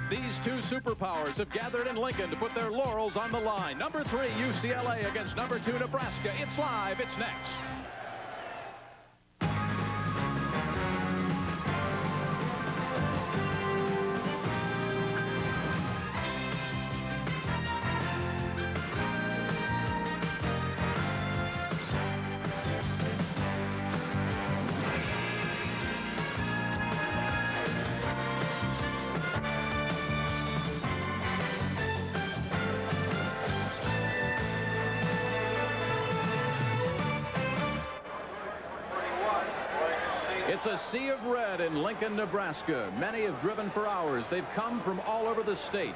These two superpowers have gathered in Lincoln to put their laurels on the line. Number 3, UCLA against number 2, Nebraska. It's live. It's next. It's a sea of red in Lincoln, Nebraska. Many have driven for hours. They've come from all over the state.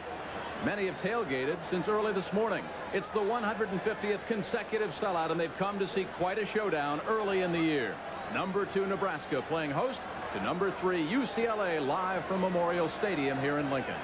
Many have tailgated since early this morning. It's the 150th consecutive sellout, and they've come to see quite a showdown early in the year. Number 2, Nebraska, playing host to number 3, UCLA, live from Memorial Stadium here in Lincoln.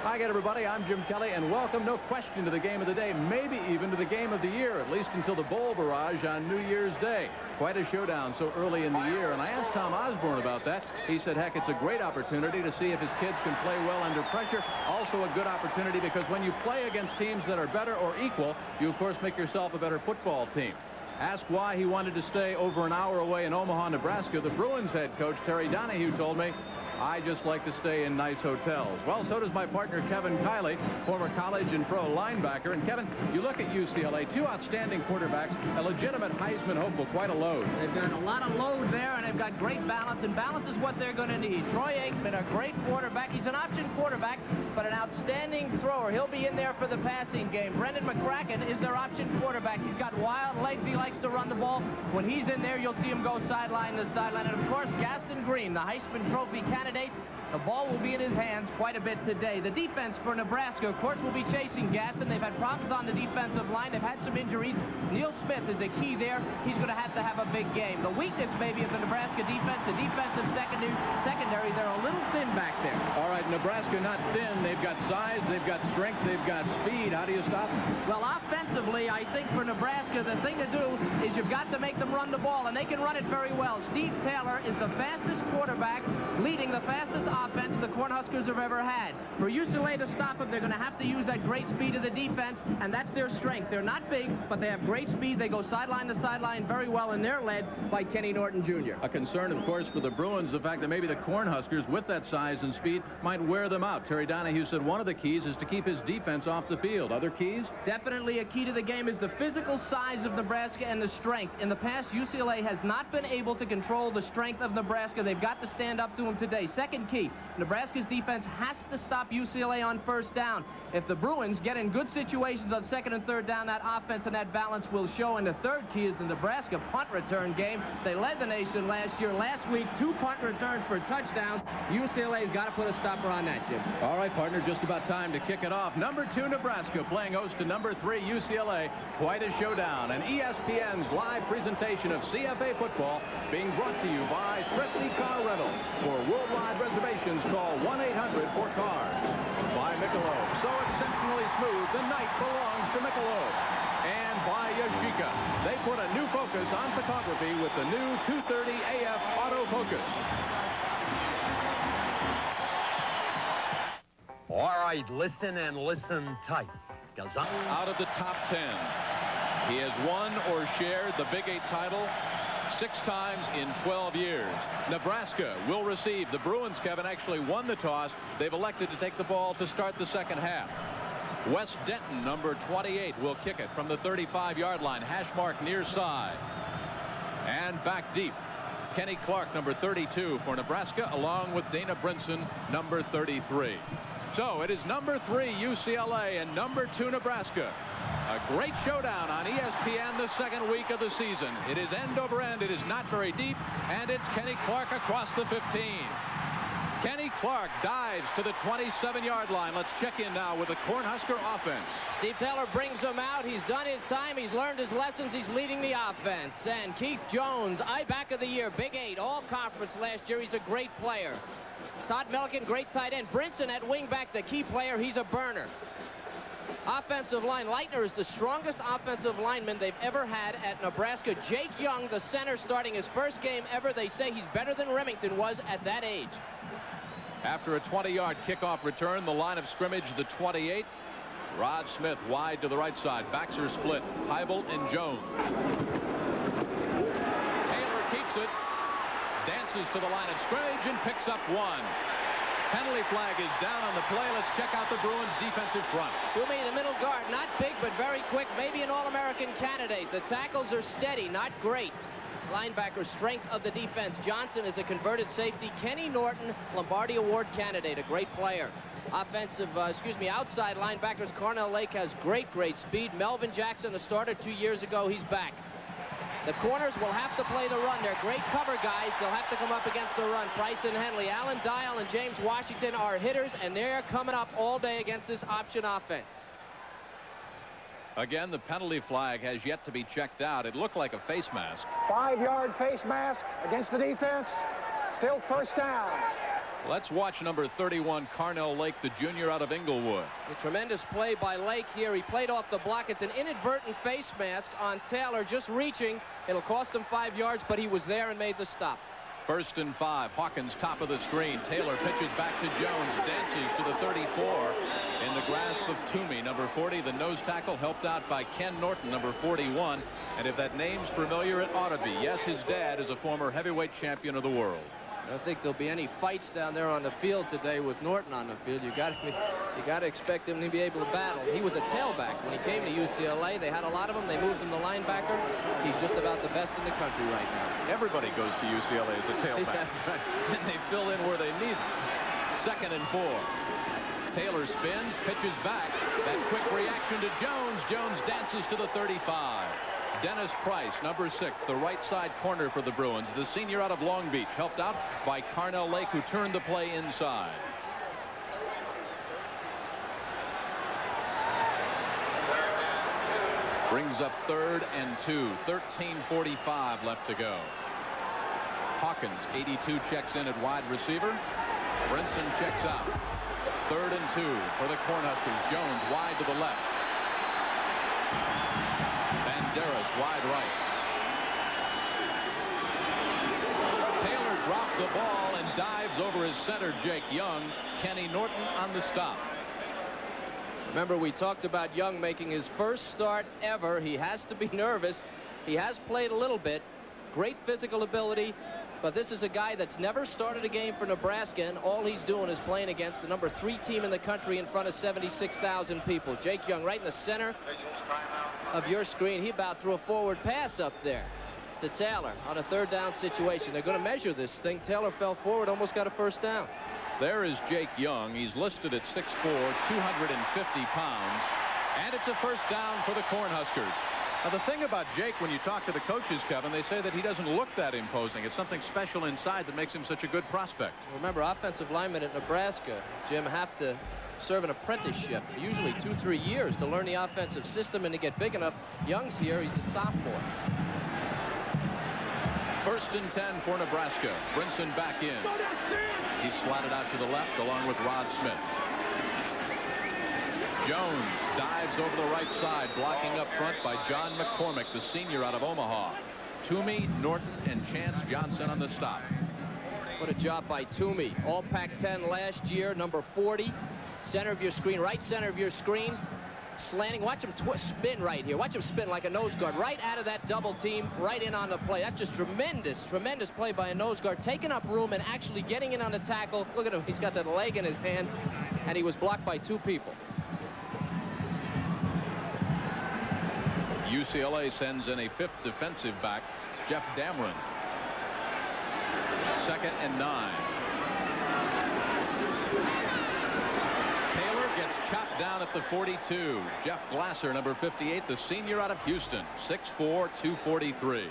Hi again, everybody. I'm Jim Kelly, and welcome, no question, to the game of the day, maybe even to the game of the year, at least until the bowl barrage on New Year's Day. Quite a showdown so early in the year, and I asked Tom Osborne about that. He said, heck, it's a great opportunity to see if his kids can play well under pressure. Also a good opportunity because when you play against teams that are better or equal, you, of course, make yourself a better football team. Asked why he wanted to stay over an hour away in Omaha, Nebraska, the Bruins head coach Terry Donahue told me, I just like to stay in nice hotels. Well, so does my partner, Kevin Kiley, former college and pro linebacker. And, Kevin, you look at UCLA, 2 outstanding quarterbacks, a legitimate Heisman hopeful, quite a load. They've got a lot of load there, and they've got great balance, and balance is what they're going to need. Troy Aikman, a great quarterback. He's an option quarterback, but an outstanding thrower. He'll be in there for the passing game. Brendan McCracken is their option quarterback. He's got wild legs. He likes to run the ball. When he's in there, you'll see him go sideline to sideline. And, of course, Gaston Green, the Heisman Trophy candidate. The ball will be in his hands quite a bit today. The defense for Nebraska, of course, will be chasing Gaston. They've had problems on the defensive line. They've had some injuries. Neil Smith is a key there. He's going to have a big game. The weakness, maybe, of the Nebraska defense, the defensive secondary, they're a little thin back there. All right, Nebraska not thin. They've got size, they've got strength, they've got speed. How do you stop them? Well, offensively, I think for Nebraska, the thing to do is you've got to make them run the ball, and they can run it very well. Steve Taylor is the fastest quarterback, leading the fastest offense the Cornhuskers have ever had. For UCLA to stop them, they're going to have to use that great speed of the defense, and that's their strength. They're not big, but they have great speed. They go sideline to sideline very well, and they're led by Kenny Norton Jr. A concern, of course, for the Bruins, the fact that maybe the Cornhuskers, with that size and speed, might wear them out. Terry Donahue said one of the keys is to keep his defense off the field. Other keys? Definitely a key to the game is the physical size of Nebraska and the strength. In the past, UCLA has not been able to control the strength of Nebraska. They've got to stand up to them today. Second key, Nebraska's defense has to stop UCLA on first down. If the Bruins get in good situations on second and third down, that offense and that balance will show. And the third key is the Nebraska punt return game. They led the nation last year. Last week, 2 punt returns for touchdowns. UCLA's got to put a stopper on that, Jim. All right, partner, just about time to kick it off. Number 2, Nebraska, playing host to number 3, UCLA. Quite a showdown. And ESPN's live presentation of CFA football being brought to you by Thrifty Car Rental. For worldwide reservations, call 1-800-4CARS. By Michelob. So exceptionally smooth, the night belongs to Michelob. And by Yashica. They put a new focus on photography with the new 230 AF autofocus. All right, listen and listen tight. Out of the top 10, he has won or shared the Big 8 title 6 times in 12 years. Nebraska will receive. The Bruins, Kevin, actually won the toss. They've elected to take the ball to start the second half. Wes Denton, number 28, will kick it from the 35-yard line. Hash mark near side. And back deep. Kenny Clark, number 32 for Nebraska, along with Dana Brinson, number 33. So it is number 3, UCLA, and number 2, Nebraska. A great showdown on ESPN the second week of the season. It is end over end. It is not very deep, and it's Kenny Clark across the 15. Kenny Clark dives to the 27-yard line. Let's check in now with the Cornhusker offense. Steve Taylor brings him out. He's done his time. He's learned his lessons. He's leading the offense. And Keith Jones, back of the year, Big 8, all conference last year. He's a great player. Todd Milliken, great tight end. Brinson at wingback, the key player. He's a burner. Offensive line, Leitner is the strongest offensive lineman they've ever had at Nebraska. Jake Young, the center, starting his first game ever. They say he's better than Remington was at that age. After a 20-yard kickoff return, the line of scrimmage, the 28. Rod Smith wide to the right side. Backs are split. Heibel and Jones. Taylor keeps it. Dances to the line of scrimmage and picks up one. Penalty flag is down on the play. Let's check out the Bruins defensive front. Toomey, the middle guard, not big but very quick. Maybe an All-American candidate. The tackles are steady, not great. Linebacker strength of the defense. Johnson is a converted safety. Kenny Norton, Lombardi Award candidate, a great player. Outside linebackers, Carnell Lake has great speed. Melvin Jackson, the starter 2 years ago, he's back. The corners will have to play the run. They're great cover guys. They'll have to come up against the run. Price and Henley, Alan Dial and James Washington are hitters, and they're coming up all day against this option offense. Again, the penalty flag has yet to be checked out. It looked like a face mask. 5-yard face mask against the defense. Still first down. Let's watch number 31, Carnell Lake, the junior out of Inglewood. A tremendous play by Lake here. He played off the block. It's an inadvertent face mask on Taylor, just reaching. It'll cost him 5 yards, but he was there and made the stop. 1st and 5. Hawkins top of the screen. Taylor pitches back to Jones. Dances to the 34. In the grasp of Toomey, number 40. The nose tackle helped out by Ken Norton, number 41. And if that name's familiar, it ought to be. Yes, his dad is a former heavyweight champion of the world. I don't think there'll be any fights down there on the field today with Norton on the field. You got to expect him to be able to battle. He was a tailback when he came to UCLA. They had a lot of them. They moved him to linebacker. He's just about the best in the country right now. Everybody goes to UCLA as a tailback. That's right. And they fill in where they need it. 2nd and 4. Taylor spins, pitches back. That quick reaction to Jones. Jones dances to the 35. Dennis Price, number 6, the right side corner for the Bruins. The senior out of Long Beach, helped out by Carnell Lake, who turned the play inside. Brings up 3rd and 2. 13:45 left to go. Hawkins, 82, checks in at wide receiver. Brinson checks out. 3rd and 2 for the Cornhuskers. Jones wide to the left. Banderas wide right. Taylor dropped the ball and dives over his center, Jake Young. Kenny Norton on the stop. Remember, we talked about Young making his first start ever. He has to be nervous. He has played a little bit. Great physical ability. But this is a guy that's never started a game for Nebraska, and all he's doing is playing against the number 3 team in the country in front of 76,000 people. Jake Young right in the center of your screen. He about threw a forward pass up there to Taylor on a 3rd down situation. They're going to measure this thing. Taylor fell forward, almost got a first down. There is Jake Young. He's listed at 6'4", 250 pounds. And it's a first down for the Cornhuskers. Now, the thing about Jake, when you talk to the coaches, Kevin, they say that he doesn't look that imposing. It's something special inside that makes him such a good prospect. Remember, offensive linemen at Nebraska, Jim, have to serve an apprenticeship, usually 2-3 years, to learn the offensive system and to get big enough. Young's here. He's a sophomore. 1st and 10 for Nebraska. Brinson back in. He's slatted out to the left along with Rod Smith. Jones dives over the right side, blocking up front by John McCormick, the senior out of Omaha. Toomey, Norton, and Chance Johnson on the stop. What a job by Toomey. All Pac-10 last year, number 40. Center of your screen, right center of your screen. Slanting. Watch him spin right here. Watch him spin like a nose guard right out of that double team, right in on the play. That's just tremendous play by a nose guard, taking up room and actually getting in on the tackle. Look at him. He's got that leg in his hand, and he was blocked by 2 people. UCLA sends in a 5th defensive back, Jeff Dameron. 2nd and 9. Taylor gets chopped down at the 42. Jeff Glasser, number 58, the senior out of Houston, 6'4", 243.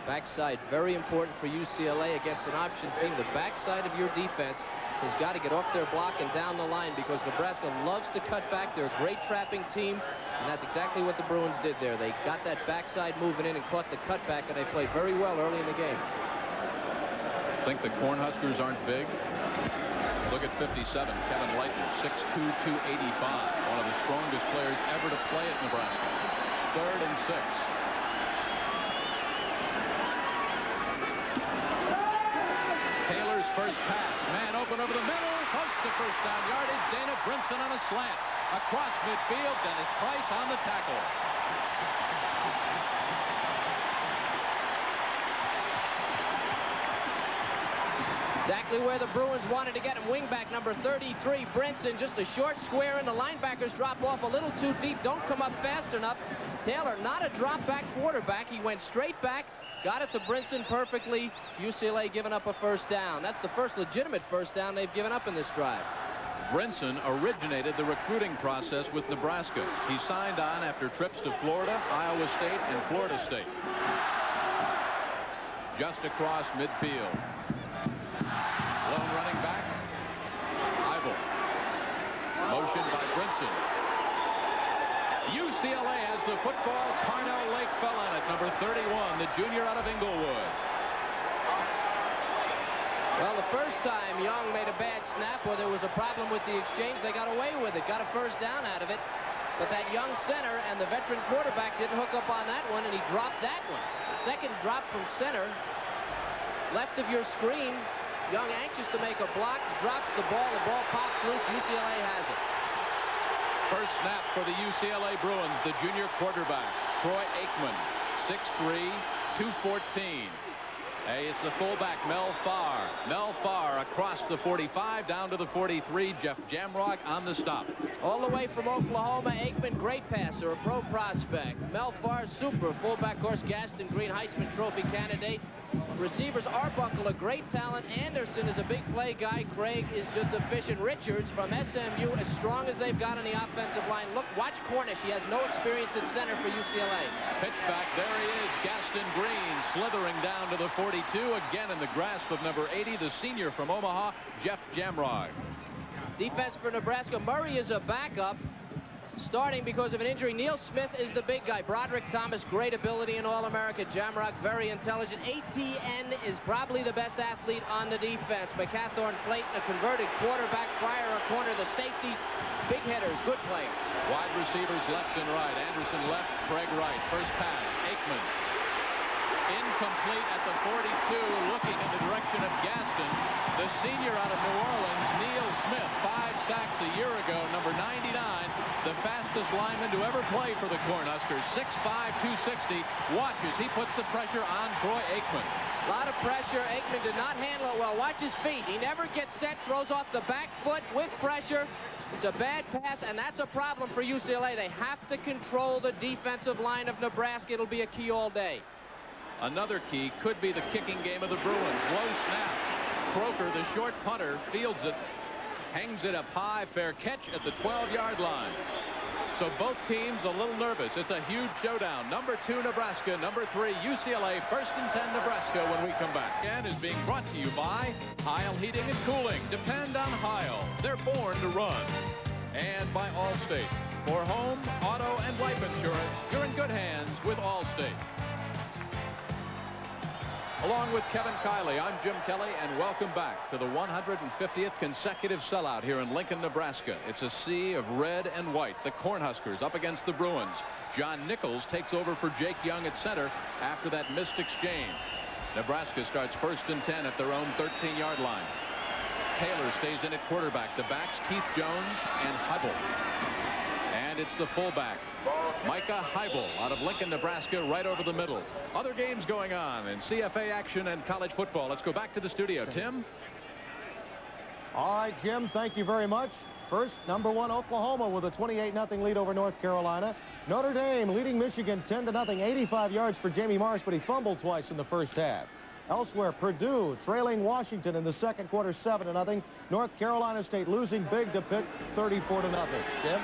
Backside, very important for UCLA against an option team. The backside of your defense has got to get off their block and down the line, because Nebraska loves to cut back. They're a great trapping team, and that's exactly what the Bruins did there. They got that backside moving in and caught the cutback, and they played very well early in the game. Think the Cornhuskers aren't big? Look at 57, Kevin Leitner, 6'2", 285. One of the strongest players ever to play at Nebraska. 3rd and 6. Taylor's first pass. Man open. Right over the middle. Close to first down yardage. Dana Brinson on a slant. Across midfield. Dennis Price on the tackle. Exactly where the Bruins wanted to get him. Wingback number 33, Brinson, just a short square, and the linebackers drop off a little too deep. Don't come up fast enough. Taylor, not a drop-back quarterback. He went straight back, got it to Brinson perfectly. UCLA giving up a first down. That's the first legitimate first down they've given up in this drive. Brinson originated the recruiting process with Nebraska. He signed on after trips to Florida, Iowa State, and Florida State. Just across midfield. Lone running back. Heibel. Motion by Brinson. UCLA has the football. Parnell Lake fell on it. Number 31, the junior out of Inglewood. Well, the first time Young made a bad snap or there was a problem with the exchange, they got away with it. Got a first down out of it. But that young center and the veteran quarterback didn't hook up on that one, and he dropped that one. The second drop from center, left of your screen. Young anxious to make a block, drops the ball pops loose. UCLA has it. First snap for the UCLA Bruins, the junior quarterback, Troy Aikman, 6'3", 214. Hey, it's the fullback, Mel Farr. Mel Farr across the 45, down to the 43. Jeff Jamrock on the stop. All the way from Oklahoma, Aikman, great passer, a pro prospect. Mel Farr, super. Fullback, of course, Gaston Green, Heisman Trophy candidate. Receivers, Arbuckle, a great talent. Anderson is a big play guy. Craig is just efficient. Richards from SMU, as strong as they've got on the offensive line. Look, watch Cornish. He has no experience at center for UCLA. Pitch back, there he is, Gaston Green, slithering down to the 42, again in the grasp of number 80, the senior from Omaha, Jeff Jamrog. Defense for Nebraska. Murray is a backup, starting because of an injury. Neil Smith is the big guy. Broderick Thomas, great ability in All-America. Jamrock, very intelligent. ATN is probably the best athlete on the defense. McCathorn, Clayton, a converted quarterback. Fryer, a corner. The safeties, big hitters, good players. Wide receivers left and right. Anderson left, Craig right. First pass, Aikman. Incomplete at the 42, looking in the direction of Gaston. The senior out of New Orleans, Neil Smith, 5 sacks a year ago, number 99, the fastest lineman to ever play for the Cornhuskers, 6'5", 260. Watch as he puts the pressure on Troy Aikman. A lot of pressure. Aikman did not handle it well. Watch his feet. He never gets set, throws off the back foot with pressure. It's a bad pass, and that's a problem for UCLA. They have to control the defensive line of Nebraska. It'll be a key all day. Another key could be the kicking game of the Bruins. Low snap. Croker, the short punter, fields it, hangs it up high, fair catch at the 12-yard line. So both teams a little nervous. It's a huge showdown. Number 2, Nebraska. Number 3, UCLA. 1st and 10, Nebraska when we come back. And is being brought to you by Heil Heating and Cooling. Depend on Heil. They're born to run. And by Allstate. For home, auto, and life insurance, you're in good hands with Allstate. Along with Kevin Kiley, I'm Jim Kelly, and welcome back to the 150th consecutive sellout here in Lincoln, Nebraska. It's a sea of red and white. The Cornhuskers up against the Bruins. John Nichols takes over for Jake Young at center after that missed exchange. Nebraska starts 1st and 10 at their own 13-yard line. Taylor stays in at quarterback. The backs, Keith Jones and Heibel. And it's the fullback, Micah Heibel, out of Lincoln, Nebraska, right over the middle. Other games going on in CFA action and college football. Let's go back to the studio. Tim? All right, Jim, thank you very much. First, number 1, Oklahoma with a 28-0 lead over North Carolina. Notre Dame leading Michigan 10-0, 85 yards for Jamie Morris, but he fumbled twice in the first half. Elsewhere, Purdue trailing Washington in the second quarter 7-0. North Carolina State losing big to Pitt 34-0. Jim?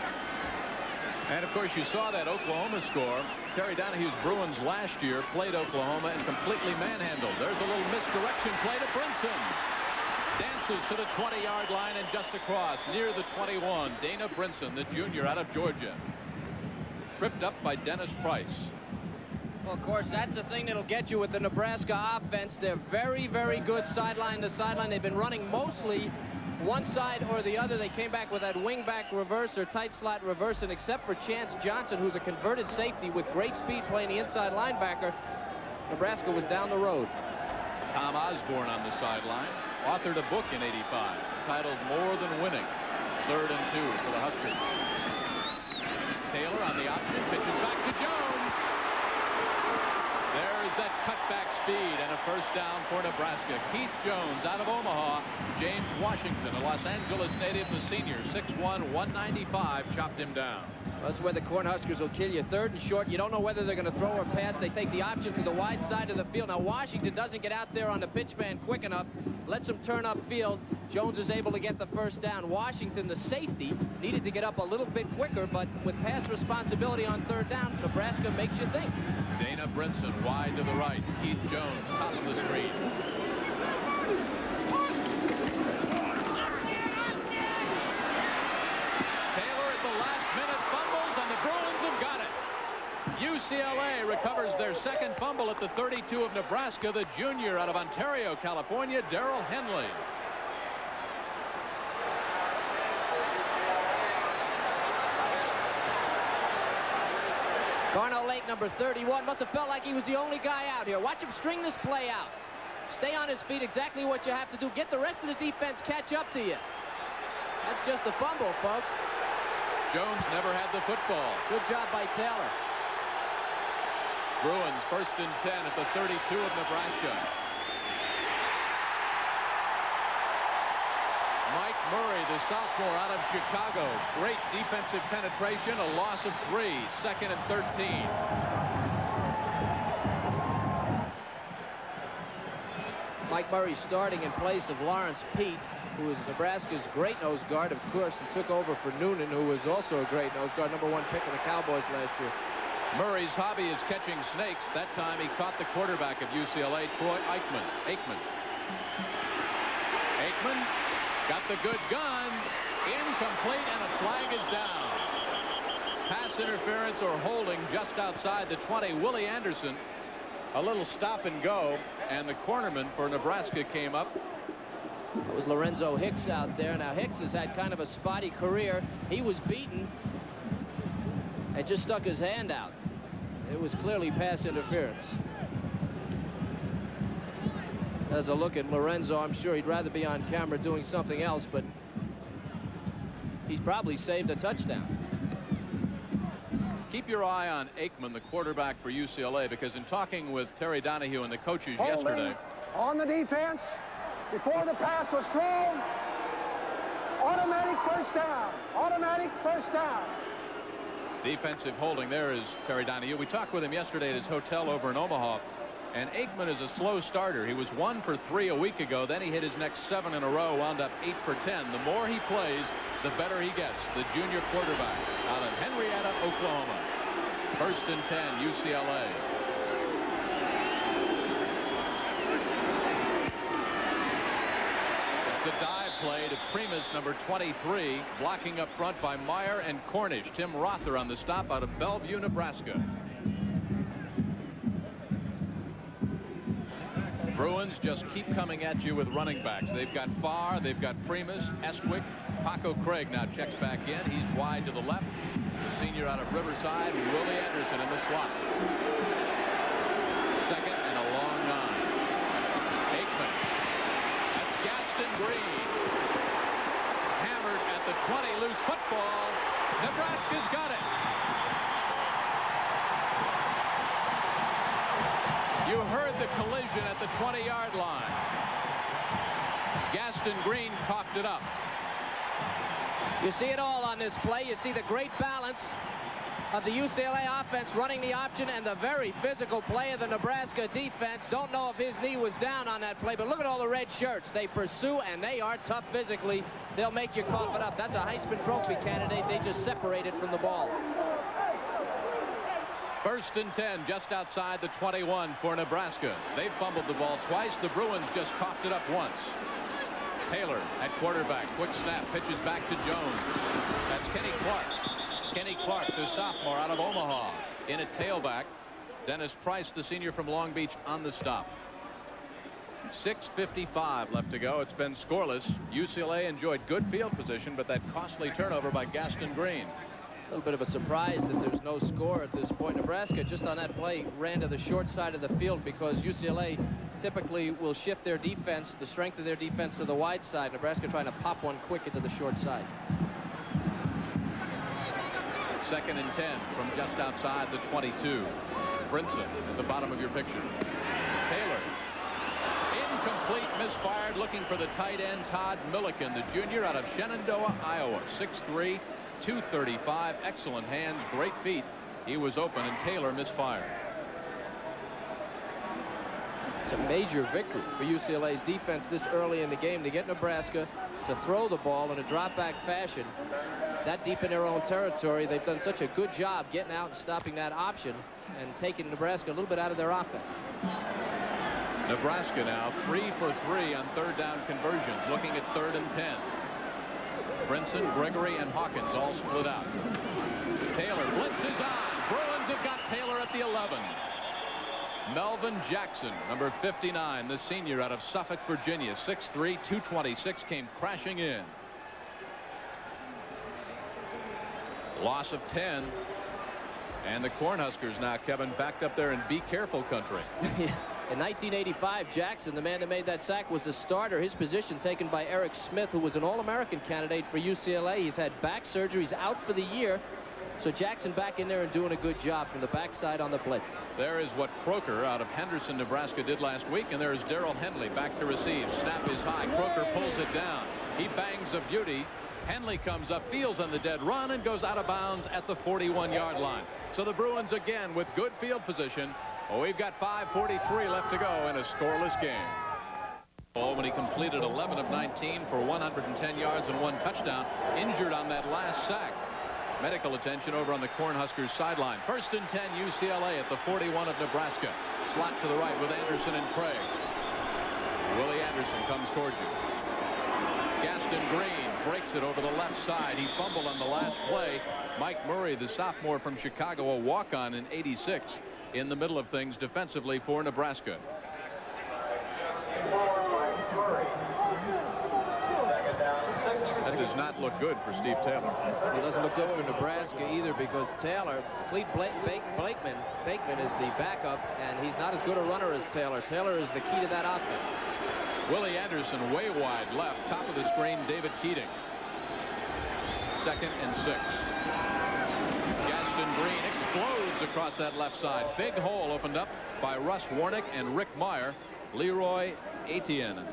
And, of course, you saw that Oklahoma score. Terry Donahue's Bruins last year played Oklahoma and completely manhandled. There's a little misdirection play to Brinson. Dances to the 20-yard line and just across near the 21. Dana Brinson, the junior out of Georgia. Tripped up by Dennis Price. Well, of course, that's the thing that'll get you with the Nebraska offense. They're very, very good sideline to sideline. They've been running mostly one side or the other. They came back with that wingback reverse or tight slot reverse, and except for Chance Johnson, who's a converted safety with great speed playing the inside linebacker, Nebraska was down the road. Tom Osborne on the sideline. authored a book in '85 entitled More Than Winning. 3rd and 2 for the Huskers. Taylor on the option, pitches back to Jones. There's that cutback speed and a first down for Nebraska. Keith Jones out of Omaha. James Washington, a Los Angeles native, the senior, 6'1", 195, chopped him down. That's where the Cornhuskers will kill you. 3rd and short. You don't know whether they're going to throw or pass. They take the option to the wide side of the field. Now Washington doesn't get out there on the pitch man quick enough. Lets him turn upfield. Jones is able to get the first down. Washington, the safety, needed to get up a little bit quicker, but with pass responsibility on 3rd down, Nebraska makes you think. Dana Brinson wide to the right. Keith Jones top of the screen. Taylor at the last minute fumbles, and the Bruins have got it. UCLA recovers their 2nd fumble at the 32 of Nebraska. The junior out of Ontario, California, Darrell Henley. Garno Lake, number 31, must have felt like he was the only guy out here. Watch him string this play out. Stay on his feet, exactly what you have to do. Get the rest of the defense catch up to you. That's just a fumble, folks. Jones never had the football. Good job by Taylor. Bruins 1st and 10 at the 32 of Nebraska. Mike Murray, the sophomore out of Chicago. Great defensive penetration, a loss of 3. 2nd and 13. Mike Murray starting in place of Lawrence Pete, who is Nebraska's great nose guard, of course, who took over for Noonan, who was also a great nose guard, number 1 pick of the Cowboys last year. Murray's hobby is catching snakes. That time he caught the quarterback of UCLA, Troy Aikman. Aikman got the good gun. Incomplete, and a flag is down. Pass interference or holding just outside the 20. Willie Anderson, a little stop and go, and the cornerman for Nebraska came up. It was Lorenzo Hicks out there. Now Hicks has had kind of a spotty career. He was beaten and just stuck his hand out. It was clearly pass interference. As a look at Lorenzo, I'm sure he'd rather be on camera doing something else, but he's probably saved a touchdown. Keep your eye on Aikman, the quarterback for UCLA, because in talking with Terry Donahue and the coaches yesterday, on the defense before the pass was thrown. Automatic first down. Automatic first down. Defensive holding there is Terry Donahue. We talked with him yesterday at his hotel over in Omaha, and Aikman is a slow starter. He was 1 for 3 a week ago. Then he hit his next 7 in a row, wound up 8 for 10. The more he plays, the better he gets. The junior quarterback out of Henrietta, Oklahoma. 1st and 10, UCLA. The dive play to Primus, number 23, blocking up front by Meyer and Cornish. Tim Rother on the stop out of Bellevue, Nebraska. Bruins just keep coming at you with running backs. They've got Farr, they've got Primus, Estwick. Paco Craig now checks back in. He's wide to the left. The senior out of Riverside, Willie Anderson in the slot. 2nd and a long 9. Aikman. That's Gaston Green. Hammered at the 20, loose football. Nebraska's got it. You heard the collision at the 20-yard line. Gaston Green coughed it up. You see it all on this play. You see the great balance of the UCLA offense running the option and the very physical play of the Nebraska defense. Don't know if his knee was down on that play, but look at all the red shirts. They pursue, and they are tough physically. They'll make you cough it up. That's a Heisman Trophy candidate. They just separated from the ball. 1st and 10, just outside the 21 for Nebraska. They've fumbled the ball twice. The Bruins just coughed it up once. Taylor at quarterback. Quick snap. Pitches back to Jones. That's Kenny Clark. Kenny Clark, the sophomore out of Omaha. In at tailback. Dennis Price, the senior from Long Beach, on the stop. 6:55 left to go. It's been scoreless. UCLA enjoyed good field position, but that costly turnover by Gaston Green. A little bit of a surprise that there's no score at this point. Nebraska, just on that play, ran to the short side of the field because UCLA typically will shift their defense, the strength of their defense, to the wide side. Nebraska trying to pop one quick into the short side. 2nd and 10 from just outside the 22. Brinson at the bottom of your picture. Taylor. Incomplete, misfired, looking for the tight end, Todd Milliken, the junior out of Shenandoah, Iowa. 6'3", 235, excellent hands, great feet. He was open, and Taylor misfired. It's a major victory for UCLA's defense this early in the game to get Nebraska to throw the ball in a drop-back fashion that deep in their own territory. They've done such a good job getting out and stopping that option and taking Nebraska a little bit out of their offense. Nebraska now 3 for 3 on 3rd down conversions, looking at 3rd and 10. Brinson, Gregory, and Hawkins all split out. Taylor blitzes on. Bruins have got Taylor at the 11. Melvin Jackson, number 59, the senior out of Suffolk, Virginia, 6'3", 226, came crashing in. Loss of 10. And the Cornhuskers now, Kevin, backed up there in be careful country. In 1985, Jackson, the man that made that sack, was the starter. His position taken by Eric Smith, who was an All-American candidate for UCLA. He's had back surgery. He's out for the year. So Jackson back in there and doing a good job from the backside on the blitz. There is what Croker out of Henderson, Nebraska did last week, and there is Darrell Henley back to receive. Snap is high. Croker pulls it down. He bangs a beauty. Henley comes up, fields on the dead run, and goes out of bounds at the 41-yard line. So the Bruins again with good field position. Oh, we've got 5:43 left to go in a scoreless game. When he completed 11 of 19 for 110 yards and 1 touchdown, injured on that last sack. Medical attention over on the Cornhuskers sideline. 1st and 10 UCLA at the 41 of Nebraska. Slot to the right with Anderson and Craig. Willie Anderson comes towards you. Gaston Green breaks it over the left side. He fumbled on the last play. Mike Murray, the sophomore from Chicago, a walk-on in '86, in the middle of things defensively for Nebraska. That does not look good for Steve Taylor. It doesn't look good for Nebraska either, because Taylor, Clete Bakeman is the backup, and he's not as good a runner as Taylor. Taylor is the key to that offense. Willie Anderson way wide left, top of the screen, David Keating. 2nd and 6. Gaston Green explodes across that left side. Big hole opened up by Russ Warnick and Rick Meyer. Leroy Etienne.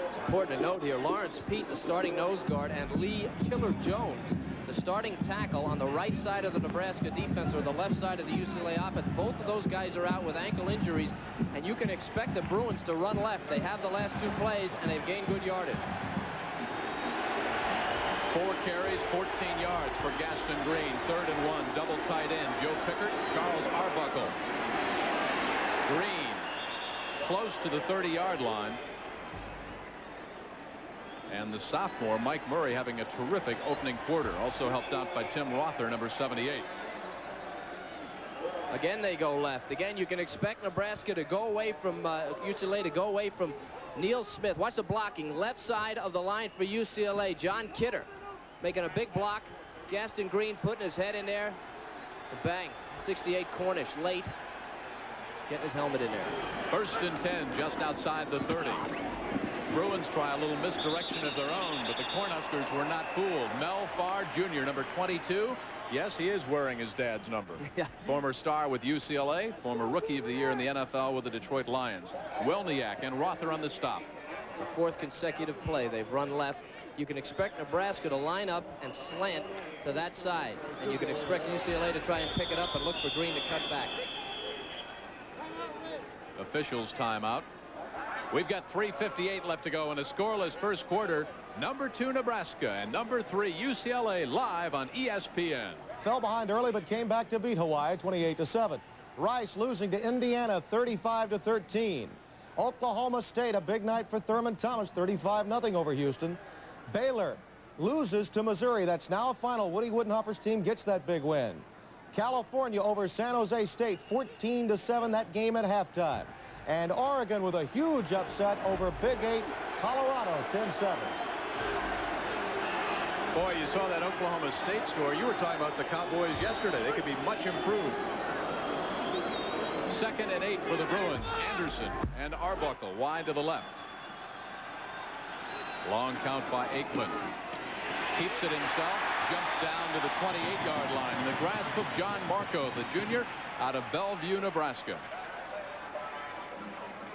It's important to note here, Lawrence Pete, the starting nose guard, and Lee Killer Jones, the starting tackle on the right side of the Nebraska defense, or the left side of the UCLA offense. Both of those guys are out with ankle injuries, and you can expect the Bruins to run left. They have the last 2 plays, and they've gained good yardage. 4 carries, 14 yards for Gaston Green. 3rd and 1, double tight end. Joe Pickert, Charles Arbuckle. Green close to the 30-yard line. And the sophomore, Mike Murray, having a terrific opening quarter. Also helped out by Tim Rother, number 78. Again, they go left. Again, you can expect Nebraska to go away from UCLA to go away from Neil Smith. Watch the blocking. Left side of the line for UCLA. John Kidder making a big block. Gaston Green putting his head in there. And bang. 68 Cornish late. Getting his helmet in there. 1st and 10 just outside the 30. Bruins try a little misdirection of their own, but the Cornhuskers were not fooled. Mel Farr Jr., number 22. Yes, he is wearing his dad's number. Yeah. Former star with UCLA, former Rookie of the Year in the NFL with the Detroit Lions. Welniak and Rother on the stop. It's a 4th consecutive play. They've run left. You can expect Nebraska to line up and slant to that side, and you can expect UCLA to try and pick it up and look for Green to cut back. Officials timeout. We've got 3:58 left to go in a scoreless first quarter. Number 2 Nebraska and number 3 UCLA live on ESPN. Fell behind early but came back to beat Hawaii 28-7. Rice losing to Indiana 35-13. Oklahoma State, a big night for Thurman Thomas, 35-0 over Houston. Baylor loses to Missouri. That's now a final. Woody Woodenhofer's team gets that big win. California over San Jose State 14-7, that game at halftime. And Oregon with a huge upset over Big 8 Colorado 10-7. Boy, you saw that Oklahoma State score. You were talking about the Cowboys yesterday. They could be much improved. 2nd and 8 for the Bruins. Anderson and Arbuckle wide to the left. Long count by Aikman. Keeps it himself. Jumps down to the 28-yard line in the grasp of John Marco, the junior, out of Bellevue, Nebraska.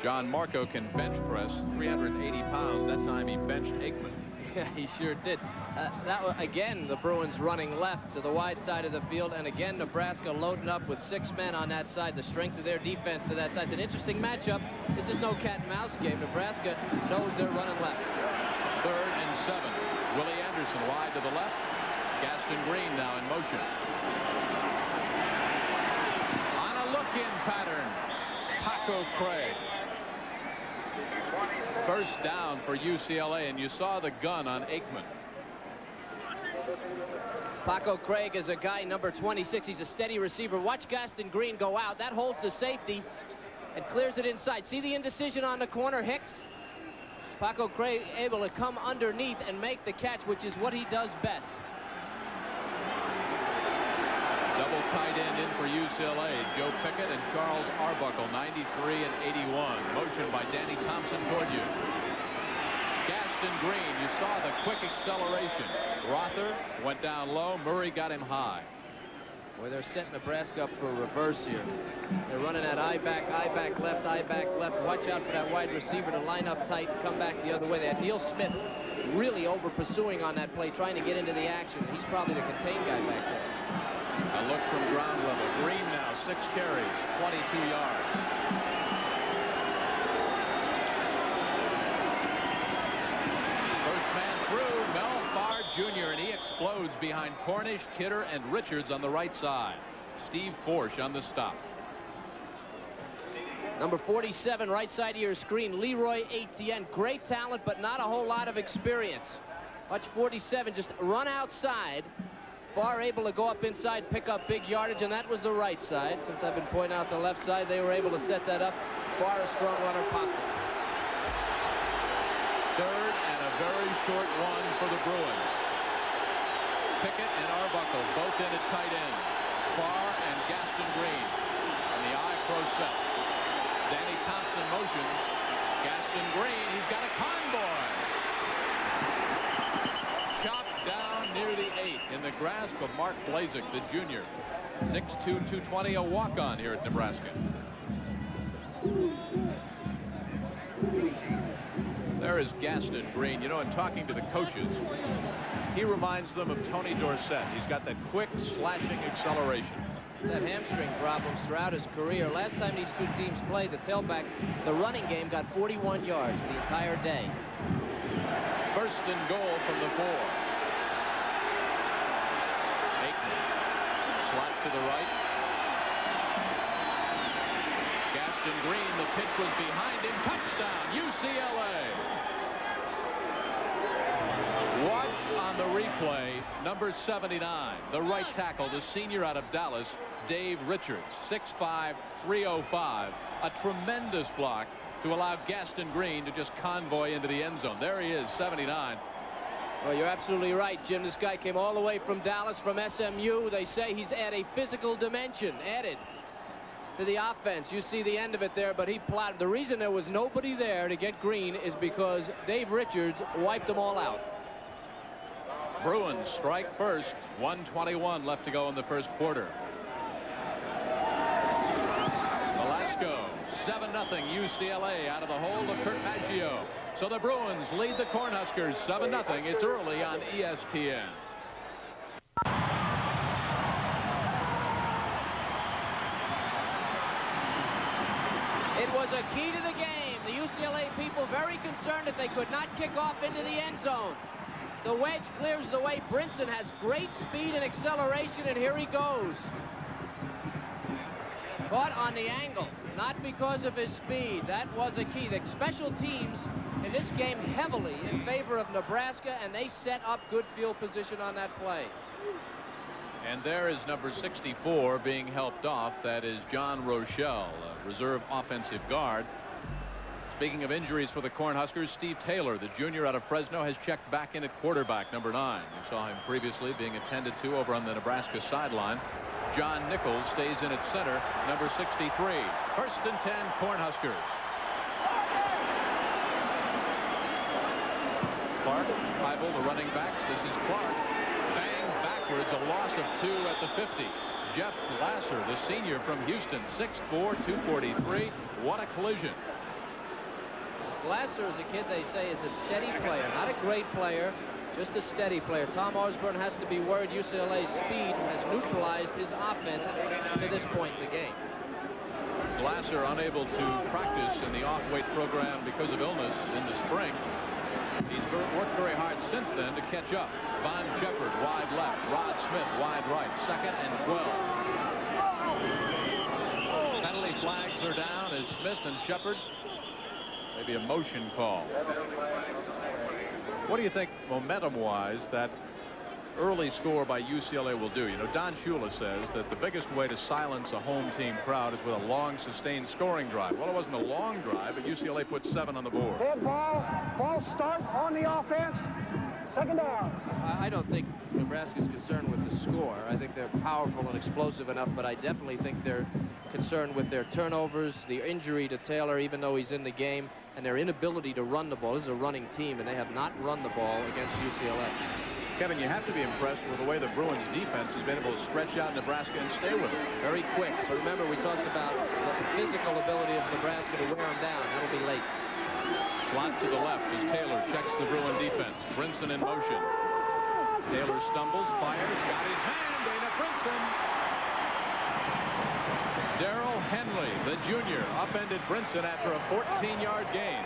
John Marco can bench press 380 pounds. That time he benched Aikman. Yeah, he sure did. That was, again, the Bruins running left to the wide side of the field, and again Nebraska loading up with 6 men on that side. The strength of their defense to that side. It's an interesting matchup. This is no cat and mouse game. Nebraska knows they're running left. 3rd and 7. Willie Anderson wide to the left. Gaston Green now in motion. On a look-in pattern, Paco Craig. First down for UCLA, and you saw the gun on Aikman. Paco Craig is a guy, number 26. He's a steady receiver. Watch Gaston Green go out. That holds the safety and clears it inside. See the indecision on the corner, Hicks? Paco Craig able to come underneath and make the catch, which is what he does best. Double tight end in for UCLA. Joe Pickett and Charles Arbuckle, 93 and 81. Motion by Danny Thompson toward you. Gaston Green, you saw the quick acceleration. Rother went down low. Murray got him high. Boy, they're setting Nebraska up for a reverse here. They're running that eye back left, eye back left. Watch out for that wide receiver to line up tight and come back the other way. They had Neil Smith really over pursuing on that play, trying to get into the action. He's probably the contained guy back there. A look from ground level. Green now 6 carries, 22 yards. First man through, Mel Farr Jr., and he explodes behind Cornish, Kidder, and Richards on the right side. Steve Forsch on the stop. Number 47, right side of your screen, Leroy Etienne. Great talent, but not a whole lot of experience. Watch 47 just run outside. Farr able to go up inside, pick up big yardage, and that was the right side. Since I've been pointing out the left side, they were able to set that up. Farr, a strong runner, popped it. 3rd and a very short one for the Bruins. Pickett and Arbuckle both in at tight end. Farr and Gaston Green. And the I pro set. Danny Thompson motions. Gaston Green, he's got a convoy. Chopped down near the 8 in the grasp of Mark Blazek, the junior. 6'2", 220, a walk-on here at Nebraska. There is Gaston Green. You know, in talking to the coaches, he reminds them of Tony Dorsett. He's got that quick, slashing acceleration. He's had hamstring problems throughout his career. Last time these two teams played, the tailback, the running game got 41 yards the entire day. 1st and goal from the 4. Aikman. Slot to the right. Gaston Green, the pitch was behind him. Touchdown, UCLA. Watch on the replay, number 79, the right tackle, the senior out of Dallas, Dave Richards, 6'5", 305. A tremendous block to allow Gaston Green to just convoy into the end zone. There he is, 79. Well, you're absolutely right, Jim. This guy came all the way from Dallas, from SMU. They say he's added a physical dimension added to the offense. You see the end of it there, but he plotted. The reason there was nobody there to get Green is because Dave Richards wiped them all out. Bruins strike first. 1:21 left to go in the first quarter. Velasco, 7-0 UCLA out of the hold of Kurt Maggio. So the Bruins lead the Cornhuskers 7-0. It's early on ESPN. It was a key to the game. The UCLA people very concerned that they could not kick off into the end zone. The wedge clears the way. Brinson has great speed and acceleration, and here he goes. Caught on the angle, not because of his speed. That was a key. The special teams in this game heavily in favor of Nebraska, and they set up good field position on that play. And there is number 64 being helped off. That is John Rochelle, a reserve offensive guard. Speaking of injuries for the Cornhuskers, Steve Taylor, the junior out of Fresno, has checked back in at quarterback, number 9. You saw him previously being attended to over on the Nebraska sideline. John Nichols stays in at center, number 63. First and 10, Cornhuskers. Clark, Heibel, the running backs. This is Clark. Bang backwards, a loss of 2 at the 50. Jeff Glasser, the senior from Houston, 6'4", 243. What a collision. Glasser is a kid they say is a steady player, not a great player, just a steady player. Tom Osborne has to be worried UCLA's speed has neutralized his offense to this point in the game. Glasser unable to practice in the off-weight program because of illness in the spring. He's worked very hard since then to catch up. Von Shepard wide left, Rod Smith wide right, 2nd and 12. Penalty flags are down as Smith and Shepard. Maybe a motion call. What do you think momentum-wise that early score by UCLA will do? You know, Don Shula says that the biggest way to silence a home team crowd is with a long sustained scoring drive. Well, it wasn't a long drive, but UCLA put 7 on the board. Head ball, false start on the offense. 2nd down. I don't think Nebraska's concerned with the score. I think they're powerful and explosive enough, but I definitely think they're concerned with their turnovers, the injury to Taylor, even though he's in the game, and their inability to run the ball. This is a running team, and they have not run the ball against UCLA. Kevin, you have to be impressed with the way the Bruins defense has been able to stretch out Nebraska and stay with it. Very quick, but remember we talked about the physical ability of Nebraska to wear them down. That'll be late. Slot to the left as Taylor checks the Bruin defense. Brinson in motion. Taylor stumbles, fires, got his hand. Dana Brinson. Darrell Henley, the junior, upended Brinson after a 14-yard gain.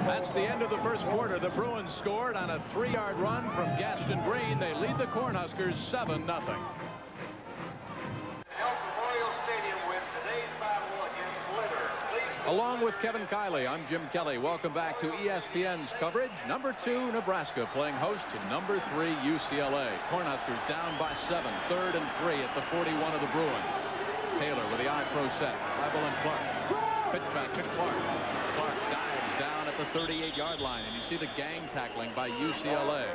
That's the end of the first quarter. The Bruins scored on a 3-yard run from Gaston Green. They lead the Cornhuskers 7-0. Along with Kevin Kiley, I'm Jim Kelly. Welcome back to ESPN's coverage. Number 2, Nebraska playing host to number 3, UCLA. Cornhuskers down by 7, 3rd and 3 at the 41 of the Bruins. Taylor with the I-Pro set. Heibel and Clark. Pitch back to Clark. Clark dives down at the 38-yard line, and you see the gang tackling by UCLA.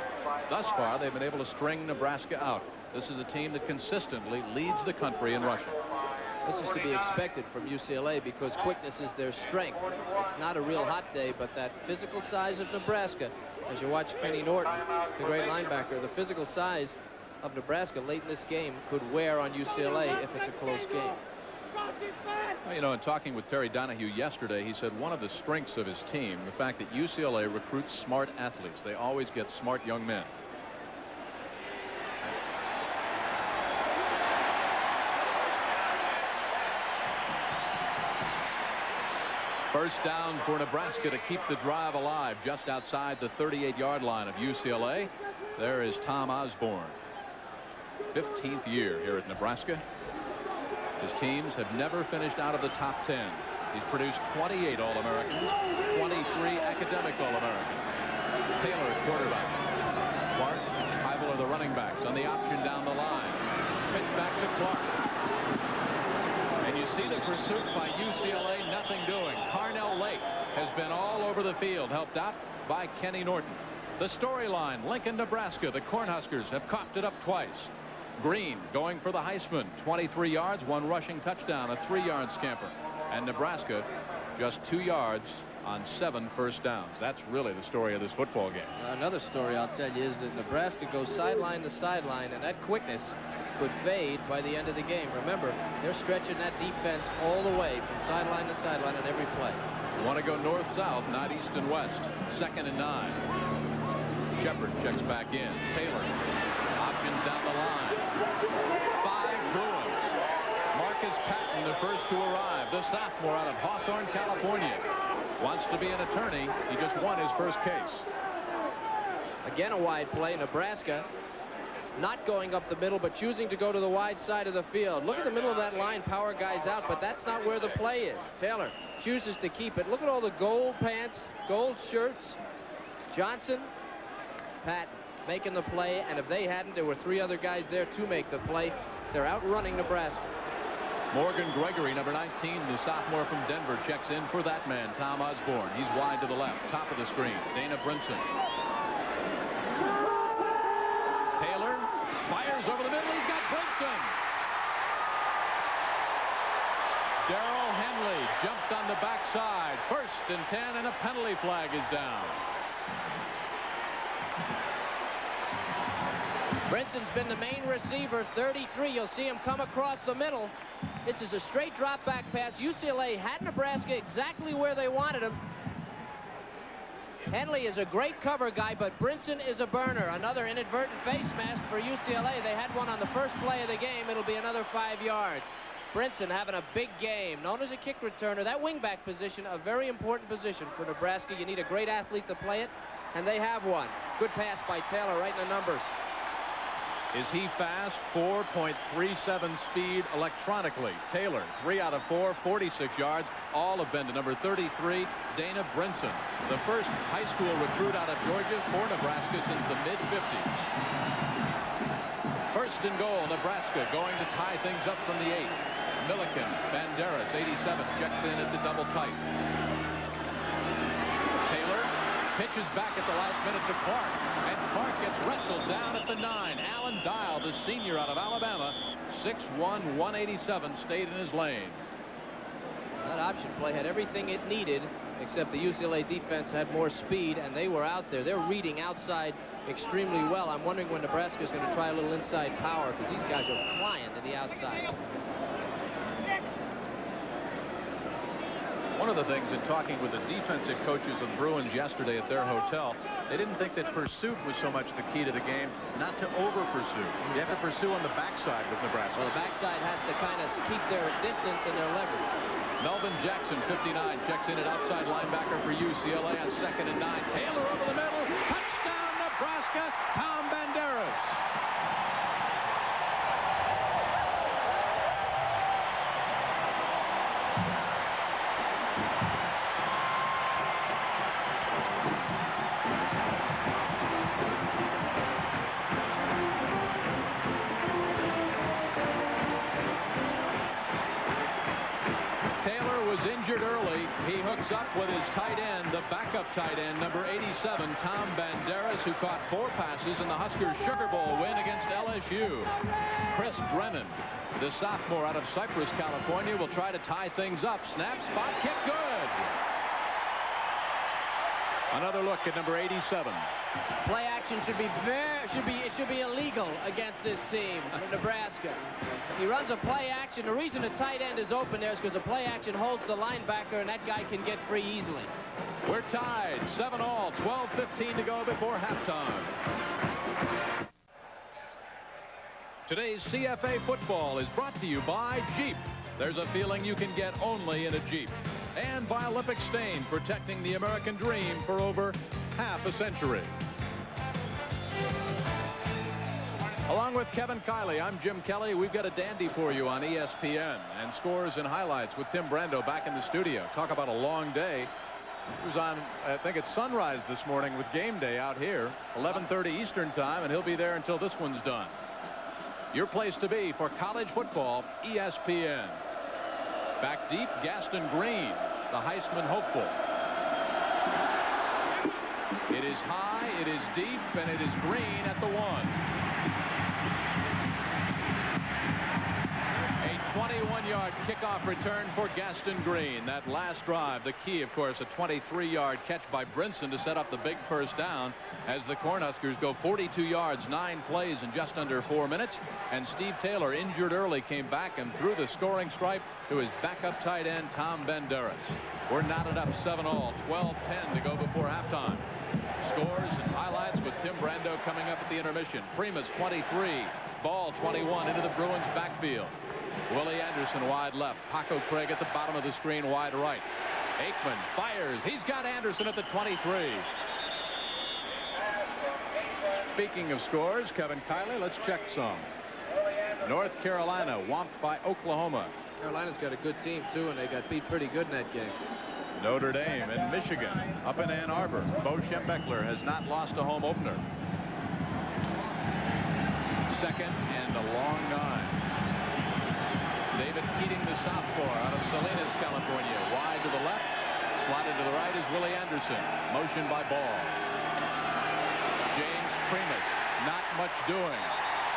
Thus far, they've been able to string Nebraska out. This is a team that consistently leads the country in rushing. This is to be expected from UCLA because quickness is their strength. It's not a real hot day, but that physical size of Nebraska, as you watch Kenny Norton, the great linebacker, the physical size of Nebraska late in this game could wear on UCLA if it's a close game. Well, you know, in talking with Terry Donahue yesterday, he said one of the strengths of his team, the fact that UCLA recruits smart athletes. They always get smart young men. First down for Nebraska to keep the drive alive just outside the 38-yard line of UCLA. There is Tom Osborne. 15th year here at Nebraska. His teams have never finished out of the top 10. He's produced 28 All-Americans, 23 academic All-Americans. Taylor at quarterback. Clark, Heibel are the running backs on the option down the line. Pitch back to Clark. And you see the pursuit by UCLA, nothing doing. Carnell Lake has been all over the field, helped out by Kenny Norton. The storyline, Lincoln, Nebraska. The Cornhuskers have coughed it up twice. Green going for the Heisman, 23 yards, 1 rushing touchdown, a 3-yard scamper. And Nebraska just 2 yards on 7 first downs. That's really the story of this football game. Another story I'll tell you is that Nebraska goes sideline to sideline, and that quickness could fade by the end of the game. Remember, they're stretching that defense all the way from sideline to sideline on every play. You want to go north-south, not east and west. 2nd and 9. Shepard checks back in. Taylor. Options down the line. 5 Bruins. Marcus Patton, the first to arrive. The sophomore out of Hawthorne, California. Wants to be an attorney. He just won his first case. Again, a wide play. Nebraska not going up the middle, but choosing to go to the wide side of the field. Look at the middle of that line. Power guys out, but that's not where the play is. Taylor chooses to keep it. Look at all the gold pants, gold shirts. Johnson, Patton making the play, and if they hadn't, there were 3 other guys there to make the play. They're outrunning Nebraska. Morgan Gregory, number 19, the sophomore from Denver, checks in for that man, Tom Osborne. He's wide to the left, top of the screen. Dana Brinson. Taylor fires over the middle. He's got Brinson. Darrell Henley jumped on the backside. 1st and 10, and a penalty flag is down. Brinson's been the main receiver, 33. You'll see him come across the middle. This is a straight drop back pass. UCLA had Nebraska exactly where they wanted him. Henley is a great cover guy, but Brinson is a burner. Another inadvertent face mask for UCLA. They had one on the first play of the game. It'll be another 5 yards. Brinson having a big game, known as a kick returner. That wingback position, a very important position for Nebraska. You need a great athlete to play it, and they have one. Good pass by Taylor, right in the numbers. Is he fast? 4.37 speed electronically. Taylor, 3 out of 4, 46 yards. All have been to number 33, Dana Brinson, the first high school recruit out of Georgia for Nebraska since the mid-50s. 1st and goal, Nebraska going to tie things up from the 8. Milliken, Banderas, 87, checks in at the double tight. Taylor pitches back at the last minute to Clark, and Clark gets wrestled down at the 9. Alan Dial, the senior out of Alabama, 6'1", 187, stayed in his lane. That option play had everything it needed, except the UCLA defense had more speed, and they were out there. They're reading outside extremely well. I'm wondering when Nebraska is going to try a little inside power, because these guys are flying to the outside. One of the things in talking with the defensive coaches of the Bruins yesterday at their hotel, they didn't think that pursuit was so much the key to the game, not to over-pursue. You have to pursue on the backside with Nebraska. Well, the backside has to kind of keep their distance and their leverage. Melvin Jackson, 59, checks in at outside linebacker for UCLA on 2nd and 9. Taylor over the middle. Touchdown, Nebraska. Tom Banderas. Injured early. He hooks up with his tight end, the backup tight end, number 87, Tom Banderas, who caught 4 passes in the Huskers Sugar Bowl win against LSU. Chris Drennan, the sophomore out of Cypress, California, will try to tie things up. Snap, spot, kick, good. Another look at number 87. Play action should be illegal against this team, Nebraska. He runs a play action. The reason the tight end is open there is because the play action holds the linebacker, and that guy can get free easily. We're tied, 7-all, 12:15 to go before halftime. Today's CFA football is brought to you by Jeep. There's a feeling you can get only in a Jeep. And by Olympic Stain, protecting the American dream for over half a century. Along with Kevin Kiley, I'm Jim Kelly. We've got a dandy for you on ESPN and scores and highlights with Tim Brando back in the studio. Talk about a long day. He was on, I think it's sunrise this morning with game day out here, 11:30 Eastern time, and he'll be there until this one's done. Your place to be for college football, ESPN. Back deep, Gaston Green, the Heisman hopeful. It is high, it is deep, and it is Green at the 1. A 21-yard kickoff return for Gaston Green. That last drive, the key, of course, a 23-yard catch by Brinson to set up the big first down as the Cornhuskers go 42 yards, 9 plays in just under 4 minutes. And Steve Taylor, injured early, came back and threw the scoring stripe to his backup tight end, Tom Banderas. We're knotted up 7-all, 12:10 to go before halftime. Scores and highlights with Tim Brando coming up at the intermission. Primus 23, Ball 21 into the Bruins backfield. Willie Anderson wide left. Paco Craig at the bottom of the screen wide right. Aikman fires. He's got Anderson at the 23. Speaking of scores, Kevin Kiley, let's check some. North Carolina whomped by Oklahoma. Carolina's got a good team, too, and they got beat pretty good in that game. Notre Dame and Michigan up in Ann Arbor. Bo Schembechler has not lost a home opener. 2nd and a long 9. David Keating, the sophomore out of Salinas, California. Wide to the left. Slotted to the right is Willie Anderson. Motion by Ball. James Primus. Not much doing.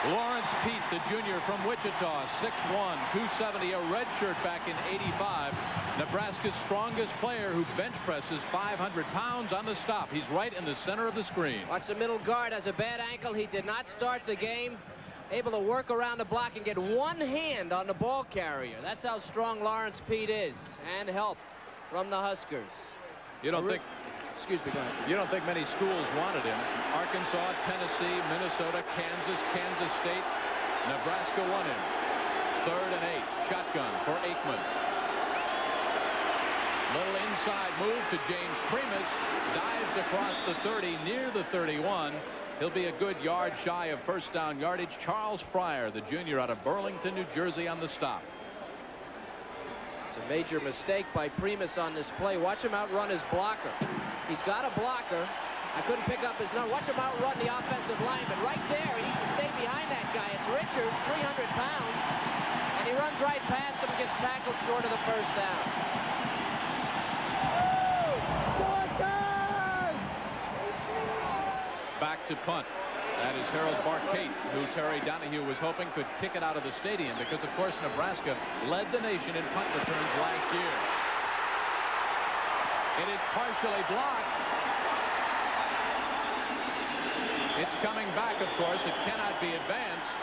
Lawrence Pete, the junior from Wichita, 6'1", 270, a redshirt back in '85. Nebraska's strongest player who bench presses 500 pounds on the stop. He's right in the center of the screen. Watch the middle guard, has a bad ankle. He did not start the game. Able to work around the block and get one hand on the ball carrier. That's how strong Lawrence Pete is. And help from the Huskers. You don't think... Excuse me, go ahead. You don't think many schools wanted him. Arkansas, Tennessee, Minnesota, Kansas, Kansas State. Nebraska won him. 3rd and 8. Shotgun for Aikman. Little inside move to James Primus. Dives across the 30 near the 31. He'll be a good yard shy of first down yardage. Charles Fryer, the junior out of Burlington, New Jersey, on the stop. It's a major mistake by Primus on this play. Watch him outrun his blocker. He's got a blocker. I couldn't pick up his number. Watch him outrun the offensive lineman. Right there, he needs to stay behind that guy. It's Richards, 300 pounds. And he runs right past him, gets tackled short of the first down. Back to punt. That is Harold Barkate, who Terry Donahue was hoping could kick it out of the stadium because, of course, Nebraska led the nation in punt returns last year. It is partially blocked. It's coming back, of course. It cannot be advanced.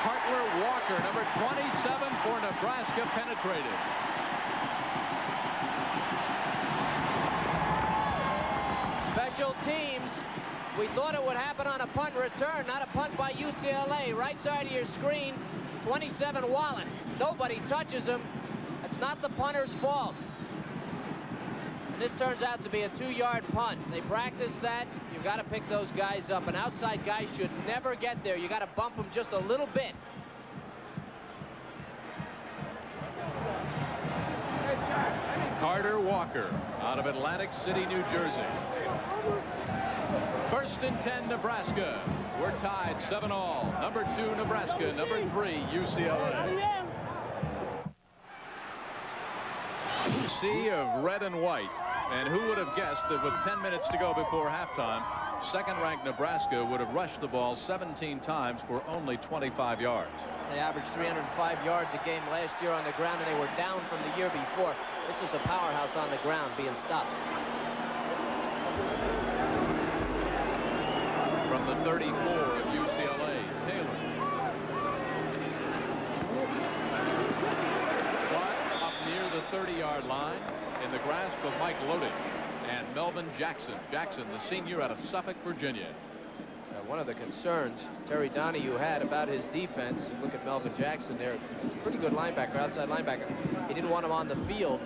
Hartler Walker, number 27 for Nebraska, penetrated. Special teams. We thought it would happen on a punt return, not a punt by UCLA. Right side of your screen, 27 Wallace. Nobody touches him. It's not the punter's fault. And this turns out to be a 2-yard punt. They practice that. You've got to pick those guys up. An outside guy should never get there. You got to bump him just a little bit. Carter Walker out of Atlantic City, New Jersey. 1st and 10, Nebraska. We're tied 7-all. Number 2, Nebraska. Number 3, UCLA. Sea of red and white. And who would have guessed that with 10 minutes to go before halftime, second-ranked Nebraska would have rushed the ball 17 times for only 25 yards. They averaged 305 yards a game last year on the ground, and they were down from the year before. This is a powerhouse on the ground being stopped. From the 34 of UCLA, Taylor. But up near the 30-yard line in the grasp of Mike Lodich and Melvin Jackson. Jackson, the senior out of Suffolk, Virginia. One of the concerns Terry Donahue had about his defense, look at Melvin Jackson there, pretty good linebacker, outside linebacker. He didn't want him on the field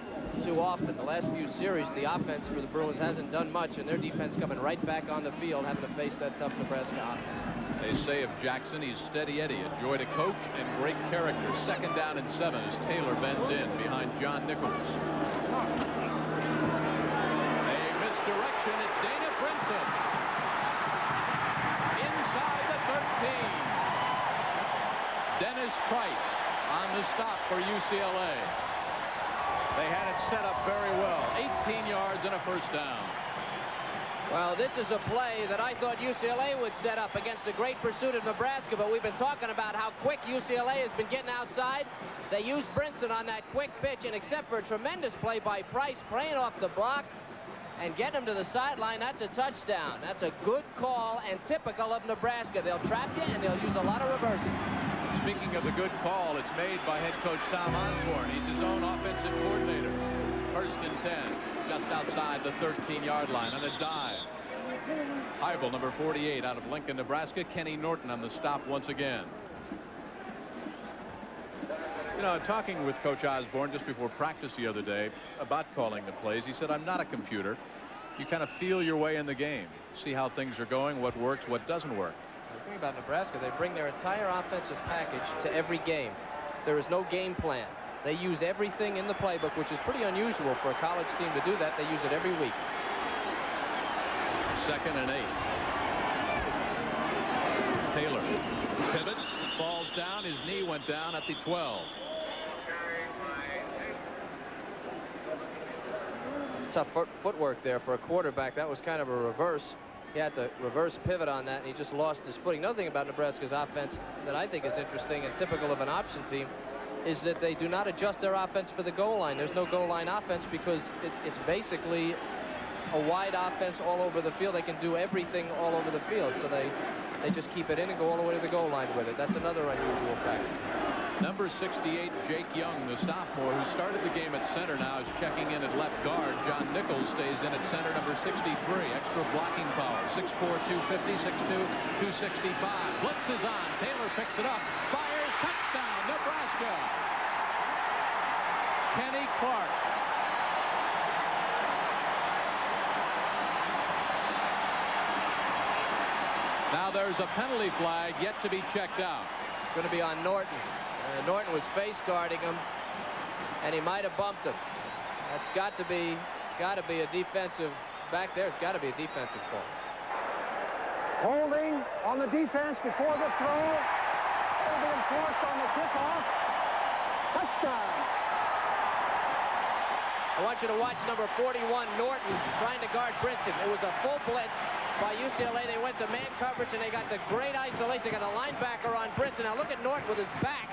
too often. The last few series, the offense for the Bruins hasn't done much, and their defense coming right back on the field, having to face that tough Nebraska offense. They say of Jackson, he's steady Eddie, a joy to coach and great character. 2nd down and 7 as Taylor bends in behind John Nichols. A misdirection. It's Dana Brinson. Inside the 13. Dennis Price on the stop for UCLA. They had it set up very well. 18 yards and a first down. Well, this is a play that I thought UCLA would set up against the great pursuit of Nebraska, but we've been talking about how quick UCLA has been getting outside. They used Brinson on that quick pitch, and except for a tremendous play by Price, playing off the block and getting him to the sideline, that's a touchdown. That's a good call and typical of Nebraska. They'll trap you, and they'll use a lot of reversal. Speaking of the good call, it's made by head coach Tom Osborne. He's his own offensive coordinator. 1st and 10, just outside the 13-yard line on a dive. Heibel, number 48, out of Lincoln, Nebraska. Kenny Norton on the stop once again. You know, talking with Coach Osborne just before practice the other day about calling the plays, he said, I'm not a computer. You kind of feel your way in the game, see how things are going, what works, what doesn't work. The thing about Nebraska, they bring their entire offensive package to every game. There is no game plan. They use everything in the playbook, which is pretty unusual for a college team to do that. They use it every week. 2nd and 8. Taylor pivots, falls touchdown. His knee went down at the 12. It's tough footwork there for a quarterback. That was kind of a reverse. He had to reverse pivot on that, and he just lost his footing. Another thing about Nebraska's offense that I think is interesting and typical of an option team is that they do not adjust their offense for the goal line. There's no goal line offense because it's basically a wide offense all over the field. They can do everything all over the field, so they just keep it in and go all the way to the goal line with it. That's another unusual factor. Number 68, Jake Young, the sophomore who started the game at center, now is checking in at left guard. John Nichols stays in at center, number 63. Extra blocking power, 6'4", 250, 6'2", 265. Blitz is on. Taylor picks it up. Fires. Touchdown, Nebraska. Kenny Clark. Now there's a penalty flag yet to be checked out. It's going to be on Norton. Norton was face guarding him, and he might have bumped him. That's got to be a defensive back there. It's got to be a defensive call. Holding on the defense before the throw. Will be enforced on the kickoff. Touchdown. I want you to watch number 41, Norton, trying to guard Brinson. It was a full blitz by UCLA. They went to man coverage, and they got the great isolation. They got a linebacker on Brinson. Now look at Norton with his back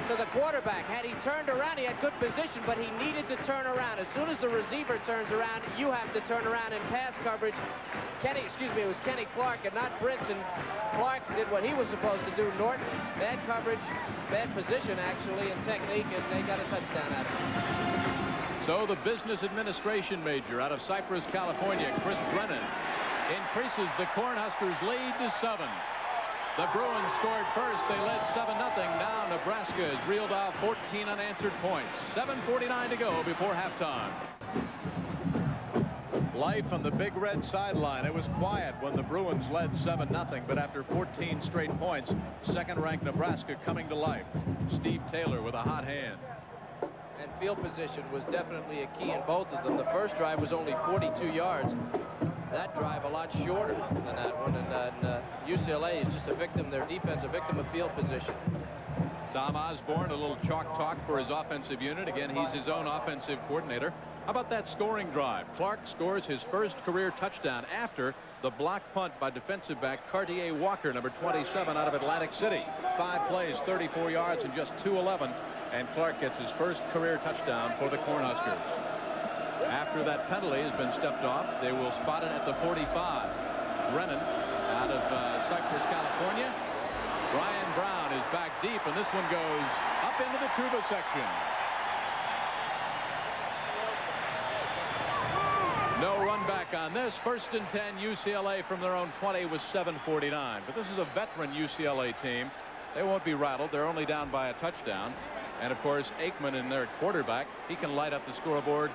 to the quarterback. Had he turned around, he had good position, but he needed to turn around. As soon as the receiver turns around, you have to turn around in pass coverage. It was Kenny Clark and not Brinson. Clark did what he was supposed to do. Norton, bad coverage, bad position, actually, and technique, and they got a touchdown out of it. So the business administration major out of Cypress, California, Chris Brennan, increases the Cornhuskers' lead to 7. The Bruins scored first. They led 7-0. Now Nebraska has reeled off 14 unanswered points. 7:49 to go before halftime. Life on the Big Red sideline. It was quiet when the Bruins led 7-0, but after 14 straight points, second-ranked Nebraska coming to life. Steve Taylor with a hot hand. And field position was definitely a key in both of them. The first drive was only 42 yards. That drive a lot shorter than that one. And UCLA is just a victim, their defense, a victim of field position. Sam Osborne, a little chalk talk for his offensive unit. Again, he's his own offensive coordinator. How about that scoring drive? Clark scores his first career touchdown after the block punt by defensive back Cartier Walker, number 27, out of Atlantic City. 5 plays, 34 yards, and just 2:11. And Clark gets his first career touchdown for the Cornhuskers. After that penalty has been stepped off, they will spot it at the 45. Brennan out of Cypress, California. Brian Brown is back deep, and this one goes up into the tuba section. No run back on this. 1st and 10, UCLA from their own 20 with 7:49. But this is a veteran UCLA team. They won't be rattled. They're only down by a touchdown. And, of course, Aikman in their quarterback. He can light up the scoreboard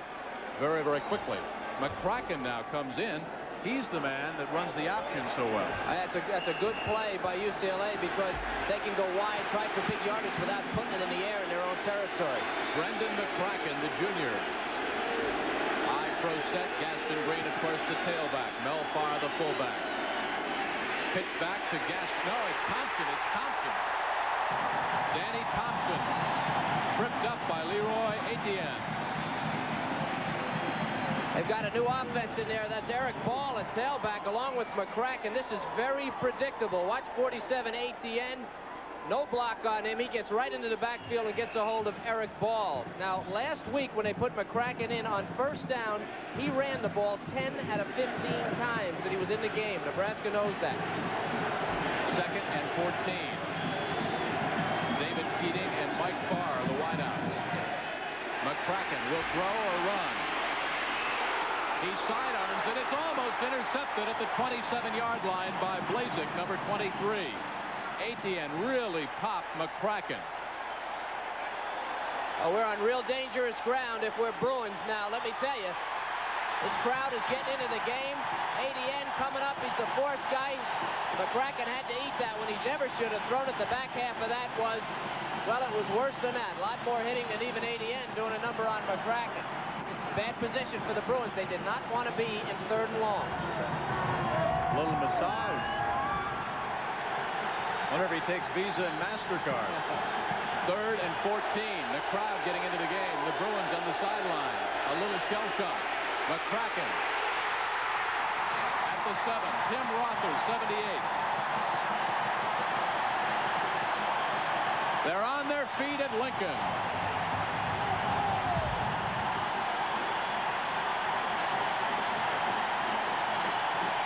very, very quickly. McCracken now comes in. He's the man that runs the option so well. That's a good play by UCLA because they can go wide, try for big yardage without putting it in the air in their own territory. Brendan McCracken, the junior. High pro set. Gaston Green, of course, the tailback. Mel Farr, the fullback. Pitch back to Gaston. No, it's Thompson. It's Thompson. Danny Thompson. Tripped up by Leroy Etienne. They've got a new offense in there. That's Eric Ball at tailback along with McCracken. This is very predictable. Watch 47 Etienne. No block on him. He gets right into the backfield and gets a hold of Eric Ball. Now, last week when they put McCracken in on first down, he ran the ball 10 out of 15 times that he was in the game. Nebraska knows that. 2nd and 14. David Keating and Mike Farr are the wideouts. McCracken will throw or run. He sidearms, and it's almost intercepted at the 27-yard line by Blazek, number 23. Etienne really popped McCracken. Oh, we're on real dangerous ground if we're Bruins now. Let me tell you, this crowd is getting into the game. Etienne coming up. He's the force guy. McCracken had to eat that one. He never should have thrown it. The back half of that was, well, it was worse than that. A lot more hitting than even Etienne doing a number on McCracken. This is bad position for the Bruins. They did not want to be in 3rd and long. Little massage. Wonder if he takes Visa and MasterCard. 3rd and 14. The crowd getting into the game. The Bruins on the sideline. A little shell shock. McCracken at the 7. Tim Rother, 78. They're on their feet at Lincoln.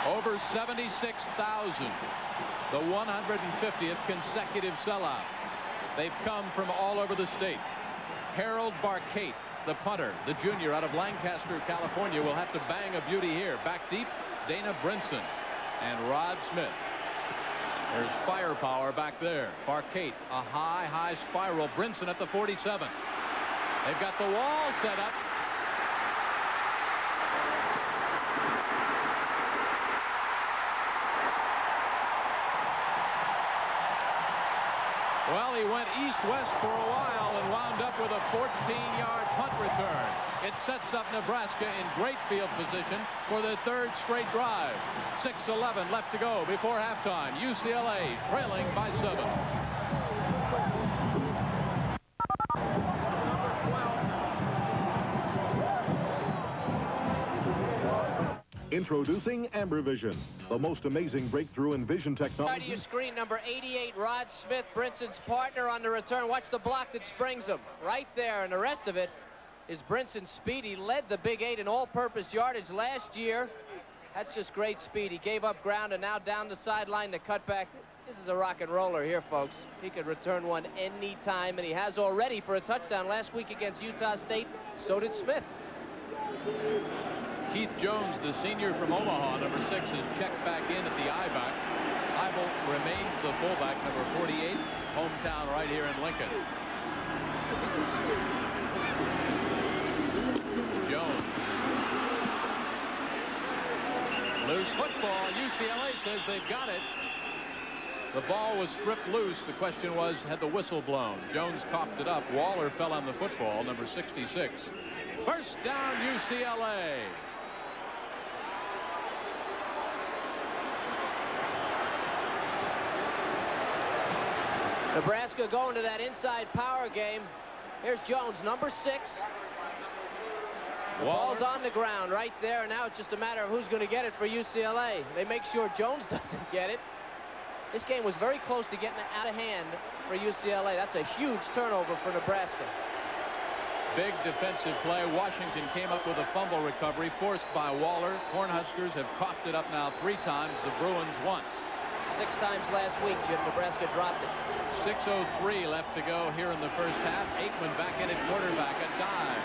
Over 76,000. The 150th consecutive sellout. They've come from all over the state. Harold Barcate, the punter, the junior out of Lancaster, California, will have to bang a beauty here. Back deep, Dana Brinson and Rod Smith. There's firepower back there. Barcate, a high spiral. Brinson at the 47. They've got the wall set up. Well, he went east-west for a while and wound up with a 14-yard punt return. It sets up Nebraska in great field position for the 3rd straight drive. 6:11 left to go before halftime. UCLA trailing by 7. Introducing AmberVision, the most amazing breakthrough in vision technology. To your screen, number 88, Rod Smith, Brinson's partner on the return. Watch the block that springs him right there, and the rest of it is Brinson's speed. He led the Big 8 in all-purpose yardage last year. That's just great speed. He gave up ground and now down the sideline to cut back. This is a rock and roller here, folks. He could return one any time, and he has already for a touchdown last week against Utah State. So did Smith. Keith Jones, the senior from Omaha, number 6, is checked back in at the I-back. Heibel remains the fullback, number 48, hometown right here in Lincoln. Jones. Loose football. UCLA says they've got it. The ball was stripped loose. The question was, had the whistle blown? Jones coughed it up. Waller fell on the football, number 66. First down, UCLA. Nebraska going to that inside power game. Here's Jones, number 6. The ball's on the ground right there, and now it's just a matter of who's going to get it for UCLA. They make sure Jones doesn't get it. This game was very close to getting out of hand for UCLA. That's a huge turnover for Nebraska. Big defensive play. Washington came up with a fumble recovery forced by Waller. Cornhuskers have coughed it up now 3 times. The Bruins once. 6 times last week, Jim. Nebraska dropped it. 6:03 left to go here in the first half. Aikman back in at quarterback. A dive.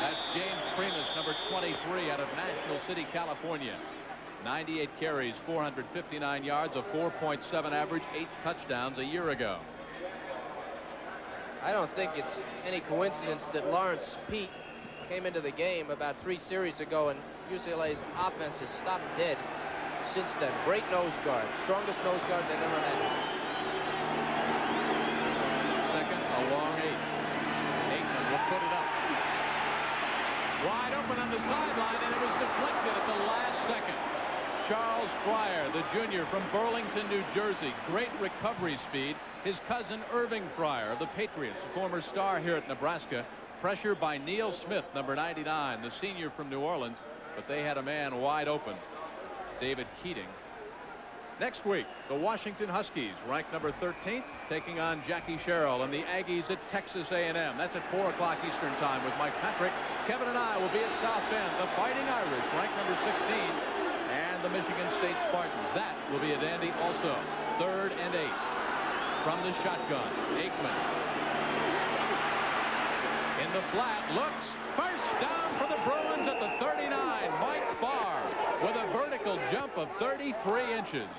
That's James Primus, number 23, out of National City, California. 98 carries, 459 yards, a 4.7 average, 8 touchdowns a year ago. I don't think it's any coincidence that Lawrence Pete came into the game about 3 series ago, and UCLA's offense has stopped dead since then. Great nose guard, strongest nose guard they've ever had. Second, a long 8. Aikman will put it up. Wide open on the sideline, and it was deflected at the last second. Charles Fryer, the junior from Burlington, New Jersey. Great recovery speed. His cousin Irving Fryer of the Patriots, a former star here at Nebraska. Pressure by Neil Smith, number 99, the senior from New Orleans. But they had a man wide open, David Keating. Next week, the Washington Huskies, ranked number 13th, taking on Jackie Sherrill and the Aggies at Texas A&M. That's at 4 o'clock Eastern time with Mike Patrick. Kevin and I will be at South Bend. The Fighting Irish, ranked number 16, and the Michigan State Spartans. That will be a dandy also. 3rd and 8 from the shotgun. Aikman in the flat, looks. First down for the Bruins at the 39. Mike Barr with a vertical jump of 33 inches.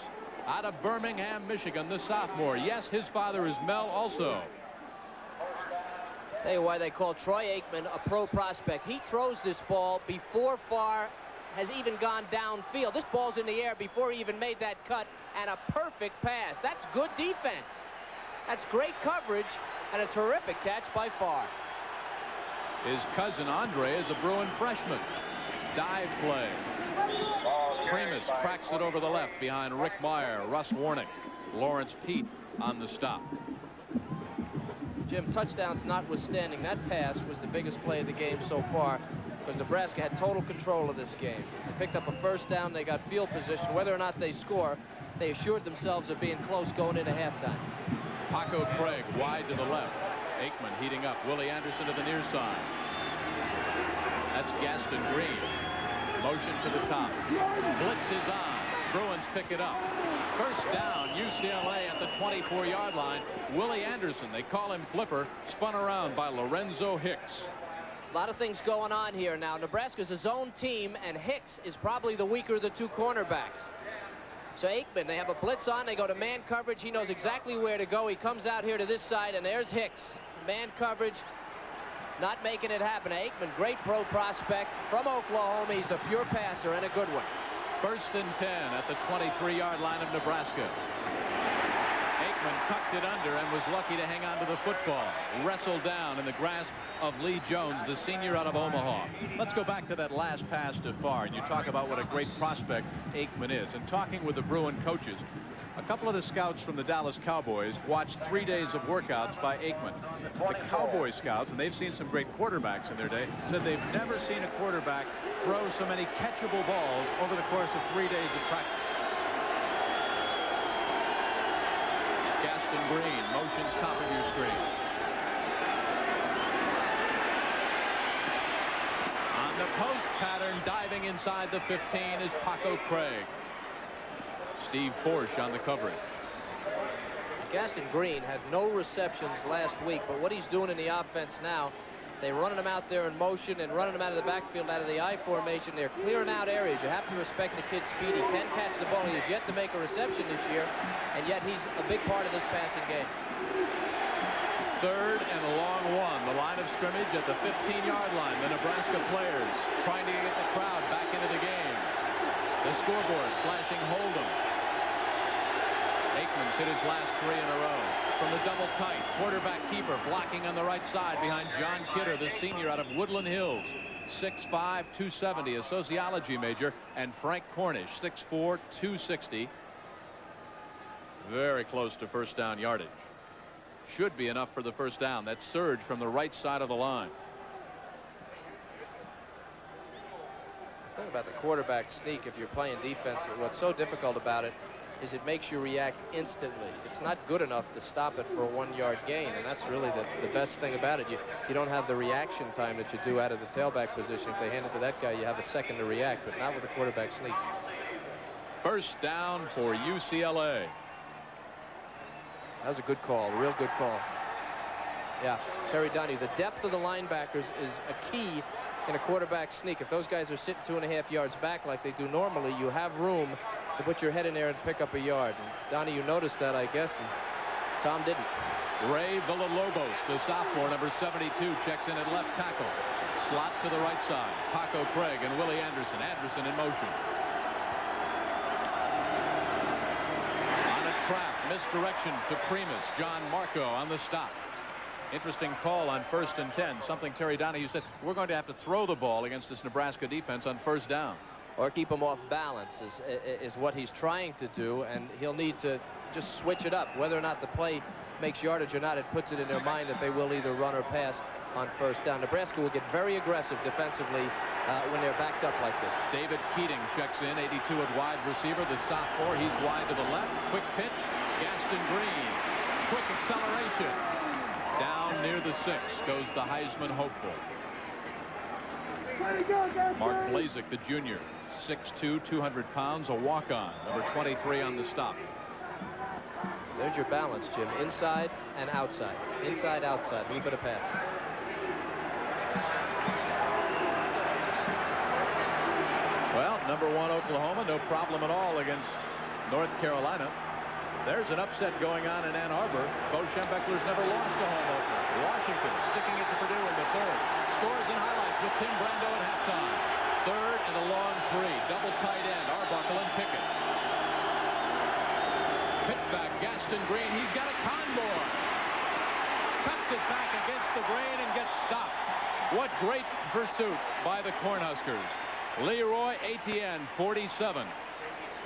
Out of Birmingham, Michigan, the sophomore. Yes, his father is Mel also. Tell you why they call Troy Aikman a pro prospect. He throws this ball before Farr has even gone downfield. This ball's in the air before he even made that cut, and a perfect pass. That's good defense. That's great coverage and a terrific catch by Farr. His cousin Andre is a Bruin freshman. Dive play. Primus cracks it over the left behind Rick Meyer. Russ Warnick. Lawrence Pete on the stop. Jim, touchdowns notwithstanding, that pass was the biggest play of the game so far, because Nebraska had total control of this game. They picked up a first down. They got field position. Whether or not they score, they assured themselves of being close going into halftime. Paco Craig wide to the left. Aikman heating up. Willie Anderson to the near side. That's Gaston Green. Motion to the top. Blitz is on. Bruins pick it up. First down, UCLA at the 24-yard line. Willie Anderson, they call him Flipper, spun around by Lorenzo Hicks. A lot of things going on here now. Nebraska's a zone team, and Hicks is probably the weaker of the two cornerbacks. So Aikman, they have a blitz on. They go to man coverage. He knows exactly where to go. He comes out here to this side, and there's Hicks. Man coverage, not making it happen. Aikman, great pro prospect from Oklahoma. He's a pure passer and a good one. First and 10 at the 23-yard line of Nebraska. Aikman tucked it under and was lucky to hang on to the football. Wrestled down in the grasp of Lee Jones, the senior out of Omaha. Let's go back to that last pass to Farr. And you talk about what a great prospect Aikman is. And talking with the Bruin coaches, a couple of the scouts from the Dallas Cowboys watched 3 days of workouts by Aikman. The Cowboy scouts, and they've seen some great quarterbacks in their day, said they've never seen a quarterback throw so many catchable balls over the course of 3 days of practice. Gaston Green motions top of your screen. On the post pattern, diving inside the 15 is Paco Craig. Steve Forsch on the coverage. Gaston Green had no receptions last week, but what he's doing in the offense now, they're running him out there in motion and running him out of the backfield, out of the I formation. They're clearing out areas. You have to respect the kid's speed. He can catch the ball. He has yet to make a reception this year, and yet he's a big part of this passing game. Third and a long one. The line of scrimmage at the 15-yard line. The Nebraska players trying to get the crowd back into the game. The scoreboard flashing Hold'em. Aikman's hit his last 3 in a row. From the double tight, quarterback keeper blocking on the right side behind John Kidder, the senior out of Woodland Hills. 6'5", 270, a sociology major, and Frank Cornish, 6'4", 260. Very close to first down yardage. Should be enough for the first down. That surge from the right side of the line. The thing about the quarterback sneak, if you're playing defense, what's so difficult about it is it makes you react instantly. It's not good enough to stop it for a 1-yard gain, and that's really the best thing about it. You don't have the reaction time that you do out of the tailback position. If they hand it to that guy, you have a second to react, but not with a quarterback sneak. First down for UCLA. That was a good call, a real good call. Yeah, Terry Donahue, the depth of the linebackers is a key in a quarterback sneak. If those guys are sitting 2.5 yards back like they do normally, you have room to put your head in there and pick up a yard. And Donahue noticed that, I guess, and Tom didn't. Ray Villalobos, the sophomore, number 72, checks in at left tackle. Slot to the right side. Paco Craig and Willie Anderson. Anderson in motion. On a trap, misdirection to Primus. John Marco on the stop. Interesting call on first and 10. Something Terry Donahue said, we're going to have to throw the ball against this Nebraska defense on first down. Or keep him off balance is what he's trying to do, and he'll need to just switch it up. Whether or not the play makes yardage or not, it puts it in their mind that they will either run or pass on first down. Nebraska will get very aggressive defensively when they're backed up like this. David Keating checks in, 82 at wide receiver, the sophomore. He's wide to the left. Quick pitch. Gaston Green. Quick acceleration. Down near the 6 goes the Heisman hopeful. Mark Blazek, the junior, 6'2", 200 pounds, a walk-on, number 23 on the stop. There's your balance, Jim. Inside and outside. Inside, outside. A little bit of pass. Well, number 1 Oklahoma, no problem at all against North Carolina. There's an upset going on in Ann Arbor. Bo Schembechler's never lost a home opener. Washington sticking it to Purdue in the 3rd. Scores and highlights with Tim Brando at halftime. 3rd and a long 3. Double tight end, Arbuckle and Pickett. Pitch back, Gaston Green. He's got a convoy. Cuts it back against the grain and gets stopped. What great pursuit by the Cornhuskers. Leroy Etienne, 47.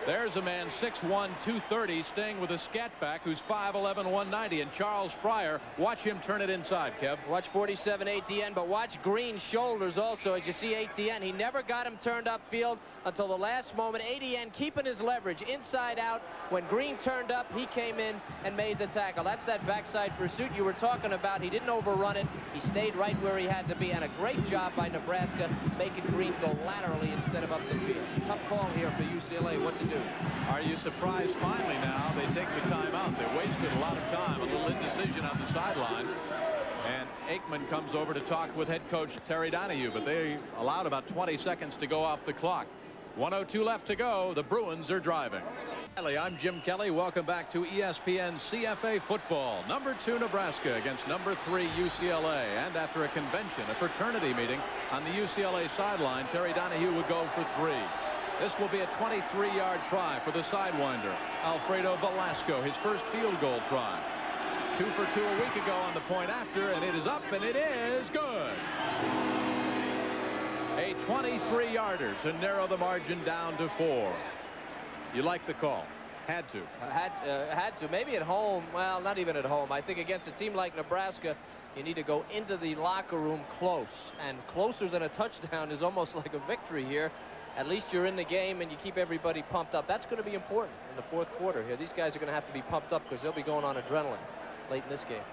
There's a man 6'1", 230, staying with a scat back who's 5'11", 190, and Charles Fryer. Watch him turn it inside, Kev. Watch 47 ATN, but watch Green's shoulders also. As you see ATN, he never got him turned upfield until the last moment. ATN keeping his leverage inside out. When Green turned up, he came in and made the tackle. That's that backside pursuit you were talking about. He didn't overrun it. He stayed right where he had to be, and a great job by Nebraska making Green go laterally instead of up the field. Tough call here for UCLA. What to do? Are you surprised finally now they take the timeout? They wasted a lot of time, a little indecision on the sideline. And Aikman comes over to talk with head coach Terry Donahue, but they allowed about 20 seconds to go off the clock. 1:02 left to go. The Bruins are driving. I'm Jim Kelly. Welcome back to ESPN CFA football. Number 2 Nebraska against number 3 UCLA. And after a convention, a fraternity meeting on the UCLA sideline, Terry Donahue would go for 3. This will be a 23-yard try for the sidewinder, Alfredo Velasco, his first field goal try. 2 for 2 a week ago on the point after, and it is up, and it is good. A 23-yarder to narrow the margin down to 4. You like the call? Had to. Had to. Maybe at home. Well, not even at home. I think against a team like Nebraska, you need to go into the locker room close. And closer than a touchdown is almost like a victory here. At least you're in the game and you keep everybody pumped up. That's going to be important in the fourth quarter here. These guys are going to have to be pumped up because they'll be going on adrenaline late in this game.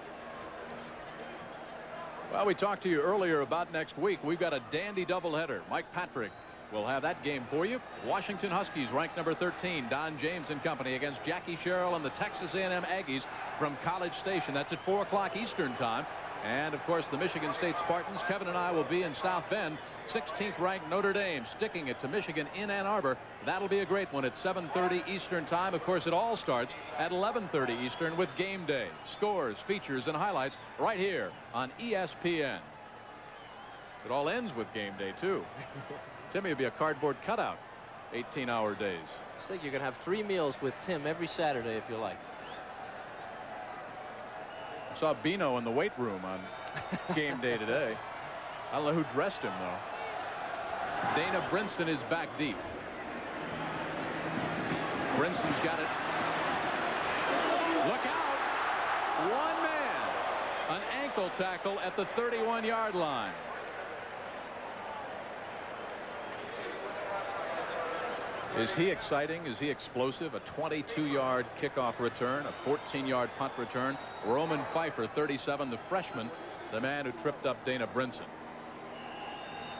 Well, we talked to you earlier about next week. We've got a dandy doubleheader. Mike Patrick will have that game for you. Washington Huskies ranked number 13. Don James and company against Jackie Sherrill and the Texas A&M Aggies from College Station. That's at 4 o'clock Eastern time. And, of course, the Michigan State Spartans. Kevin and I will be in South Bend. 16th ranked Notre Dame sticking it to Michigan in Ann Arbor. That'll be a great one at 7:30 Eastern time. Of course, it all starts at 11:30 Eastern with Game Day. Scores, features, and highlights right here on ESPN. It all ends with Game Day, too. Timmy will be a cardboard cutout. 18-hour days. I think you can have 3 meals with Tim every Saturday if you like. I saw Bino in the weight room on Game Day today. I don't know who dressed him, though. Dana Brinson is back deep. Brinson's got it. Look out. One man. An ankle tackle at the 31-yard line. Is he exciting? Is he explosive? A 22-yard kickoff return, a 14-yard punt return. Roman Pfeiffer, 37, the freshman, the man who tripped up Dana Brinson.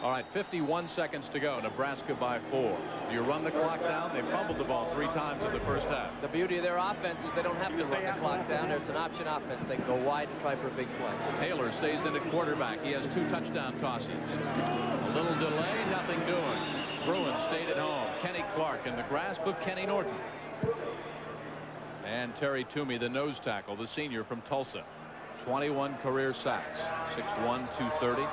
All right, 51 seconds to go. Nebraska by 4. Do you run the clock down? They fumbled the ball 3 times in the first half. The beauty of their offense is they don't have to run the clock down. It's an option offense. They can go wide and try for a big play. Taylor stays in at quarterback. He has 2 touchdown tosses. A little delay, nothing doing. Bruins stayed at home. Kenny Clark in the grasp of Kenny Norton. And Terry Toomey, the nose tackle, the senior from Tulsa. 21 career sacks. 6'1", 230.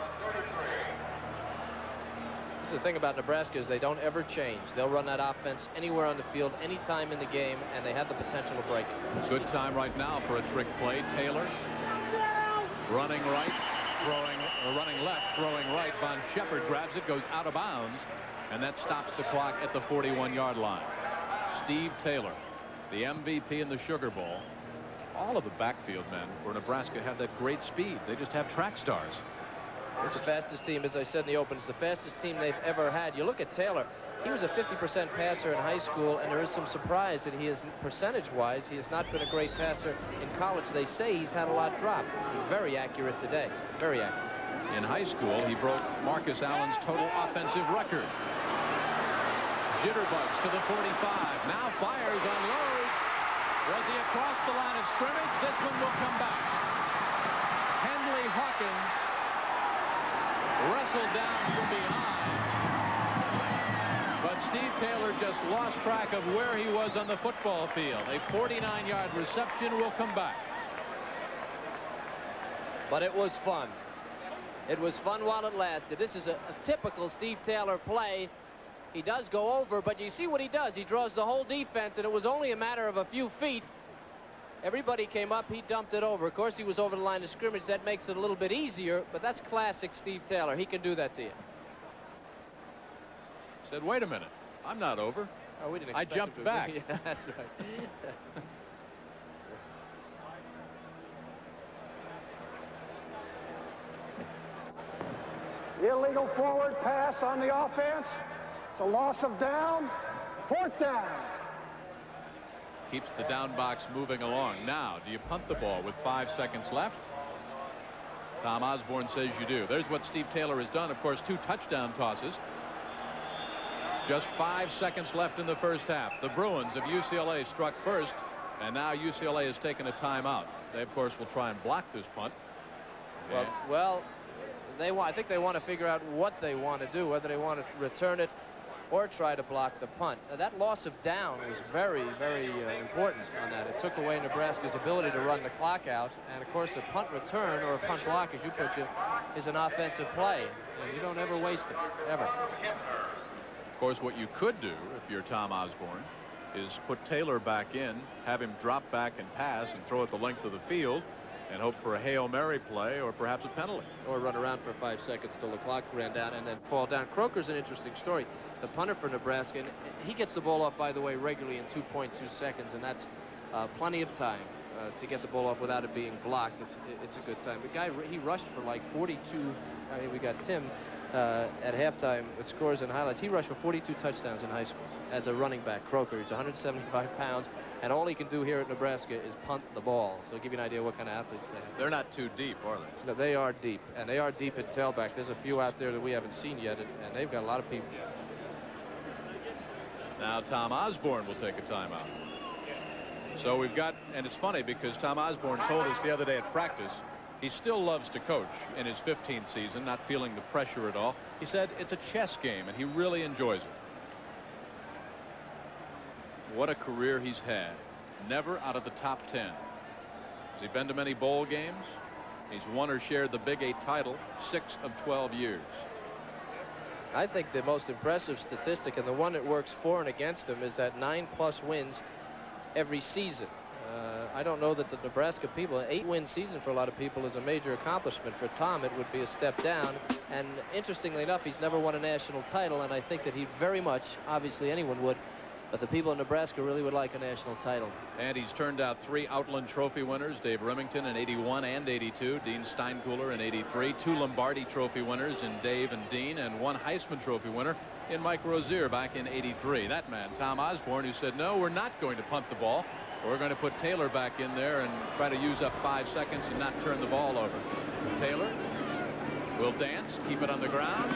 The thing about Nebraska is they don't ever change. They'll run that offense anywhere on the field, anytime in the game, and they have the potential to break it. Good time right now for a trick play. Taylor running right, running left, throwing right. Von Shepard grabs it, goes out of bounds, and that stops the clock at the 41-yard line. Steve Taylor, the MVP in the Sugar Bowl. All of the backfield men for Nebraska have that great speed. They just have track stars. It's the fastest team, as I said in the open. It's the fastest team they've ever had. You look at Taylor. He was a 50% passer in high school, and there is some surprise that he is, percentage-wise, he has not been a great passer in college. They say he's had a lot dropped. He's very accurate today. Very accurate. In high school, he broke Marcus Allen's total offensive record. Jitterbugs to the 45. Now fires, unloads. Was he across the line of scrimmage? This one will come back. Henley Hawkins wrestled down from behind, but Steve Taylor just lost track of where he was on the football field. A 49-yard reception will come back. But it was fun. It was fun while it lasted. This is a typical Steve Taylor play. He does go over, but you see what he does. He draws the whole defense, and it was only a matter of a few feet. Everybody came up. He dumped it over. Of course, he was over the line of scrimmage. That makes it a little bit easier, but that's classic Steve Taylor. He can do that to you. Said, wait a minute. I'm not over. Oh, we didn't I expect jumped him to. back. Yeah, that's right. Illegal forward pass on the offense. It's a loss of down. 4th down. Keeps the down box moving along. Now, do you punt the ball with 5 seconds left? Tom Osborne says you do. There's what Steve Taylor has done. Of course, 2 touchdown tosses. Just 5 seconds left in the first half. The Bruins of UCLA struck first, and now UCLA has taken a timeout. They, of course, will try and block this punt. Well, I think they want to figure out what they want to do, whether they want to return it or try to block the punt. Now, that loss of down was very, very important on that. It took away Nebraska's ability to run the clock out. And, of course, a punt return or a punt block, as you put it, is an offensive play. And you don't ever waste it, ever. Of course, what you could do, if you're Tom Osborne, is put Taylor back in, have him drop back and pass and throw it the length of the field, and hope for a Hail Mary play or perhaps a penalty. Or run around for 5 seconds till the clock ran down and then fall down. Croker's an interesting story. The punter for Nebraska, and he gets the ball off, by the way, regularly in 2.2 seconds, and that's plenty of time to get the ball off without it being blocked. It's a good time. The guy, he rushed for like 42. I mean, we got Tim at halftime with scores and highlights. He rushed for 42 touchdowns in high school as a running back. Croker, he's 175 pounds, and all he can do here at Nebraska is punt the ball. So give you an idea what kind of athletes they have. They're not too deep, are they? No, they are deep, and they are deep at tailback. There's a few out there that we haven't seen yet, and they've got a lot of people. Now Tom Osborne will take a timeout. So we've got, and it's funny because Tom Osborne told us the other day at practice he still loves to coach in his 15th season, not feeling the pressure at all. He said it's a chess game and he really enjoys it. What a career he's had. Never out of the top 10. Has he been to many bowl games? He's won or shared the Big 8 title 6 of 12 years. I think the most impressive statistic, and the one that works for and against him, is that 9+ wins every season. I don't know that the Nebraska people, an 8-win season for a lot of people is a major accomplishment. For Tom, it would be a step down. And interestingly enough, he's never won a national title, and I think that he very much, obviously anyone would, but the people in Nebraska really would like a national title. And he's turned out 3 Outland Trophy winners, Dave Remington in '81 and '82, Dean Steinkuhler in '83, 2 Lombardi Trophy winners in Dave and Dean, and 1 Heisman Trophy winner in Mike Rozier back in '83. That man, Tom Osborne, who said, no, we're not going to punt the ball. We're going to put Taylor back in there and try to use up 5 seconds and not turn the ball over. Taylor will dance, keep it on the ground.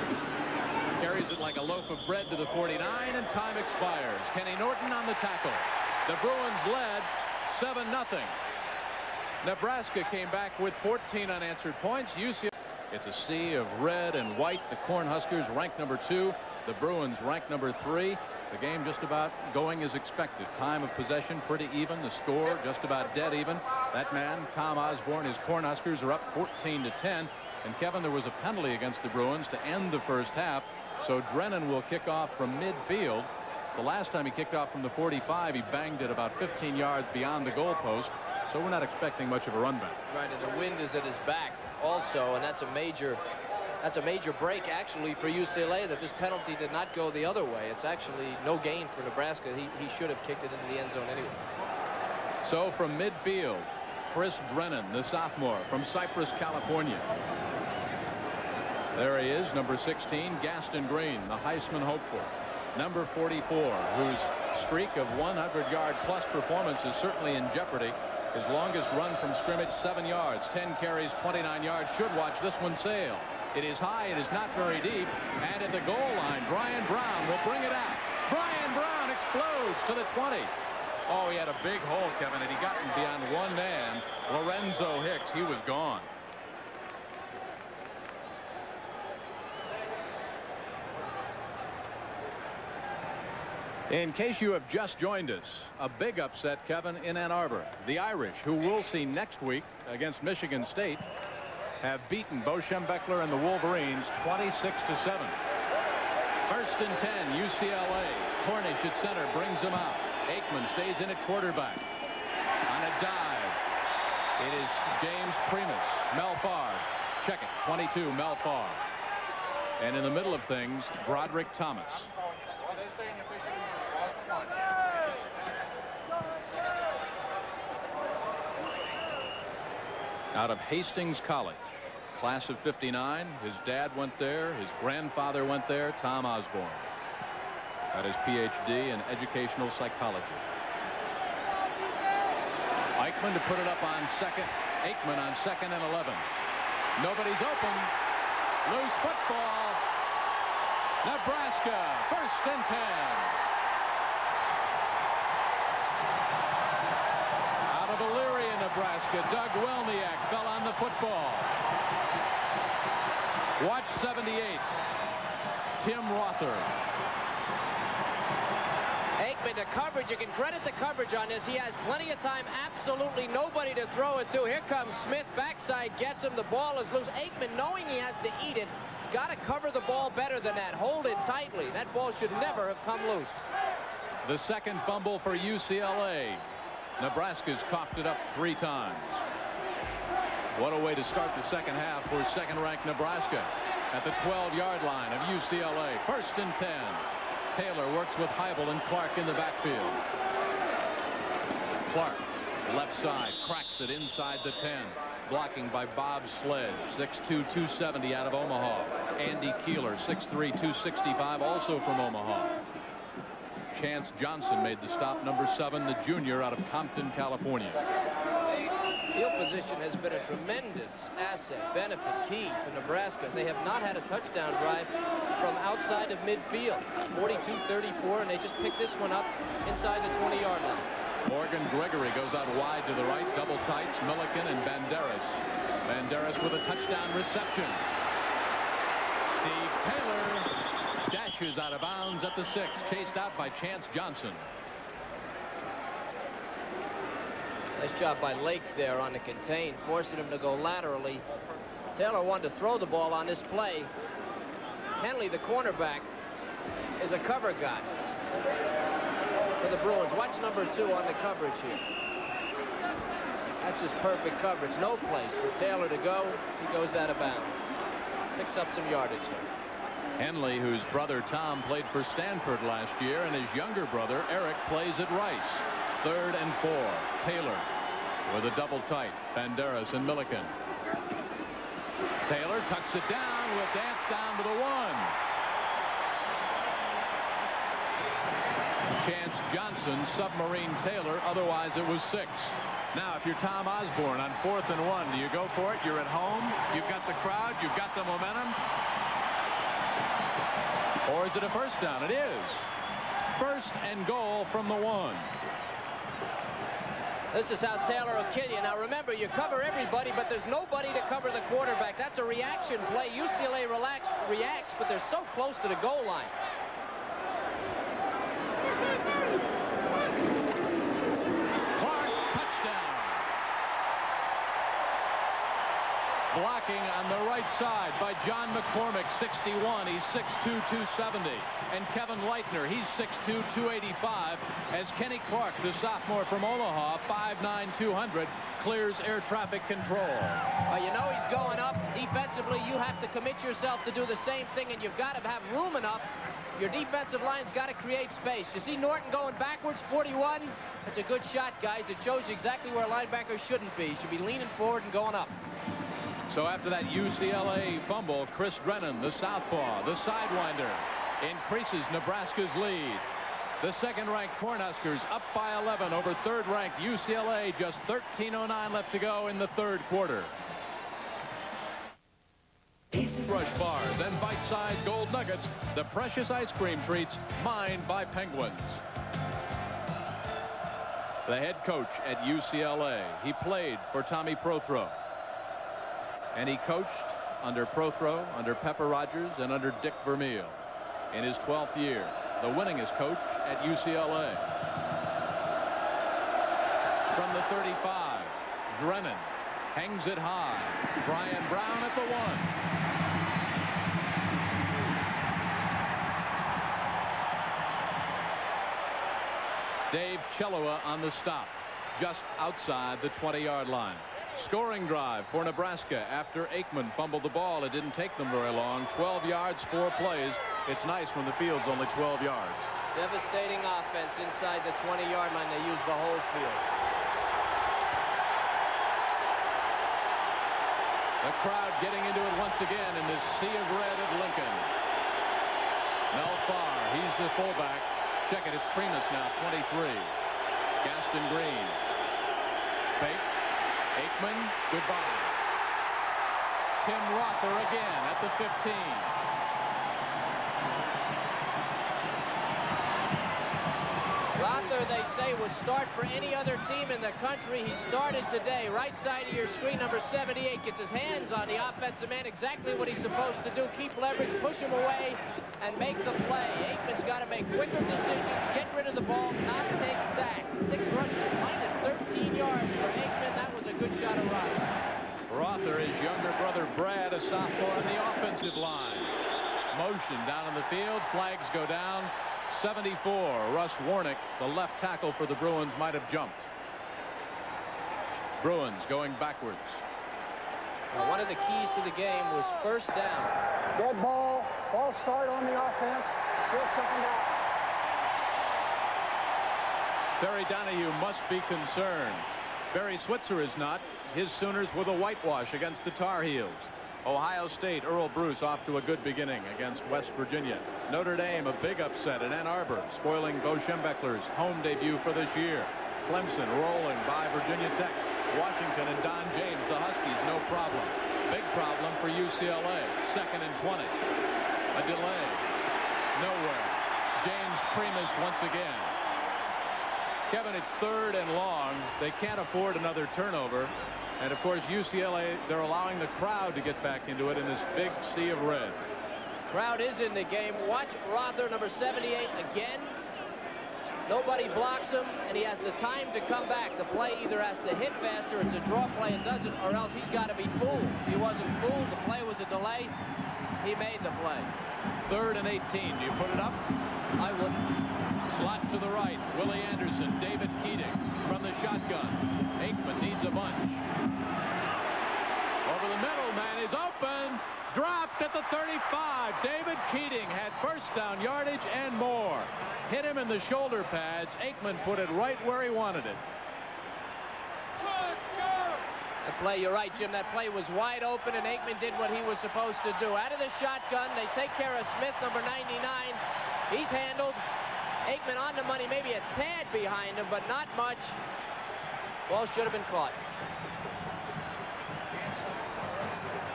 Carries it like a loaf of bread to the 49, and time expires. Kenny Norton on the tackle. The Bruins led 7-0. Nebraska came back with 14 unanswered points. UCLA. It's a sea of red and white. The Cornhuskers ranked number 2. The Bruins ranked number 3. The game just about going as expected. Time of possession pretty even. The score just about dead even. That man, Tom Osborne, his Cornhuskers are up 14-10. And Kevin, there was a penalty against the Bruins to end the first half. So Drennan will kick off from midfield. The last time he kicked off from the 45, he banged it about 15 yards beyond the goalpost. So we're not expecting much of a run back. Right, and the wind is at his back also, and that's a major break actually for UCLA, that this penalty did not go the other way. It's actually no gain for Nebraska. He should have kicked it into the end zone anyway. So from midfield, Chris Drennan, the sophomore from Cypress, California. There he is, number 16, Gaston Green, the Heisman hopeful. Number 44, whose streak of 100-yard-plus performance is certainly in jeopardy. His longest run from scrimmage, 7 yards, 10 carries, 29 yards. Should watch this one sail. It is high, it is not very deep, and at the goal line, Brian Brown will bring it out. Brian Brown explodes to the 20. Oh, he had a big hole, Kevin, and he got him beyond one man. Lorenzo Hicks, he was gone. In case you have just joined us, a big upset, Kevin, in Ann Arbor. The Irish, who we'll see next week against Michigan State, have beaten Bo Schembechler and the Wolverines 26-7. 1st and 10, UCLA. Cornish at center brings them out. Aikman stays in at quarterback. On a dive, it is James Primus. Mel Farr. Check it, 22, Mel Farr. And in the middle of things, Broderick Thomas. out of Hastings College. Class of '59. His dad went there. His grandfather went there. Tom Osborne got his Ph.D. in educational psychology. Eichmann to put it up on second. Aikman on 2nd and 11. Nobody's open. Loose football. Nebraska, 1st and 10. Out of Elyria, Nebraska, Doug Welniak fell on the football. Watch 78. Tim Rother. Aikman to coverage. You can credit the coverage on this. He has plenty of time. Absolutely nobody to throw it to. Here comes Smith. Backside gets him. The ball is loose. Aikman, knowing he has to eat it, he's got to cover the ball better than that. Hold it tightly. That ball should never have come loose. The second fumble for UCLA. Nebraska's coughed it up 3 times. What a way to start the second half for second-ranked Nebraska at the 12-yard line of UCLA. 1st and 10. Taylor works with Heibel and Clark in the backfield. Clark, left side, cracks it inside the 10. Blocking by Bob Sledge, 6'2", 270 out of Omaha. Andy Keeler, 6'3", 265, also from Omaha. Chance Johnson made the stop, number 7, the junior out of Compton, California. Field position has been a tremendous asset, benefit, key to Nebraska. They have not had a touchdown drive from outside of midfield. 42-34, and they just picked this one up inside the 20-yard line. Morgan Gregory goes out wide to the right, double tights, Milliken and Banderas. Banderas with a touchdown reception. Steve Taylor dashes out of bounds at the 6, chased out by Chance Johnson. Nice job by Lake there on the contain, forcing him to go laterally. Taylor wanted to throw the ball on this play. Henley, the cornerback, is a cover guy for the Bruins. Watch number 2 on the coverage here. That's just perfect coverage. No place for Taylor to go. He goes out of bounds. Picks up some yardage here. Henley, whose brother Tom played for Stanford last year, and his younger brother Eric plays at Rice. 3rd and 4. Taylor with a double tight. Banderas and Milliken. Taylor tucks it down with dance down to the 1. Chance Johnson submarine Taylor. Otherwise it was 6. Now if you're Tom Osborne on 4th and 1, do you go for it? You're at home. You've got the crowd. You've got the momentum. Or is it a first down? It is. 1st and goal from the 1. This is how Taylor will kill you. Now remember, you cover everybody, but there's nobody to cover the quarterback. That's a reaction play. UCLA reacts, but they're so close to the goal line. Clark, touchdown. Blocking on the right side by John McCormick, 61. He's 6'2", 270. And Kevin Leitner, he's 6'2", 285. As Kenny Clark, the sophomore from Omaha, 5'9", 200, clears air traffic control. You know he's going up. Defensively, you have to commit yourself to do the same thing, and you've got to have room enough. Your defensive line's got to create space. You see Norton going backwards, 41. That's a good shot, guys. It shows you exactly where linebackers shouldn't be. You should be leaning forward and going up. So after that UCLA fumble, Chris Drennan, the southpaw, the sidewinder, increases Nebraska's lead. The second-ranked Cornhuskers up by 11 over third-ranked UCLA. Just 13:09 left to go in the 3rd quarter. Brush bars and bite-sized gold nuggets, the precious ice cream treats mined by Penguins. The head coach at UCLA, he played for Tommy Prothro. And he coached under Prothro, under Pepper Rogers, and under Dick Vermeil in his 12th year. The winningest coach at UCLA. From the 35, Drennan hangs it high. Brian Brown at the 1. Dave Chellowa on the stop, just outside the 20-yard line. Scoring drive for Nebraska after Aikman fumbled the ball. It didn't take them very long. 12 yards, 4 plays. It's nice when the field's only 12 yards. Devastating offense inside the 20-yard line. They use the whole field. The crowd getting into it once again in this sea of red at Lincoln. Mel Farr, he's the fullback. Check it, it's Primus now, 23. Gaston Green. Fake. Aikman, goodbye. Tim Rother again at the 15. Rother, they say, would start for any other team in the country. He started today. Right side of your screen, number 78, gets his hands on the offensive man. Exactly what he's supposed to do. Keep leverage, push him away, and make the play. Aikman's got to make quicker decisions, get rid of the ball, not take sacks. 6 rushes, minus 13 yards for Aikman. That was a good shot of Rother. Rother, his younger brother Brad, a sophomore on the offensive line. Motion down in the field. Flags go down. 74. Russ Warnick, the left tackle for the Bruins, might have jumped. Bruins going backwards. Well, one of the keys to the game was first down. Dead ball. False start on the offense. Still second down. Terry Donahue must be concerned. Barry Switzer is not. His Sooners with a whitewash against the Tar Heels. Ohio State, Earl Bruce off to a good beginning against West Virginia. Notre Dame, a big upset in Ann Arbor, spoiling Bo Schembechler's home debut for this year. Clemson rolling by Virginia Tech. Washington and Don James, the Huskies, no problem. Big problem for UCLA. 2nd and 20. A delay. Nowhere. James Primus once again. Kevin, it's 3rd and long. They can't afford another turnover. And, of course, UCLA, they're allowing the crowd to get back into it in this big sea of red. Crowd is in the game. Watch Rother, number 78, again. Nobody blocks him, and he has the time to come back. The play either has to hit faster, it's a draw play, and doesn't, or else he's got to be fooled. He wasn't fooled. The play was a delay. He made the play. 3rd and 18. Do you put it up? I wouldn't. Slot to the right. Willie Anderson, David Keating from the shotgun. Aikman needs a bunch. Over the middle, man is open. Dropped at the 35. David Keating had first down yardage and more. Hit him in the shoulder pads. Aikman put it right where he wanted it. That play, you're right, Jim. That play was wide open, and Aikman did what he was supposed to do. Out of the shotgun, they take care of Smith, number 99. He's handled. Aikman on the money, maybe a tad behind him, but not much. Ball should have been caught.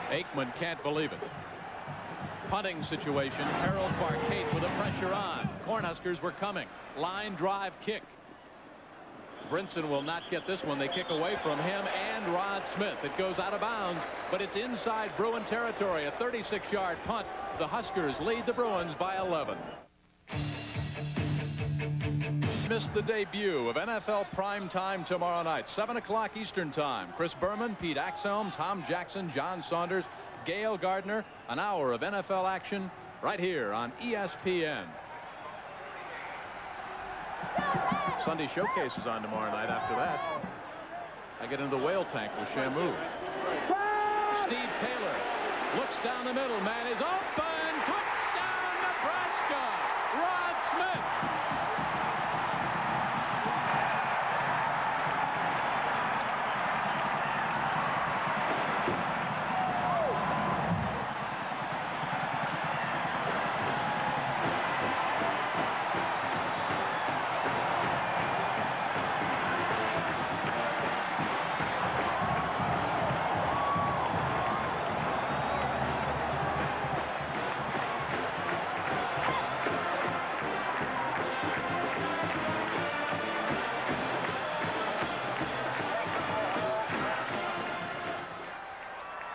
Aikman can't believe it. Punting situation. Harold Barcate with the pressure on. Cornhuskers were coming. Line drive kick. Brinson will not get this one. They kick away from him and Rod Smith. It goes out of bounds, but it's inside Bruin territory. A 36-yard punt. The Huskers lead the Bruins by 11. Missed the debut of NFL Prime Time tomorrow night, 7 o'clock Eastern Time. Chris Berman, Pete Axelm, Tom Jackson, John Saunders, Gail Gardner. An hour of NFL action right here on ESPN. Sunday Showcase is on tomorrow night. After that, I get into the whale tank with Shamu. Steve Taylor looks down the middle. Man is open. Touchdown, Nebraska. Rod Smith.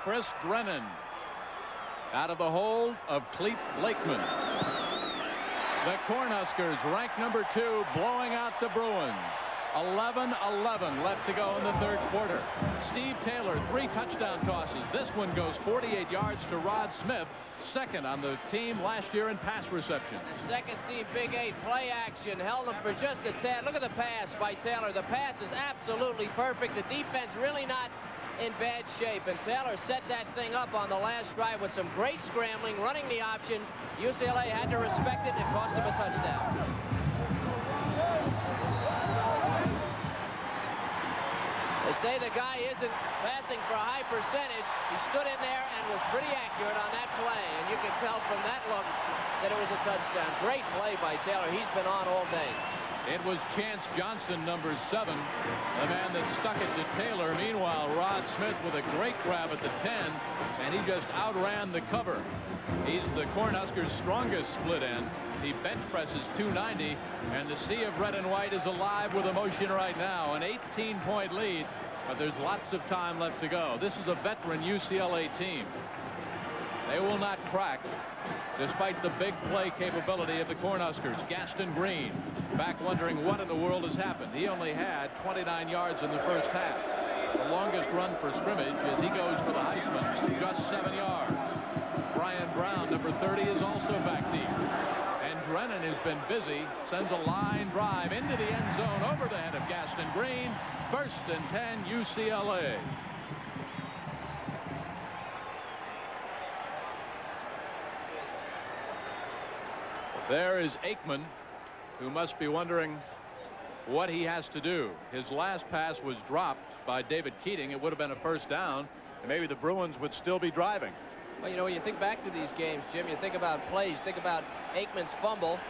Chris Drennan out of the hold of Clete Blakeman. The Cornhuskers ranked number 2, blowing out the Bruins. 11-11 left to go in the 3rd quarter. Steve Taylor, 3 touchdown tosses. This one goes 48 yards to Rod Smith, 2nd on the team last year in pass reception. And 2nd team, Big 8, play action. Held him for just a tad. Look at the pass by Taylor. The pass is absolutely perfect. The defense really not in bad shape, and Taylor set that thing up on the last drive with some great scrambling, running the option. UCLA had to respect it, and it cost them a touchdown. They say the guy isn't passing for a high percentage. He stood in there and was pretty accurate on that play, and you can tell from that look that it was a touchdown. Great play by Taylor. He's been on all day. It was Chance Johnson, number 7, the man that stuck it to Taylor. Meanwhile, Rod Smith with a great grab at the 10, and he just outran the cover. He's the Cornhuskers' strongest split end. He bench presses 290, and the sea of red and white is alive with emotion right now. An 18-point lead, but there's lots of time left to go. This is a veteran UCLA team. They will not crack, despite the big play capability of the Cornhuskers. Gaston Green back wondering what in the world has happened. He only had 29 yards in the first half. The longest run for scrimmage as he goes for the Heisman, just 7 yards. Brian Brown, number 30, is also back deep. And Drennan has been busy, sends a line drive into the end zone over the head of Gaston Green. 1st and 10, UCLA. There is Aikman, who must be wondering what he has to do. His last pass was dropped by David Keating. It would have been a first down, and maybe the Bruins would still be driving. Well, you know, when you think back to these games, Jim, you think about plays. Think about Aikman's fumble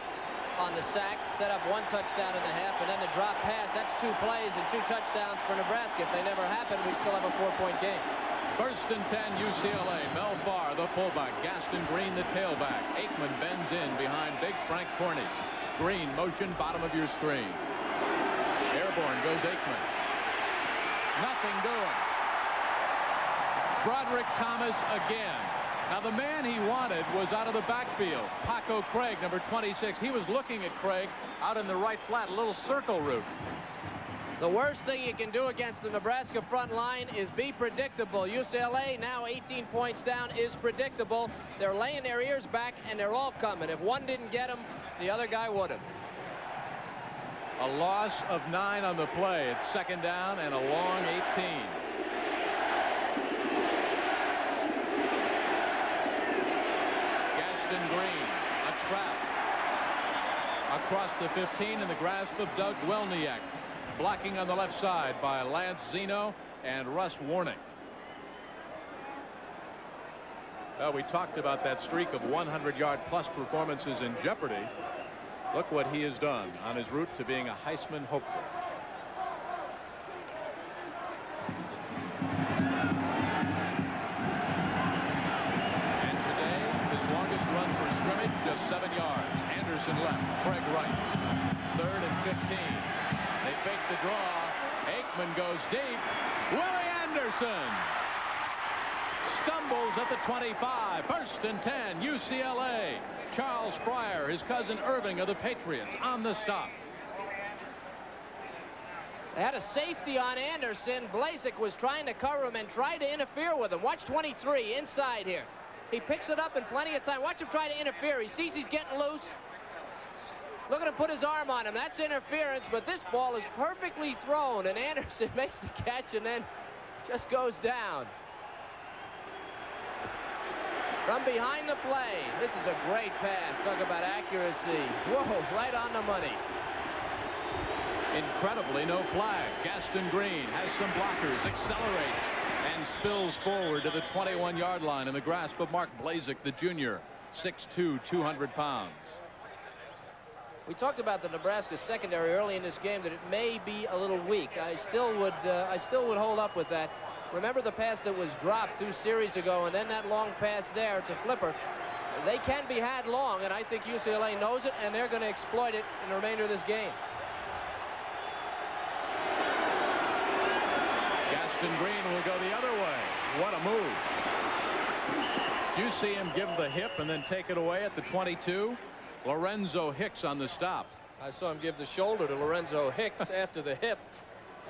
on the sack, set up 1 touchdown and a half, and then the drop pass. That's 2 plays and 2 touchdowns for Nebraska. If they never happened, we'd still have a 4-point game. 1st and 10, UCLA. Mel Farr, the fullback. Gaston Green, the tailback. Aikman bends in behind big Frank Cornish. Green, motion, bottom of your screen. Airborne goes Aikman. Nothing doing. Broderick Thomas again. Now, the man he wanted was out of the backfield. Paco Craig, number 26. He was looking at Craig out in the right flat, a little circle route. The worst thing you can do against the Nebraska front line is be predictable. UCLA, now 18 points down, is predictable. They're laying their ears back, and they're all coming. If one didn't get them, the other guy would have. A loss of 9 on the play. It's 2nd down and a long 18. Gaston Green, a trap. Across the 15 in the grasp of Doug Welniak. Blocking on the left side by Lance Zeno and Russ Warning. Well, we talked about that streak of 100-yard-plus performances in jeopardy. Look what he has done on his route to being a Heisman hopeful. And today, his longest run for scrimmage, just 7 yards. Anderson left, Craig right. 3rd and 15. They fake the draw. Aikman goes deep. Willie Anderson stumbles at the 25. 1st and 10, UCLA. Charles Fryer, his cousin Irving of the Patriots, on the stop. They had a safety on Anderson. Blazek was trying to cover him and tried to interfere with him. Watch 23 inside here. He picks it up in plenty of time. Watch him try to interfere. He sees he's getting loose. Look at him put his arm on him. That's interference, but this ball is perfectly thrown, and Anderson makes the catch and then just goes down. From behind the play, this is a great pass. Talk about accuracy. Whoa, right on the money. Incredibly, no flag. Gaston Green has some blockers, accelerates, and spills forward to the 21-yard line in the grasp of Mark Blazek, the junior, 6'2", 200 pounds. We talked about the Nebraska secondary early in this game, that it may be a little weak. I still would hold up with that. Remember the pass that was dropped 2 series ago, and then that long pass there to Flipper. They can be had long, and I think UCLA knows it, and they're going to exploit it in the remainder of this game. Gaston Green will go the other way. What a move. Did you see him give the hip and then take it away at the 22? Lorenzo Hicks on the stop. I saw him give the shoulder to Lorenzo Hicks after the hip.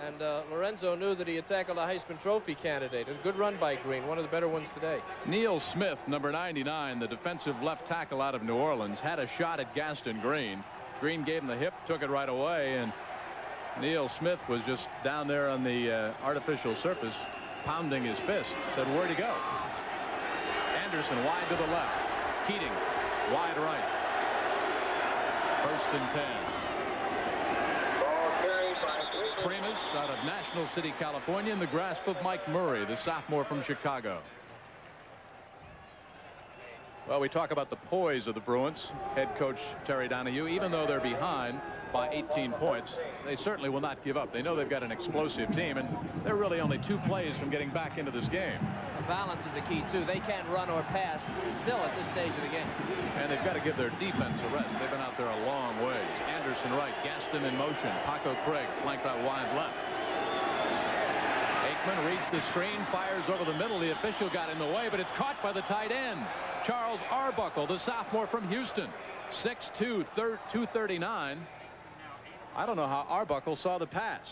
And Lorenzo knew that he had tackled a Heisman Trophy candidate. A good run by Green, one of the better ones today. Neil Smith, number 99, the defensive left tackle out of New Orleans, had a shot at Gaston Green. Green gave him the hip, took it right away, and Neil Smith was just down there on the artificial surface, pounding his fist. Said, where'd he go? Anderson wide to the left. Keating wide right. 1st and 10. Ball carried by 3 Primus out of National City, California, in the grasp of Mike Murray, the sophomore from Chicago. Well, we talk about the poise of the Bruins. Head coach Terry Donahue, even though they're behind by 18 points, they certainly will not give up. They know they've got an explosive team, and they're really only 2 plays from getting back into this game. Balance is a key, too. They can't run or pass still at this stage of the game. And they've got to give their defense a rest. They've been out there a long ways. Anderson right, Gaston in motion. Paco Craig flanked out wide left. Aikman reads the screen, fires over the middle. The official got in the way, but it's caught by the tight end, Charles Arbuckle, the sophomore from Houston. 6'2", 239. I don't know how Arbuckle saw the pass.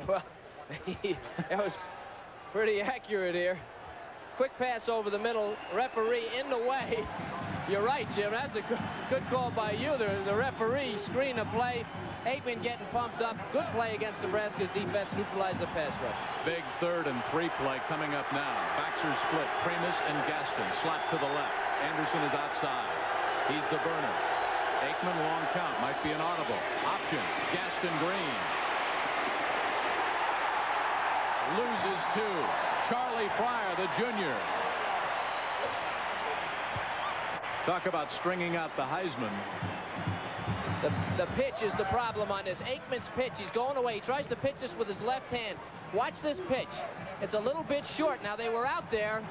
Well, it was pretty accurate here. Quick pass over the middle. Referee in the way. You're right, Jim. That's a good call by you. The referee screened the play. Aikman getting pumped up. Good play against Nebraska's defense. Neutralized the pass rush. Big 3rd and 3 play coming up now. Baxter split. Primus and Gaston. Slap to the left. Anderson is outside. He's the burner. Aikman long count. Might be an audible. Option. Gaston Green. Loses 2. Charlie Fryer, the junior. Talk about stringing out the Heisman. The pitch is the problem on this. Aikman's pitch. He's going away. He tries to pitch this with his left hand. Watch this pitch. It's a little bit short. Now, they were out there.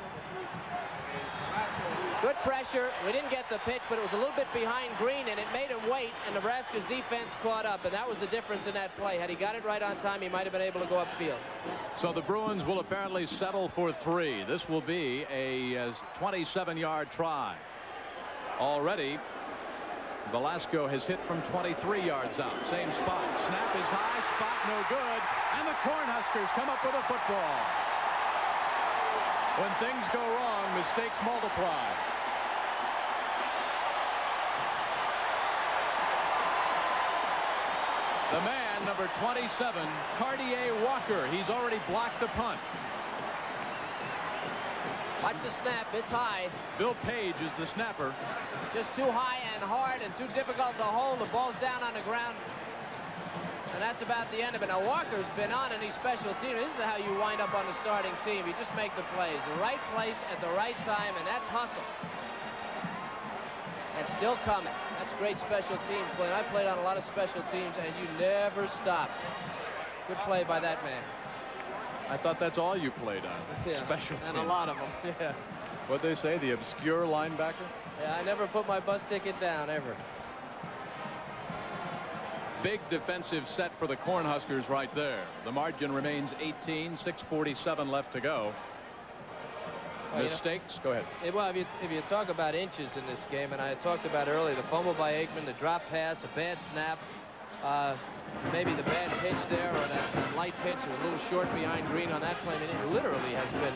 Good pressure. We didn't get the pitch, but it was a little bit behind Green, and it made him wait, and Nebraska's defense caught up, and that was the difference in that play. Had he got it right on time, he might have been able to go upfield. So the Bruins will apparently settle for 3. This will be a 27-yard try. Already, Velasco has hit from 23 yards out. Same spot. Snap is high. Spot no good. And the Cornhuskers come up with a football. When things go wrong, mistakes multiply. The man, number 27, Cartier Walker. He's already blocked the punt. Watch the snap. It's high. Bill Page is the snapper. Just too high and hard and too difficult to hold. The ball's down on the ground. And that's about the end of it. Now, Walker's been on any special team. This is how you wind up on the starting team. You just make the plays. The right place at the right time, and that's hustle. And still coming. That's great special teams play. I played on a lot of special teams, and you never stop. Good play by that man. I thought that's all you played on. Yeah, special teams. and a lot of them. Yeah. What'd they say? The obscure linebacker? Yeah, I never put my bus ticket down, ever. Big defensive set for the Cornhuskers right there. The margin remains 18, 6:47 left to go. Well, Mistakes? Go ahead. Well, if you talk about inches in this game, and I talked about earlier, the fumble by Aikman, the drop pass, a bad snap, maybe the bad pitch there, or that light pitch was a little short behind Green on that play. I mean, it literally has been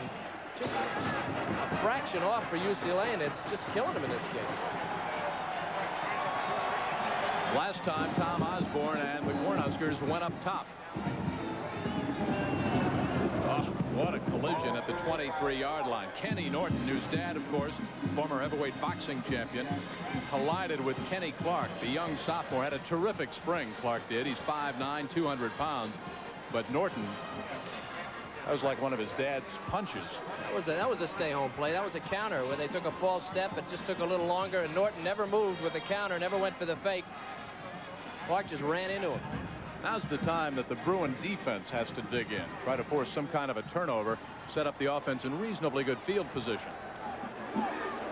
just a fraction off for UCLA, and it's just killing them in this game. Last time, Tom Osborne and the Cornhuskers went up top. Oh, what a collision at the 23-yard line. Kenny Norton, whose dad, of course, former heavyweight boxing champion, collided with Kenny Clark, the young sophomore. Had a terrific spring, Clark did. He's 5'9", 200 pounds. But Norton, that was like one of his dad's punches. That was a stay-home play. That was a counter where they took a false step. It just took a little longer, and Norton never moved with the counter, never went for the fake. Clark just ran into him. Now's the time that the Bruin defense has to dig in, try to force some kind of a turnover, set up the offense in reasonably good field position.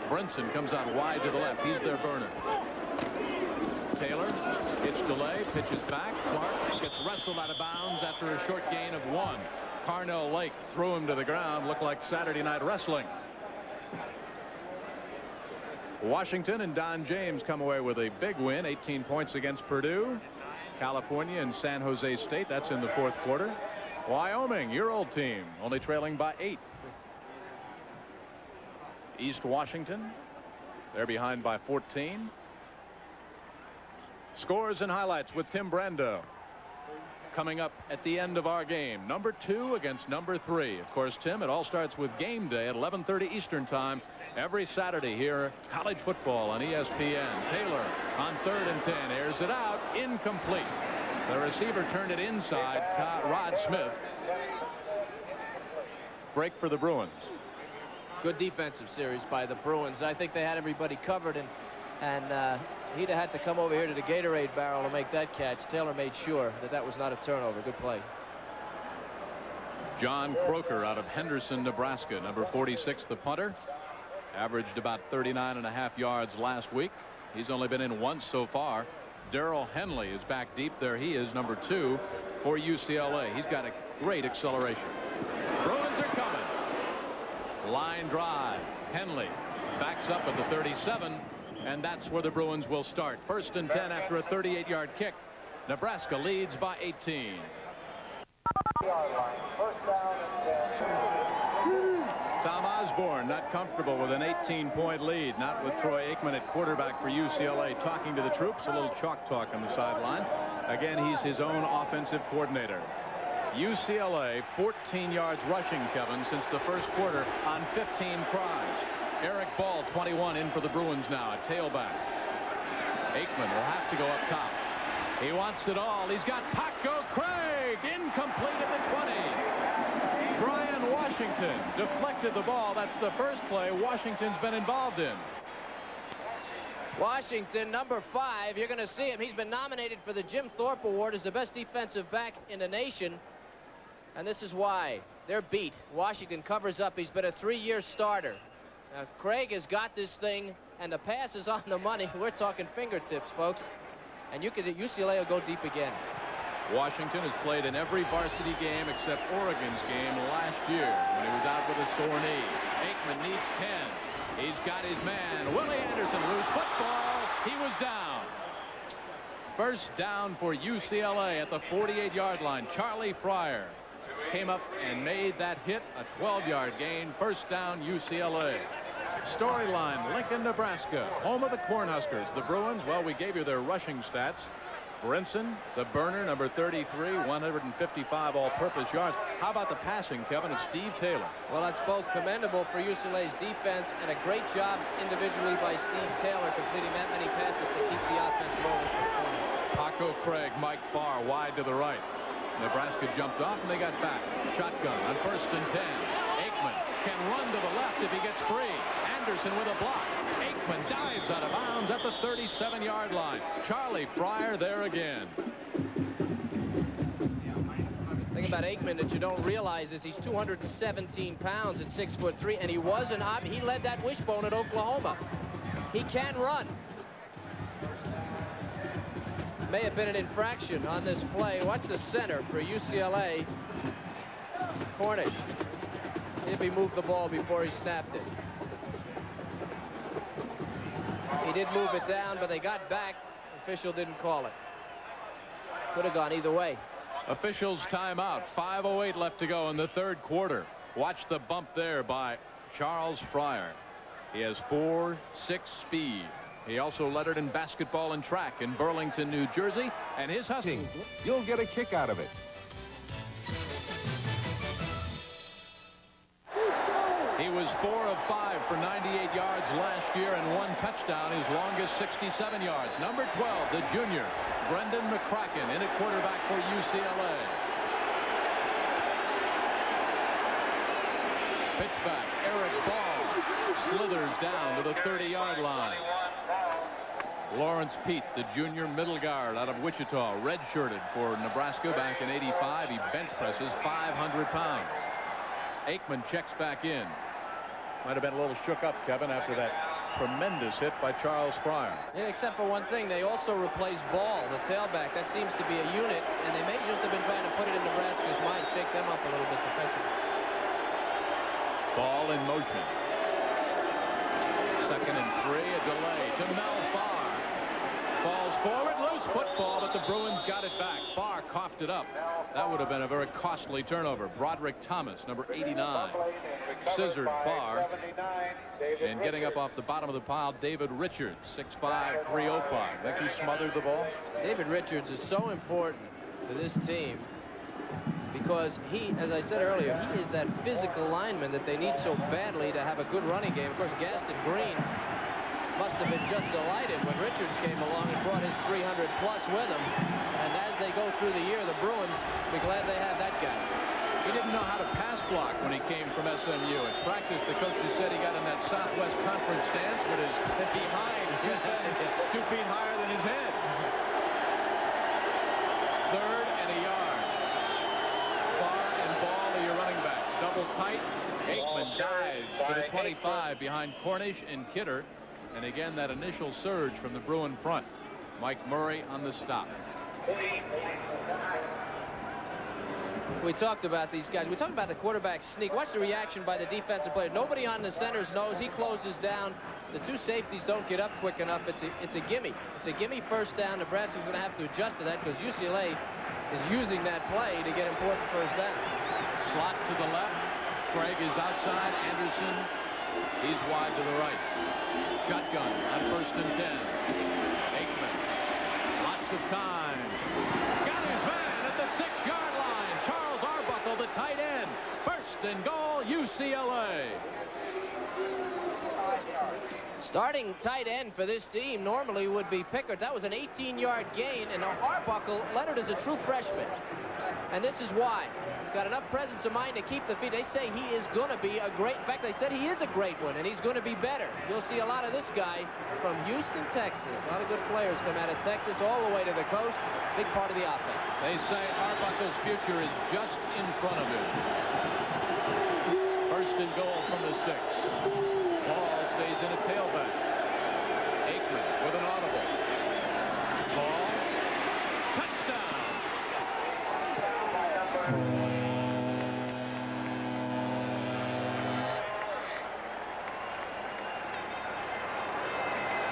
Brinson comes out wide to the left. He's their burner. Taylor, pitch delay, pitches back. Clark gets wrestled out of bounds after a short gain of 1. Carnell Lake threw him to the ground. Looked like Saturday Night Wrestling. Washington and Don James come away with a big win, 18 points against Purdue. California and San Jose State, that's in the 4th quarter. Wyoming, your old team, only trailing by 8. East Washington, they're behind by 14. Scores and highlights with Tim Brando. Coming up at the end of our game, number 2 against number 3. Of course, Tim, it all starts with game day at 11:30 Eastern time every Saturday here. College football on ESPN. Taylor on 3rd and 10 airs it out, incomplete. The receiver turned it inside. Rod Smith. Break for the Bruins. Good defensive series by the Bruins. I think they had everybody covered, and he'd have had to come over here to the Gatorade barrel to make that catch. Taylor made sure that that was not a turnover. Good play. John Croker out of Henderson, Nebraska, number 46, the punter. Averaged about 39.5 yards last week. He's only been in once so far. Darrell Henley is back deep. There he is, number 2 for UCLA. He's got a great acceleration. Bruins are coming. Line drive. Henley backs up at the 37, and that's where the Bruins will start. 1st and 10 after a 38-yard kick. Nebraska leads by 18. Tom Osborne not comfortable with an 18-point lead. Not with Troy Aikman at quarterback for UCLA talking to the troops. A little chalk talk on the sideline. Again, he's his own offensive coordinator. UCLA 14 yards rushing, Kevin, since the first quarter on 15 tries. Eric Ball, 21, in for the Bruins now at tailback. Aikman will have to go up top. He wants it all. He's got Paco Craig, incomplete at the 20. Brian Washington deflected the ball. That's the first play Washington's been involved in. Washington, number 5. You're going to see him. He's been nominated for the Jim Thorpe Award as the best defensive back in the nation. And this is why. They're beat. Washington covers up. He's been a 3-year starter. Now, Craig has got this thing, and the pass is on the money. We're talking fingertips, folks. And UCLA will go deep again. Washington has played in every varsity game except Oregon's game last year when he was out with a sore knee. Aikman needs 10. He's got his man, Willie Anderson, loose football. He was down. First down for UCLA at the 48-yard line. Charlie Fryer came up and made that hit, a 12-yard gain. First down, UCLA. Storyline, Lincoln, Nebraska, home of the Cornhuskers. The Bruins, well, we gave you their rushing stats. Brinson, the burner, number 33, 155 all-purpose yards. How about the passing, Kevin, of Steve Taylor? Well, that's both commendable for UCLA's defense and a great job individually by Steve Taylor completing that many passes to keep the offense rolling for the Cornhuskers. Paco Craig, Mike Farr wide to the right. Nebraska jumped off and they got back. Shotgun on 1st and 10. Aikman can run to the left if he gets free. Anderson with a block. Aikman dives out of bounds at the 37-yard line. Charlie Fryer there again. The thing about Aikman that you don't realize is he's 217 pounds at 6'3", and he led that wishbone at Oklahoma. He can run. May have been an infraction on this play. Watch the center for UCLA. Cornish. If he moved the ball before he snapped it. He did move it down, but they got back. Official didn't call it. Could have gone either way. Officials timeout. 5:08 left to go in the third quarter. Watch the bump there by Charles Fryer. He has 4.6 speed. He also lettered in basketball and track in Burlington, New Jersey, and his Huskies. You'll get a kick out of it. He was 4 of 5 for 98 yards last year and 1 touchdown, his longest 67 yards. Number 12, the junior, Brendan McCracken, in at quarterback for UCLA. Pitchback, Eric Ball slithers down to the 30-yard line. Lawrence Pete, the junior middle guard out of Wichita, redshirted for Nebraska back in '85. He bench presses 500 pounds. Aikman checks back in. Might have been a little shook up, Kevin, after that tremendous hit by Charles Fryer. Yeah, except for one thing, they also replaced Ball, the tailback. That seems to be a unit, and they may just have been trying to put it in Nebraska's mind, shake them up a little bit defensively. Ball in motion. 2nd and 3, a delay to Mel Farr. Falls forward, loose football, but the Bruins got it back. Farr coughed it up. That would have been a very costly turnover. Broderick Thomas, number 89, scissored Farr. And getting up off the bottom of the pile, David Richards, 6'5", 305. Think he smothered the ball? David Richards is so important to this team because he, as I said earlier, he is that physical lineman that they need so badly to have a good running game. Of course, Gaston Green must have been just delighted when Richards came along and brought his 300-plus with him. And as they go through the year, the Bruins be glad they have that guy. He didn't know how to pass block when he came from SMU. At practice, the coaches said he got in that Southwest Conference stance with his behind 2 feet higher than his head. Third and a yard. Far and ball to your running backs. Double tight. Aikman dives to the 25 behind Cornish and Kidder. And again, that initial surge from the Bruin front. Mike Murray on the stop. We talked about these guys. We talked about the quarterback sneak. Watch the reaction by the defensive player. Nobody on the center's nose. He closes down. The 2 safeties don't get up quick enough. It's a gimme. It's a gimme first down. Nebraska's going to have to adjust to that because UCLA is using that play to get important first down. Slot to the left. Craig is outside. Anderson, he's wide to the right. Shotgun on 1st and 10. Aikman. Lots of time. Got his man at the 6-yard line. Charles Arbuckle, the tight end. 1st and goal, UCLA. Starting tight end for this team normally would be Pickard. That was an 18-yard gain, and Arbuckle, Leonard is a true freshman. And this is why. He's got enough presence of mind to keep the feet. They say he is going to be a great, in fact, they said he is a great one, and he's going to be better. You'll see a lot of this guy from Houston, Texas. A lot of good players come out of Texas all the way to the coast. Big part of the offense. They say Arbuckle's future is just in front of him. 1st and goal from the 6. Ball stays in a tailback. Aikman with an audible. Ball. Touchdown.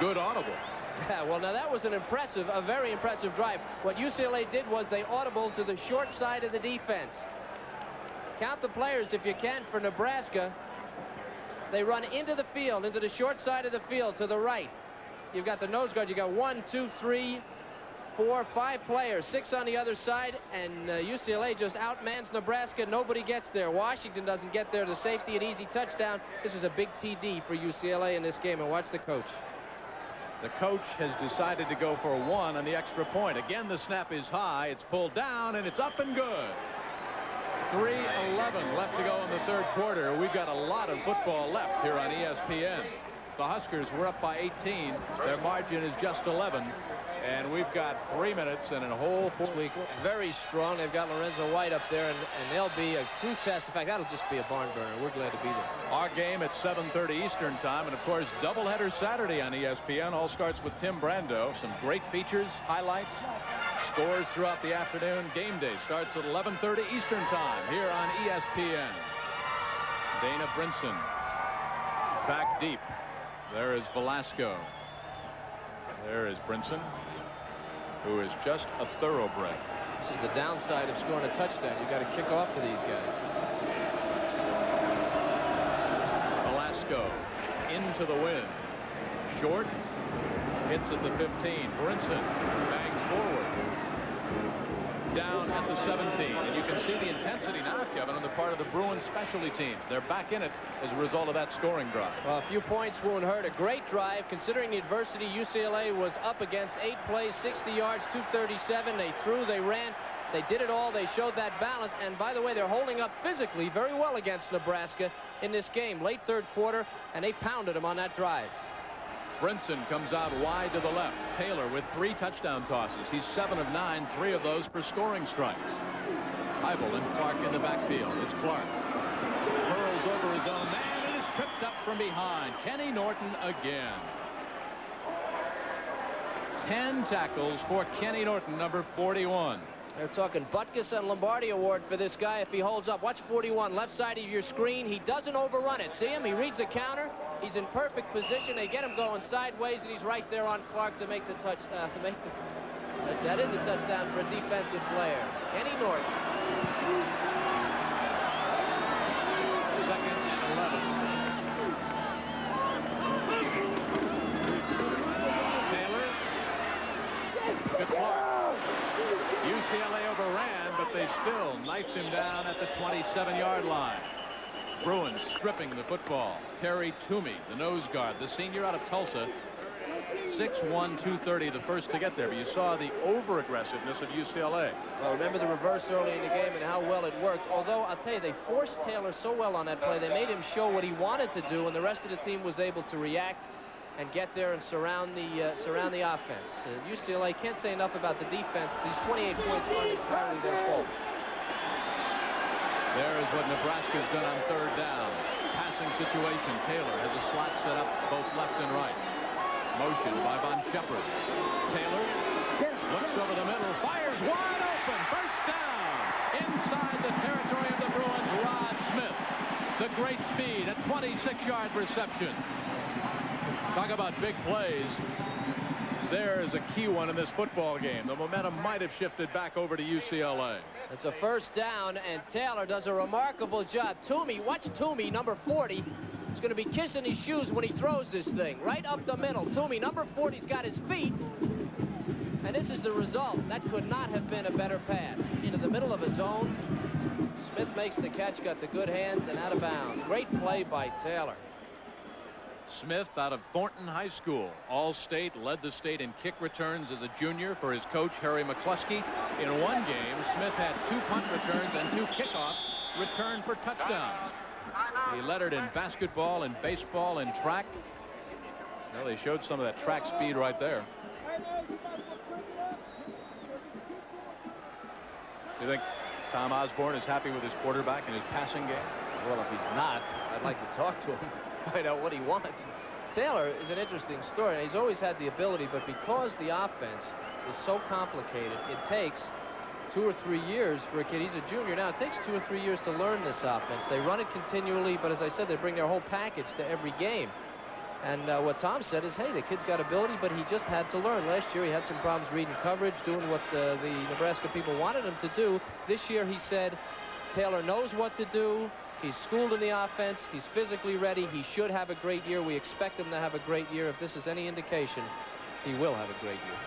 Good audible. Yeah, well, now that was a very impressive drive. What UCLA did was they audible to the short side of the defense. Count the players if you can for Nebraska. They run into the field, into the short side of the field to the right. You've got the nose guard. You got 1, 2, 3, 4, 5 players, 6 on the other side, and UCLA just outmans Nebraska. Nobody gets there. Washington doesn't get there. The safety, an easy touchdown. This is a big TD for UCLA in this game, and watch the coach. The coach has decided to go for 1 on the extra point. Again, the snap is high. It's pulled down, and it's up and good. 3:11 left to go in the 3rd quarter. We've got a lot of football left here on ESPN. The Huskers were up by 18. Their margin is just 11. And we've got 3 minutes and a whole 4 week. Very strong. They've got Lorenzo White up there, and they'll be a true test. In fact, that'll just be a barn burner. We're glad to be there. Our game at 7:30 Eastern time, and of course, doubleheader Saturday on ESPN. All starts with Tim Brando. Some great features, highlights, scores throughout the afternoon. Game day starts at 11:30 Eastern time here on ESPN. Dana Brinson back deep. There is Velasco. There is Brinson, who is just a thoroughbred. This is the downside of scoring a touchdown. You've got to kick off to these guys. Velasco into the wind. Short. Hits at the 15. Brinson bangs forward. Down at the 17. And you can see the intensity now, Kevin, on the part of the Bruins specialty teams. They're back in it as a result of that scoring drive. Well, a few points won't hurt. A great drive considering the adversity UCLA was up against. 8 plays, 60 yards, 237. They threw, they ran. They did it all. They showed that balance. And by the way, they're holding up physically very well against Nebraska in this game. Late 3rd quarter, and they pounded them on that drive. Brinson comes out wide to the left. Taylor with 3 touchdown tosses. He's 7 of 9, 3 of those for scoring strikes. Heibel and Clark in the backfield. It's Clark. Hurls over his own man and is tripped up from behind. Kenny Norton again. 10 tackles for Kenny Norton, number 41. They're talking Butkus and Lombardi Award for this guy if he holds up. Watch 41, left side of your screen. He doesn't overrun it. See him? He reads the counter. He's in perfect position. They get him going sideways, and he's right there on Clark to make the touch. That is a touchdown for a defensive player. Kenny Norton. 2nd and 11. Taylor. To Clark. UCLA overran, but they still knifed him down at the 27-yard line. Bruins stripping the football. Terry Toomey, the nose guard, the senior out of Tulsa, 6'1", 230, the first to get there. But you saw the over-aggressiveness of UCLA. Well, remember the reverse early in the game and how well it worked. Although, I'll tell you, they forced Taylor so well on that play. They made him show what he wanted to do, and the rest of the team was able to react and get there and surround the offense. UCLA can't say enough about the defense. These 28 points aren't entirely their fault. There is what Nebraska's done on third down. Passing situation. Taylor has a slot set up both left and right. Motion by Von Shepard. Taylor looks over the middle, fires wide open. First down. Inside the territory of the Bruins, Rod Smith. The great speed, a 26-yard reception. Talk about big plays. There is a key one in this football game. The momentum might have shifted back over to UCLA. It's a first down, and Taylor does a remarkable job. Toomey, watch Toomey, number 40. He's going to be kissing his shoes when he throws this thing. Right up the middle. Toomey, number 40's got his feet. And this is the result. That could not have been a better pass. Into the middle of his zone. Smith makes the catch, got the good hands, and out of bounds. Great play by Taylor. Smith out of Thornton High School. All-state, led the state in kick returns as a junior for his coach, Harry McCluskey. In one game, Smith had 2 punt returns and 2 kickoffs returned for touchdowns. He lettered in basketball and baseball and track. Well, they showed some of that track speed right there. Do you think Tom Osborne is happy with his quarterback and his passing game? Well, if he's not, I'd like to talk to him, find out what he wants. Taylor is an interesting story, and he's always had the ability, but because the offense is so complicated, it takes 2 or 3 years for a kid. He's a junior now. It takes 2 or 3 years to learn this offense. They run it continually, but as I said, they bring their whole package to every game. And what Tom said is, hey, the kid's got ability, but he just had to learn. Last year, he had some problems reading coverage, doing what the Nebraska people wanted him to do. This year, he said, Taylor knows what to do. He's schooled in the offense. He's physically ready. He should have a great year. We expect him to have a great year. If this is any indication, he will have a great year.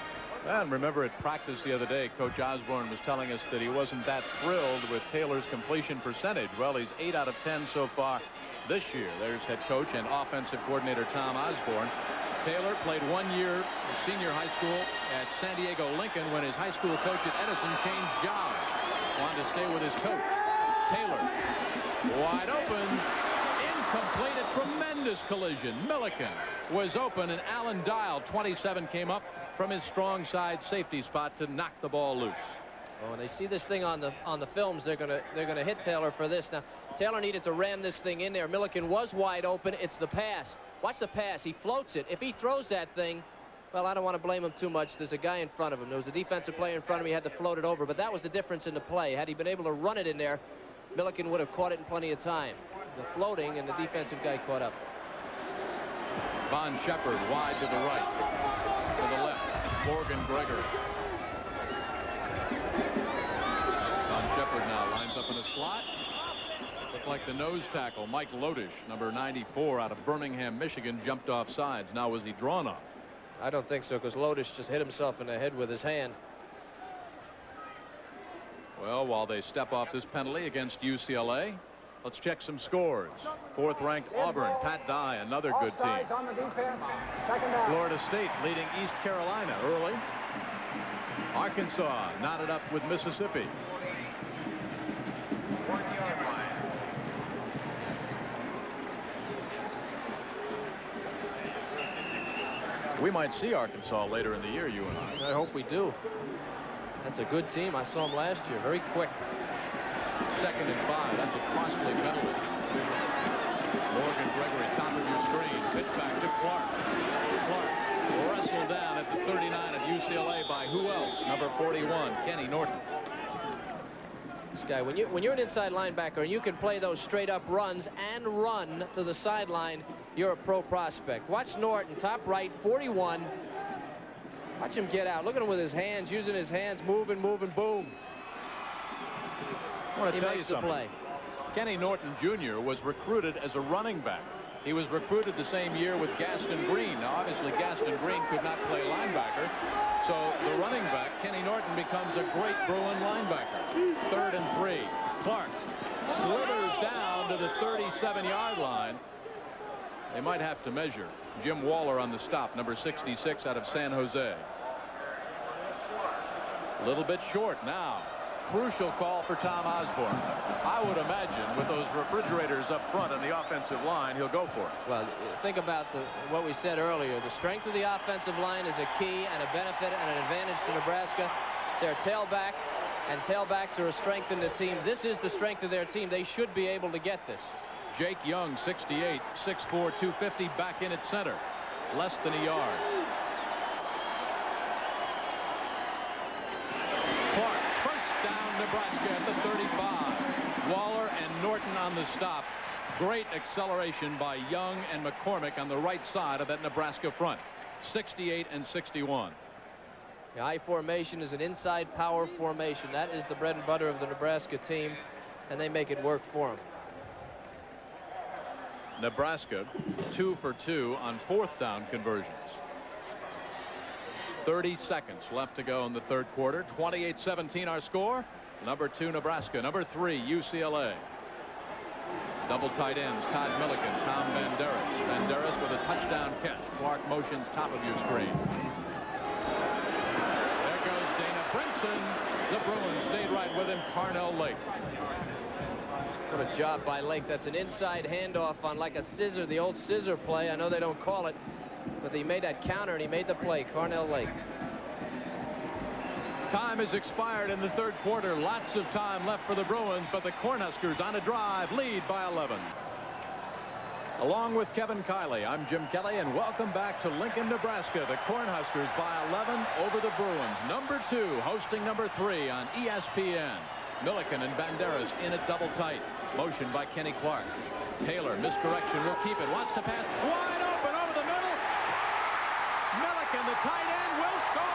And remember at practice the other day, Coach Osborne was telling us that he wasn't that thrilled with Taylor's completion percentage. Well, he's 8 out of 10 so far this year. There's head coach and offensive coordinator Tom Osborne. Taylor played 1 year of senior high school at San Diego Lincoln when his high school coach at Edison changed jobs. Wanted to stay with his coach. Taylor wide open, incomplete, a tremendous collision. Milliken was open, and Alan Dial, 27, came up from his strong side safety spot to knock the ball loose. Oh, when they see this thing on the films, they're gonna hit Taylor for this. Now, Taylor needed to ram this thing in there. Milliken was wide open. It's the pass. Watch the pass. He floats it. If he throws that thing, well, I don't want to blame him too much. There's a guy in front of him. There was a defensive player in front of him. He had to float it over, but that was the difference in the play. Had he been able to run it in there, Milliken would have caught it in plenty of time. The floating and the defensive guy caught up. Von Shepard wide to the right. To the left, Morgan Gregory. Von Shepard now lines up in a slot. Looked like the nose tackle, Mike Lodish, number 94 out of Birmingham, Michigan, jumped off sides. Now was he drawn off? I don't think so, because Lodish just hit himself in the head with his hand. Well, while they step off this penalty against UCLA, let's check some scores. 4th-ranked Auburn, Pat Dye, another good team. On the defense. Second down. Florida State leading East Carolina early. Arkansas knotted up with Mississippi. We might see Arkansas later in the year, you and I. I hope we do. That's a good team. I saw them last year. Very quick. 2nd and 5. That's a costly penalty. Morgan Gregory, top of your screen. Pitch back to Clark. Clark wrestled down at the 39 at UCLA by who else? Number 41, Kenny Norton. This guy, when you're an inside linebacker and you can play those straight up runs and run to the sideline, you're a pro prospect. Watch Norton, top right, 41. Watch him get out. Look at him with his hands, using his hands, moving, boom. I want to tell you makes the something. play. Kenny Norton Jr. was recruited as a running back. He was recruited the same year with Gaston Green. Now, obviously, Gaston Green could not play linebacker. So the running back, Kenny Norton, becomes a great Bruin linebacker. 3rd and 3. Clark slithers down to the 37-yard line. They might have to measure. Jim Waller on the stop, number 66 out of San Jose. A little bit short now. Crucial call for Tom Osborne. I would imagine with those refrigerators up front on the offensive line, he'll go for it. Well, think about what we said earlier. The strength of the offensive line is a key and a benefit and an advantage to Nebraska. Their tailback, and tailbacks are a strength in the team. This is the strength of their team. They should be able to get this. Jake Young, 68, 6'4", 250, back in at center. Less than a yard. Clark, first down, Nebraska at the 35. Waller and Norton on the stop. Great acceleration by Young and McCormick on the right side of that Nebraska front. 68 and 61. The I formation is an inside power formation. That is the bread and butter of the Nebraska team, and they make it work for them. Nebraska 2 for 2 on 4th down conversions. 30 seconds left to go in the third quarter. 28-17 our score. Number 2 Nebraska, number 3 UCLA. Double tight ends, Todd Milliken, Tom Banderas. Banderas with a touchdown catch. Clark motions top of your screen. There goes Dana Brinson. The Bruins stayed right with him. Carnell Lake. What a job by Lake. That's an inside handoff on like a scissor, the old scissor play. I know they don't call it, but he made that counter and he made the play. Carnell Lake. Time has expired in the third quarter. Lots of time left for the Bruins, but the Cornhuskers on a drive lead by 11. Along with Kevin Kiley, I'm Jim Kelly, and welcome back to Lincoln, Nebraska. The Cornhuskers by 11 over the Bruins. Number 2 hosting number 3 on ESPN. Milliken and Banderas in a double tight. Motion by Kenny Clark. Taylor, misdirection, will keep it. Wants to pass. Wide open over the middle. Milliken, the tight end, will score.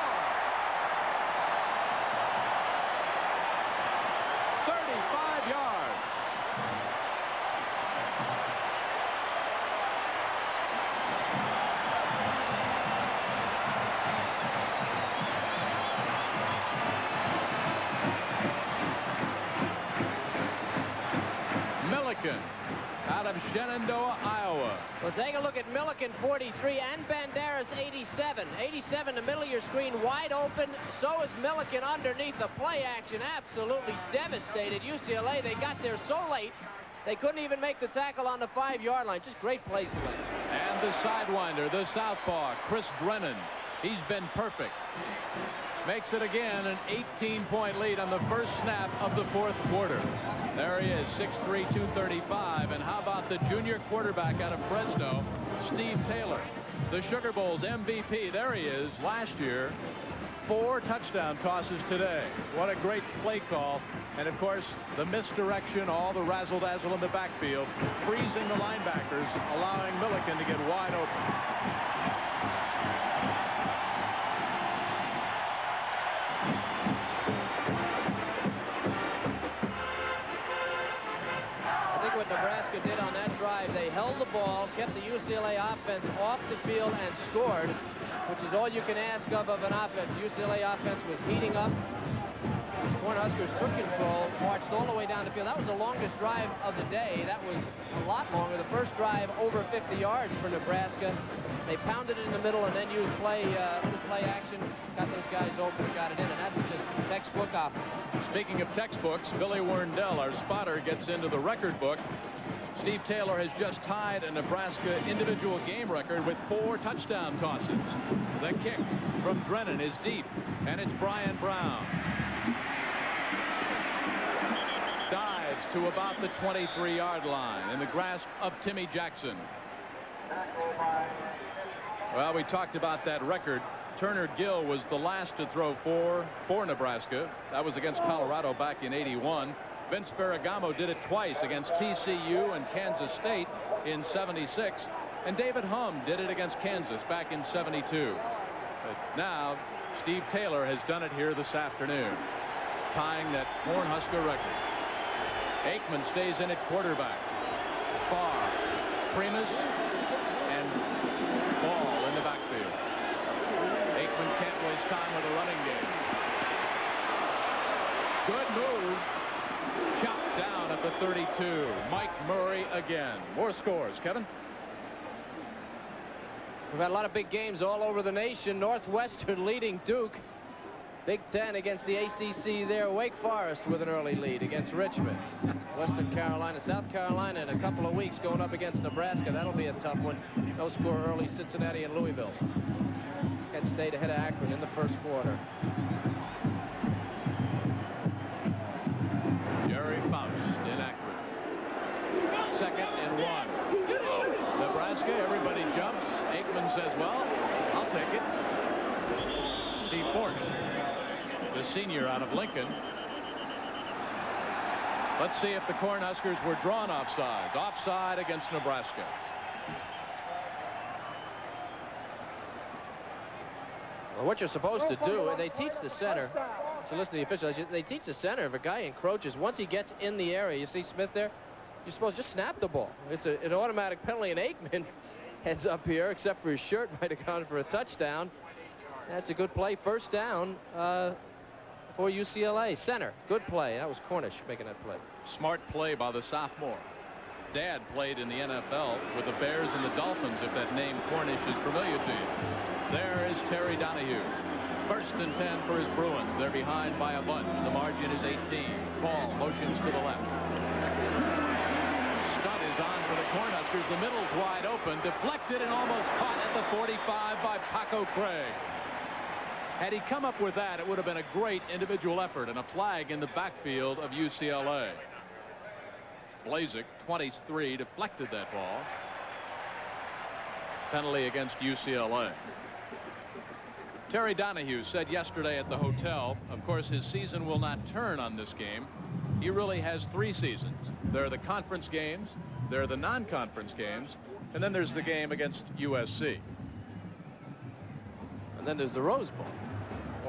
35 yards. Milliken out of Shenandoah, Iowa. Well, take a look at Milliken, 43, and Banderas, 87. 87 in the middle of your screen, wide open. So is Milliken underneath. The play action absolutely devastated UCLA. They got there so late, they couldn't even make the tackle on the 5-yard line. Just great play selection. And the sidewinder, the southpaw, Chris Drennan. He's been perfect. Makes it again an 18-point lead on the first snap of the fourth quarter. There he is, 6'3", 235. And how about the junior quarterback out of Fresno, Steve Taylor, the Sugar Bowl's MVP. There he is last year. 4 touchdown tosses today. What a great play call. And of course, the misdirection, all the razzle-dazzle in the backfield, freezing the linebackers, allowing Milliken to get wide open. What Nebraska did on that drive, they held the ball, kept the UCLA offense off the field, and scored, which is all you can ask of an offense. UCLA offense was heating up. Cornhuskers took control, marched all the way down the field. That was the longest drive of the day. That was a lot longer. The first drive over 50 yards for Nebraska. They pounded it in the middle and then used play action, got those guys open and got it in, and that's just textbook offense. Speaking of textbooks, Billy Werndell, our spotter, gets into the record book. Steve Taylor has just tied a Nebraska individual game record with 4 touchdown tosses. The kick from Drennan is deep, and it's Brian Brown. Dives to about the 23-yard line in the grasp of Timmy Jackson. Well, we talked about that record. Turner Gill was the last to throw 4 for Nebraska. That was against Colorado back in '81. Vince Ferragamo did it twice against TCU and Kansas State in '76. And David Humm did it against Kansas back in '72. But now Steve Taylor has done it here this afternoon, tying that Cornhusker record. Aikman stays in at quarterback. Farr, Primus, and Ball in the backfield. Aikman can't waste time with a running game. Good move. Chopped down at the 32. Mike Murray again. More scores, Kevin. We've had a lot of big games all over the nation. Northwestern leading Duke. Big Ten against the ACC there. Wake Forest with an early lead against Richmond. Western Carolina, South Carolina in a couple of weeks going up against Nebraska. That'll be a tough one. No score early, Cincinnati and Louisville. Kent State ahead of Akron in the first quarter. Jerry Faust in Akron. 2nd and 1. Nebraska, everybody jumps. Aikman says, well, I'll take it. Steve Forsch, the senior out of Lincoln. Let's see if the Cornhuskers were drawn offsides. Offside against Nebraska. Well, what you're supposed to do, they teach the center. So listen to the officials. They teach the center. If a guy encroaches, once he gets in the area, you see Smith there, you're supposed to just snap the ball. It's an automatic penalty, and Aikman heads up here, except for his shirt might have gone for a touchdown. That's a good play. First down for UCLA. Center. Good play. That was Cornish making that play. Smart play by the sophomore. Dad played in the NFL with the Bears and the Dolphins, if that name Cornish is familiar to you. There is Terry Donahue. 1st and 10 for his Bruins. They're behind by a bunch. The margin is 18. Ball motions to the left. Stunt is on for the Cornhuskers. The middle's wide open. Deflected and almost caught at the 45 by Paco Craig. Had he come up with that, it would have been a great individual effort, and a flag in the backfield of UCLA. Blazek, 23, deflected that ball. Penalty against UCLA. Terry Donahue said yesterday at the hotel, of course, his season will not turn on this game. He really has 3 seasons. There are the conference games, there are the non-conference games, and then there's the game against USC. And then there's the Rose Bowl,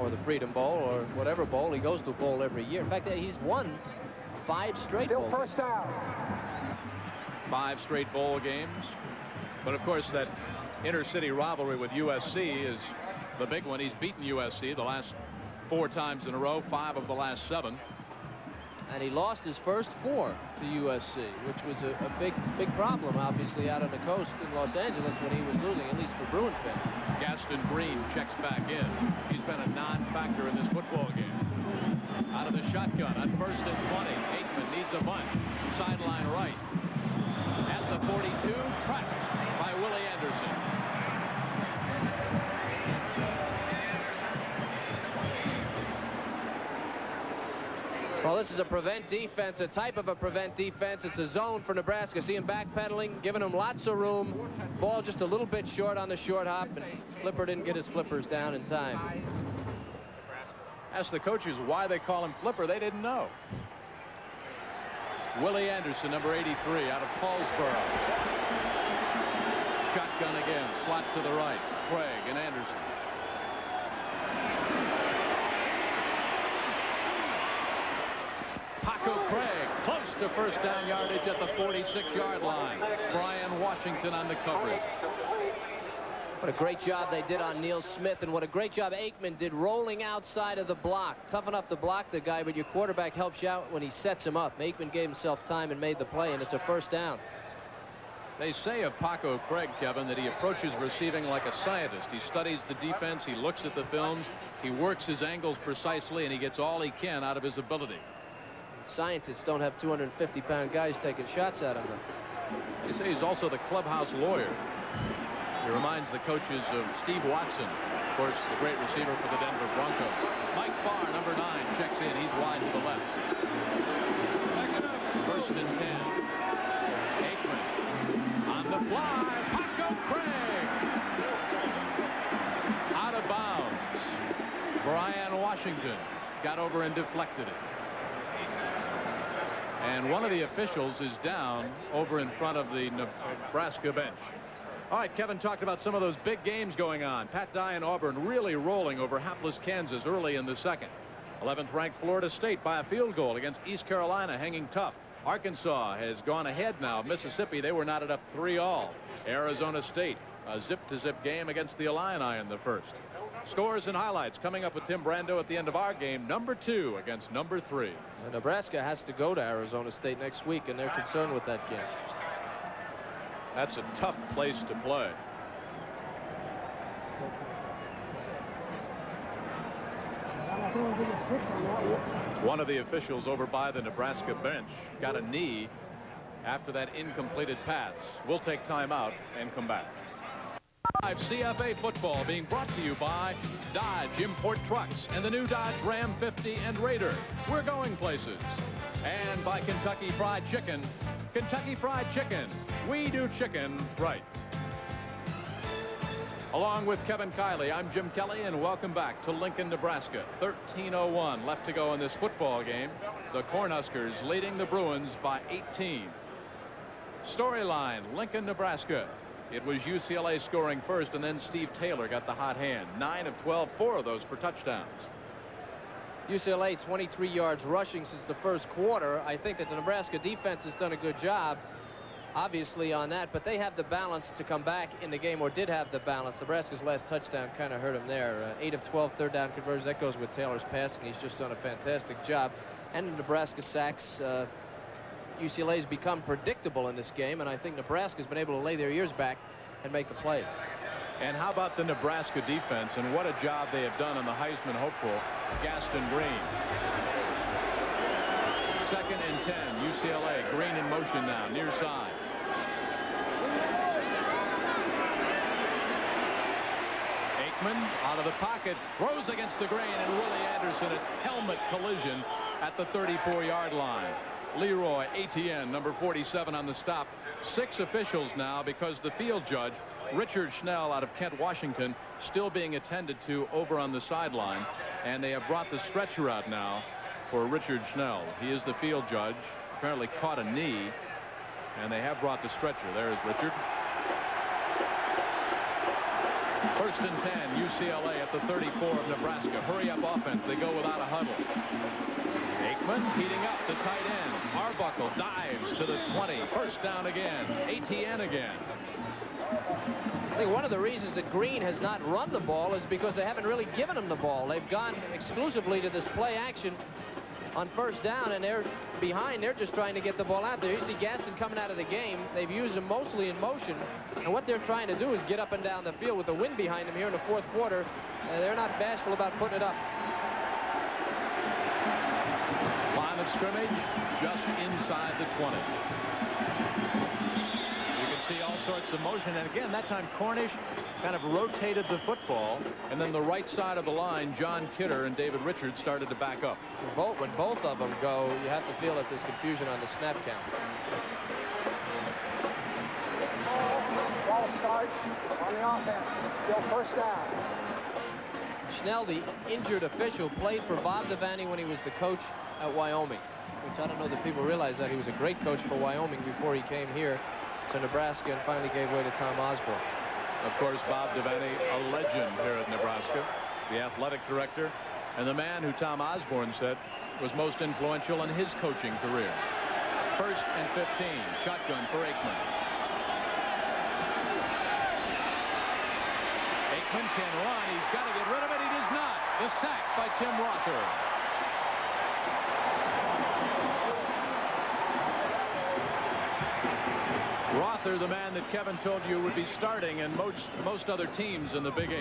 or the Freedom Bowl, or whatever bowl. He goes to a bowl every year. In fact, he's won 5 straight Still bowl first down. 5 straight bowl games. But of course, that inter-city rivalry with USC is the big one. He's beaten USC the last 4 times in a row, 5 of the last 7. And he lost his first 4 to USC, which was a big problem, obviously, out on the coast in Los Angeles when he was losing, at least for Bruin fans. Gaston Green checks back in. He's been a non-factor in this football game. Out of the shotgun on 1st and 20. Aikman needs a bunch. Sideline right. At the 42, trapped by Willie Anderson. Well, this is a prevent defense, a type of a prevent defense. It's a zone for Nebraska. See him backpedaling, giving him lots of room. Ball just a little bit short on the short hop, and Flipper didn't get his flippers down in time. Ask the coaches why they call him Flipper. They didn't know. Willie Anderson, number 83, out of Paulsboro. Shotgun again, slot to the right. Craig and Anderson. Paco Craig close to first down yardage at the 46-yard line. Brian Washington on the coverage. What a great job they did on Neil Smith, and what a great job Aikman did rolling outside of the block. Tough enough to block the guy, but your quarterback helps you out when he sets him up. Aikman gave himself time and made the play, and it's a first down. They say of Paco Craig, Kevin, that he approaches receiving like a scientist. He studies the defense, he looks at the films, he works his angles precisely, and he gets all he can out of his ability. Scientists don't have 250-pound guys taking shots at him. They say he's also the clubhouse lawyer. He reminds the coaches of Steve Watson, of course, the great receiver for the Denver Broncos. Mike Farr, number 9, checks in. He's wide to the left. 1st and 10. Aikman on the fly. Paco Craig out of bounds. Brian Washington got over and deflected it. And one of the officials is down over in front of the Nebraska bench. All right, Kevin talked about some of those big games going on. Pat Dye and Auburn really rolling over hapless Kansas early in the second. 11th ranked Florida State by a field goal against East Carolina, hanging tough. Arkansas has gone ahead now. Mississippi, they were knotted up 3-all. Arizona State, a zip-to-zip game against the Illini in the first. Scores and highlights coming up with Tim Brando at the end of our game. Number 2 against number 3. And Nebraska has to go to Arizona State next week, and they're concerned with that game. That's a tough place to play. One of the officials over by the Nebraska bench got a knee after that incompleted pass. We'll take time out and come back. CFA football being brought to you by Dodge Import Trucks and the new Dodge Ram 50 and Raider. We're going places. And by Kentucky Fried Chicken. Kentucky Fried Chicken. We do chicken right. Along with Kevin Kiley, I'm Jim Kelly, and welcome back to Lincoln, Nebraska. 13:01 left to go in this football game. The Cornhuskers leading the Bruins by 18. Storyline, Lincoln, Nebraska. It was UCLA scoring first, and then Steve Taylor got the hot hand. 9 of 12, 4 of those for touchdowns. UCLA 23 yards rushing since the first quarter. I think that the Nebraska defense has done a good job, obviously, on that, but they have the balance to come back in the game, or did have the balance. Nebraska's last touchdown kind of hurt him there. 8 of 12 third down conversions. That goes with Taylor's passing. He's just done a fantastic job. And the Nebraska sacks. UCLA's become predictable in this game, and I think Nebraska's been able to lay their ears back and make the plays. And how about the Nebraska defense, and what a job they have done on the Heisman hopeful Gaston Green. 2nd and 10, UCLA. Green in motion now, near side. Aikman out of the pocket, throws against the grain, and Willie Anderson at helmet collision at the 34-yard line. Leroy Etienne, number 47, on the stop. 6 officials now because the field judge, Richard Schnell out of Kent, Washington, still being attended to over on the sideline, and they have brought the stretcher out now for Richard Schnell. He is the field judge, apparently caught a knee, and they have brought the stretcher. There is Richard. 1st and 10, UCLA at the 34 of Nebraska. Hurry up offense. They go without a huddle. Aikman heating up to tight end. Arbuckle dives to the 20. 1st down again. Etienne again. I think one of the reasons that Green has not run the ball is because they haven't really given him the ball. They've gone exclusively to this play action on 1st down, and they're behind. They're just trying to get the ball out there. You see Gaston coming out of the game. They've used him mostly in motion, and what they're trying to do is get up and down the field with the wind behind them here in the 4th quarter. They're not bashful about putting it up. Line of scrimmage just inside the 20. You can see all sorts of motion, and again, that time Cornish kind of rotated the football, and then the right side of the line, John Kidder and David Richards started to back up. When both of them go, you have to feel that there's confusion on the snap count. Ball starts on the offense. Still 1st down. Schnell, the injured official, played for Bob Devaney when he was the coach at Wyoming, which I don't know that people realize that he was a great coach for Wyoming before he came here to Nebraska and finally gave way to Tom Osborne. Of course, Bob Devaney, a legend here at Nebraska, the athletic director, and the man who Tom Osborne said was most influential in his coaching career. 1st and 15, shotgun for Aikman. Aikman can run. He's got to get rid of it. He does not. The sack by Tim Rother. Rother, the man that Kevin told you would be starting in most other teams in the Big 8.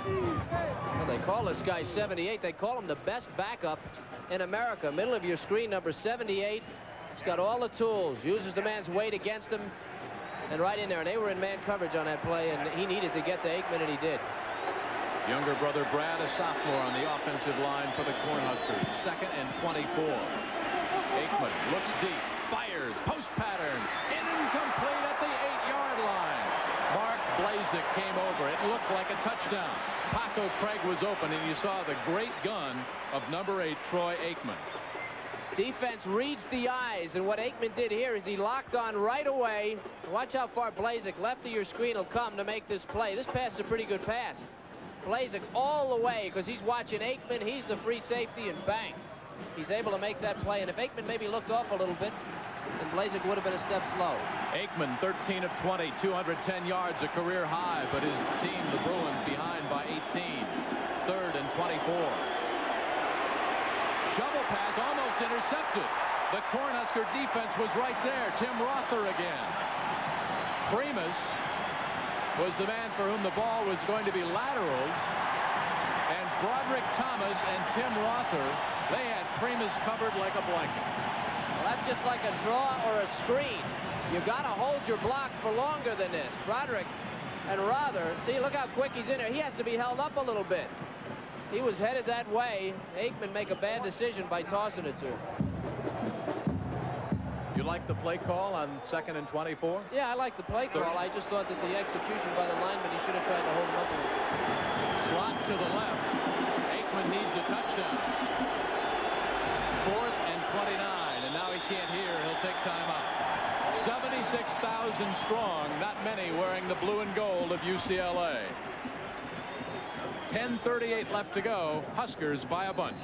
Well, they call this guy 78. They call him the best backup in America. Middle of your screen, number 78. He's got all the tools. Uses the man's weight against him. And right in there. And they were in man coverage on that play, and he needed to get to Aikman, and he did. Younger brother Brad, a sophomore on the offensive line for the Cornhuskers. 2nd and 24. Aikman looks deep, fires, post pattern, incomplete at the 8-yard line. Mark Blazik came over. It looked like a touchdown. Paco Craig was open, and you saw the great gun of number 8, Troy Aikman. Defense reads the eyes, and what Aikman did here is he locked on right away. Watch how far Blazik, left of your screen, will come to make this play. This pass is a pretty good pass. Blazik all the way because he's watching Aikman. He's the free safety, and bang. He's able to make that play, and if Aikman maybe looked off a little bit, then Blazik would have been a step slow. Aikman, 13 of 20, 210 yards, a career high, but his team, the Bruins, behind by 18. 3rd and 24. Shovel pass almost intercepted. The Cornhusker defense was right there. Tim Rother again. Primus was the man for whom the ball was going to be lateraled, and Broderick Thomas and Tim Rother, they had Primus covered like a blanket. Well, that's just like a draw or a screen. You got to hold your block for longer than this. Broderick and Rother, see, look how quick he's in there. He has to be held up a little bit. He was headed that way. Aikman make a bad decision by tossing it to him. You like the play call on 2nd and 24? Yeah, I like the play call. I just thought that the execution by the lineman, he should have tried to hold him up a little bit. Slot to the left. Aikman needs a touchdown. 4th and 29, and now he can't hear. He'll take time out. 76,000 strong, not many wearing the blue and gold of UCLA. 10:38 left to go. Huskers by a bunch.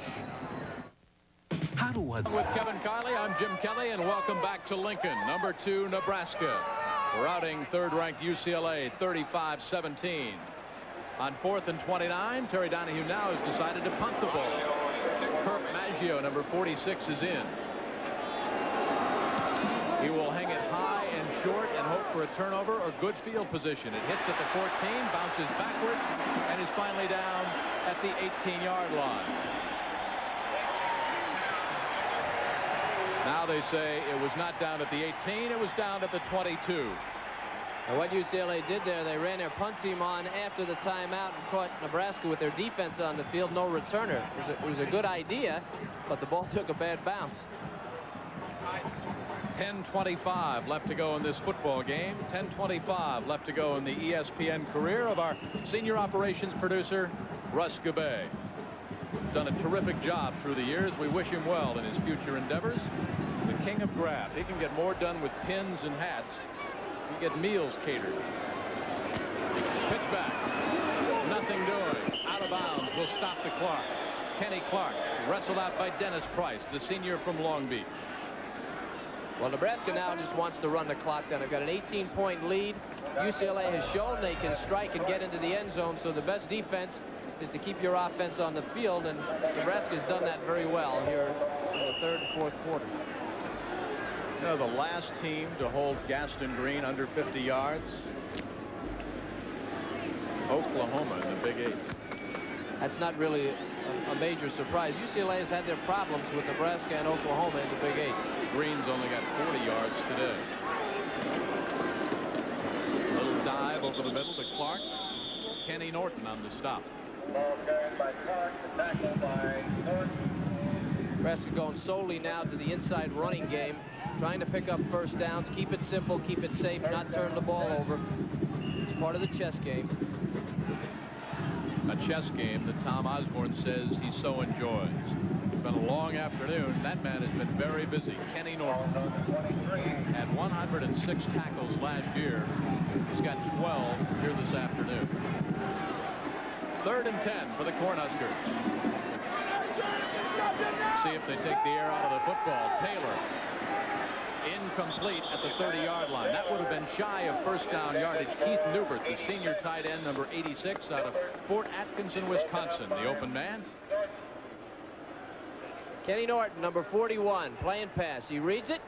With Kevin Kiley, I'm Jim Kelly, and welcome back to Lincoln. Number 2, Nebraska, routing 3rd-ranked UCLA 35-17. On 4th and 29, Terry Donahue now has decided to punt the ball. Kirk Maggio, number 46, is in. He will hang it high and short and hope for a turnover or good field position. It hits at the 14, bounces backwards, and is finally down at the 18-yard line. Now they say it was not down at the 18, it was down at the 22. And what UCLA did there, they ran their punt team on after the timeout and caught Nebraska with their defense on the field, no returner. It was a good idea, but the ball took a bad bounce. 10:25 left to go in this football game. 10:25 left to go in the ESPN career of our senior operations producer, Russ Gabay. Done a terrific job through the years. We wish him well in his future endeavors. The king of graft. He can get more done with pins and hats. He get meals catered. Pitch back. Nothing doing. Out of bounds. Will stop the clock. Kenny Clark wrestled out by Dennis Price, the senior from Long Beach. Well, Nebraska now just wants to run the clock down. They've got an 18-point lead. UCLA has shown they can strike and get into the end zone, so the best defense is to keep your offense on the field, and Nebraska's done that very well here in the 3rd and 4th quarter. You know, the last team to hold Gaston Green under 50 yards, Oklahoma in the Big 8. That's not really a major surprise. UCLA has had their problems with Nebraska and Oklahoma in the Big 8. Green's only got 40 yards today. Little dive over the middle to Clark. Kenny Norton on the stop. Ball carried by Clark, the tackle by Norton. Nebraska going solely now to the inside running game, trying to pick up first downs, keep it simple, keep it safe, not turn the ball over. It's part of the chess game. A chess game that Tom Osborne says he so enjoys. It's been a long afternoon. That man has been very busy. Kenny Norton had 106 tackles last year. He's got 12 here this afternoon. 3rd and 10 for the Cornhuskers. See if they take the air out of the football. Taylor incomplete at the 30-yard line. That would have been shy of first down yardage. Keith Newbert, the senior tight end, number 86, out of Fort Atkinson, Wisconsin, the open man. Kenny Norton, number 41, playing pass. He reads it,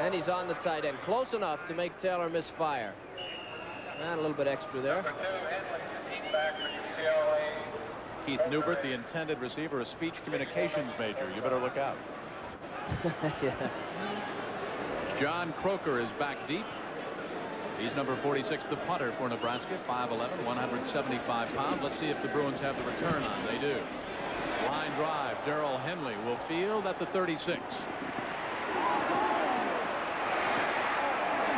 and he's on the tight end, close enough to make Taylor misfire. And a little bit extra there. Keith Newbert, the intended receiver, a speech communications major. You better look out. Yeah. John Croker is back deep. He's number 46, the punter for Nebraska, 5'11", 175 pounds. Let's see if the Bruins have the return on. They do. Line drive. Darrell Henley will field at the 36.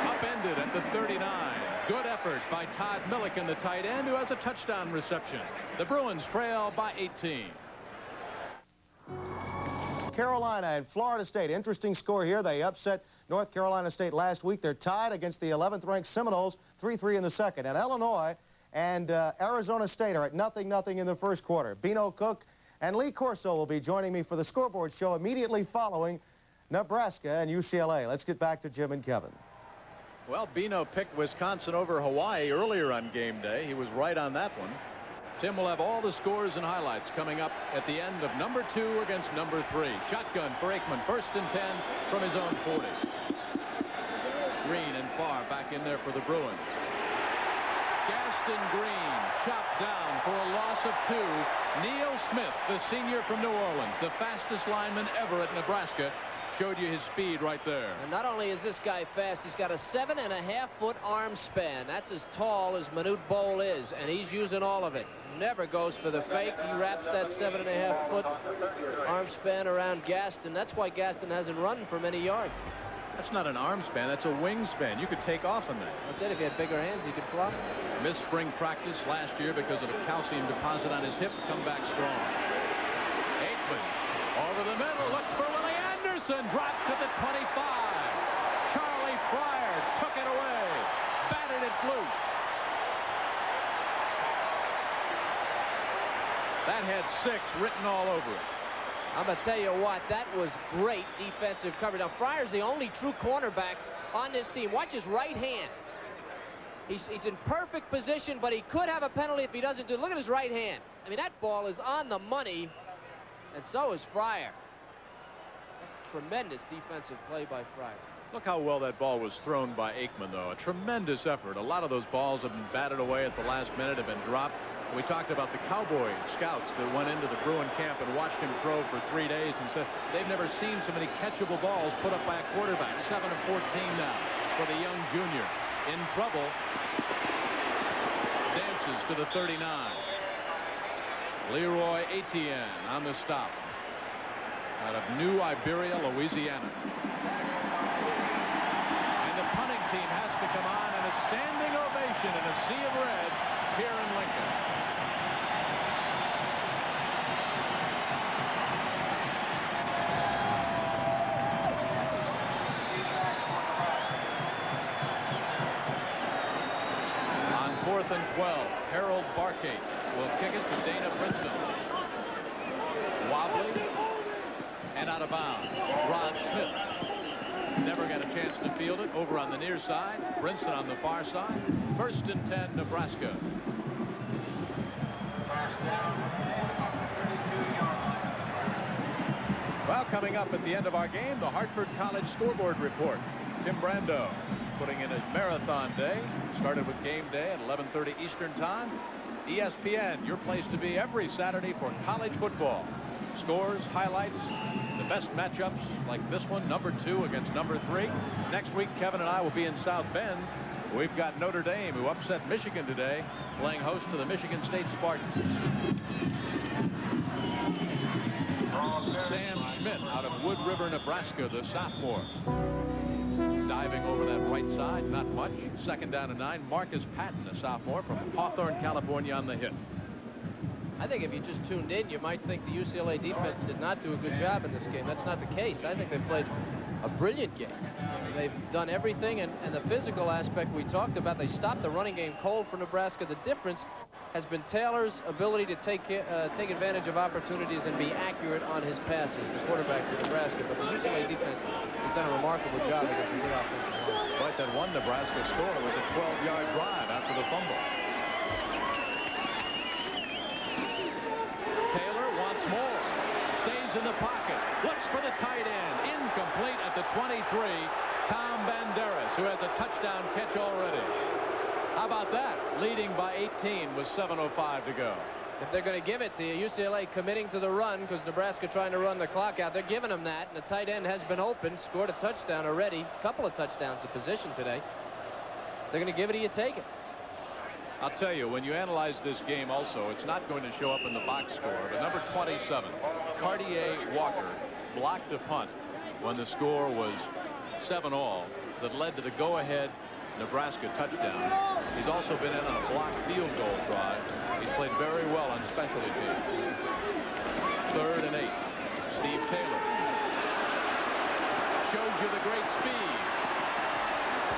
Upended at the 39. Good effort by Todd Milliken, the tight end, who has a touchdown reception. The Bruins trail by 18. Carolina and Florida State. Interesting score here. They upset North Carolina State last week. They're tied against the 11th-ranked Seminoles, 3-3 in the second. And Illinois and Arizona State are at 0-0 in the first quarter. Bino Cook and Lee Corso will be joining me for the scoreboard show immediately following Nebraska and UCLA. Let's get back to Jim and Kevin. Well, Bino picked Wisconsin over Hawaii earlier on game day. He was right on that one. Tim will have all the scores and highlights coming up at the end of number 2 against number 3. Shotgun for Aikman, 1st and 10 from his own 40. Green and Farr back in there for the Bruins. Gaston Green chopped down for a loss of 2. Neil Smith, the senior from New Orleans, the fastest lineman ever at Nebraska, showed you his speed right there. And not only is this guy fast, he's got a 7.5-foot arm span. That's as tall as Manute Bol is, and he's using all of it. Never goes for the fake. He wraps that 7.5-foot arm span around Gaston. That's why Gaston hasn't run for many yards. That's not an arm span, that's a wingspan. You could take off on that. That's it. If he had bigger hands, he could fly. Missed spring practice last year because of a calcium deposit on his hip. Come back strong. Aikman over the middle, looks for Willie Anderson, dropped to the 25. Charlie Fryer took it away, batted it loose. That had 6 written all over it. I'm going to tell you what, that was great defensive coverage. Now, Fryer's the only true cornerback on this team. Watch his right hand. He's in perfect position, but he could have a penalty if he doesn't do it. Look at his right hand. I mean, that ball is on the money, and so is Fryer. Tremendous defensive play by Fryer. Look how well that ball was thrown by Aikman, though. A tremendous effort. A lot of those balls have been batted away at the last minute, have been dropped. We talked about the Cowboy scouts that went into the Bruin camp and watched him throw for 3 days and said they've never seen so many catchable balls put up by a quarterback. 7 of 14 now for the young junior. In trouble. Dances to the 39. Leroy Etienne on the stop. Out of New Iberia, Louisiana. And the punting team has to come on, and a standing ovation in a sea of red here in Lincoln. On 4th and 12, Harold Barkate will kick it to Dana Brinson. Wobbly and out of bounds. Rod Smith never got a chance to field it. Over on the near side. Brinson on the far side. 1st and 10, Nebraska. Well, coming up at the end of our game, the Hartford College scoreboard report. Tim Brando putting in a marathon day. Started with game day at 11:30 Eastern time. ESPN, your place to be every Saturday for college football. Scores, highlights, the best matchups like this one, number 2 against number 3. Next week, Kevin and I will be in South Bend. We've got Notre Dame, who upset Michigan today, playing host to the Michigan State Spartans. Sam Schmidt out of Wood River, Nebraska, the sophomore. Diving over that right side, not much. 2nd down and 9. Marcus Patton, a sophomore from Hawthorne, California, on the hit. I think if you just tuned in, you might think the UCLA defense did not do a good job in this game. That's not the case. I think they played a brilliant game. They've done everything, and the physical aspect we talked about, they stopped the running game cold for Nebraska. The difference has been Taylor's ability to take advantage of opportunities and be accurate on his passes, the quarterback for Nebraska. But the UCLA defense has done a remarkable job against a good offensive line. Right, that one Nebraska score was a 12-yard drive after the fumble. Taylor once more stays in the pocket, looks for the tight end, incomplete at the 23. Tom Banderas, who has a touchdown catch already. How about that? Leading by 18 with 7:05 to go. If they're going to give it to you, UCLA committing to the run because Nebraska trying to run the clock out. They're giving them that, and the tight end has been open, scored a touchdown already, a couple of touchdowns of position today. They're going to give it to you, take it. I'll tell you, when you analyze this game also, it's not going to show up in the box score. But number 27, Cartier Walker, blocked a punt when the score was 7-all that led to the go-ahead Nebraska touchdown. He's also been in on a blocked field goal drive. He's played very well on specialty teams. 3rd and 8. Steve Taylor shows you the great speed.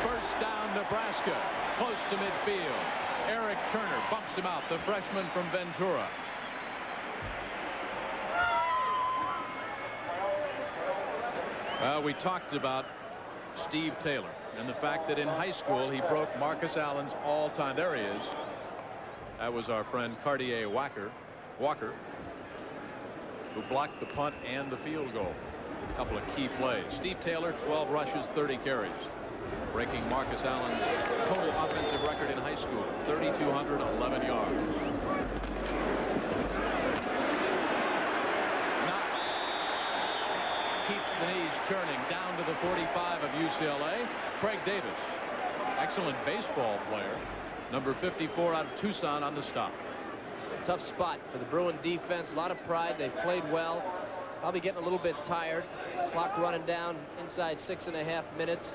1st down, Nebraska, close to midfield. Eric Turner bumps him out, the freshman from Ventura. Well, we talked about Steve Taylor and the fact that in high school he broke Marcus Allen's all-time. There he is. That was our friend Cartier Walker, who blocked the punt and the field goal. A couple of key plays. Steve Taylor, 12 rushes, 30 carries. breaking Marcus Allen's total offensive record in high school, 3,211 yards. Knox keeps the knees churning down to the 45 of UCLA. Craig Davis, excellent baseball player, number 54 out of Tucson on the stop. It's a tough spot for the Bruin defense. A lot of pride. They've played well. Probably getting a little bit tired. Clock running down inside 6.5 minutes.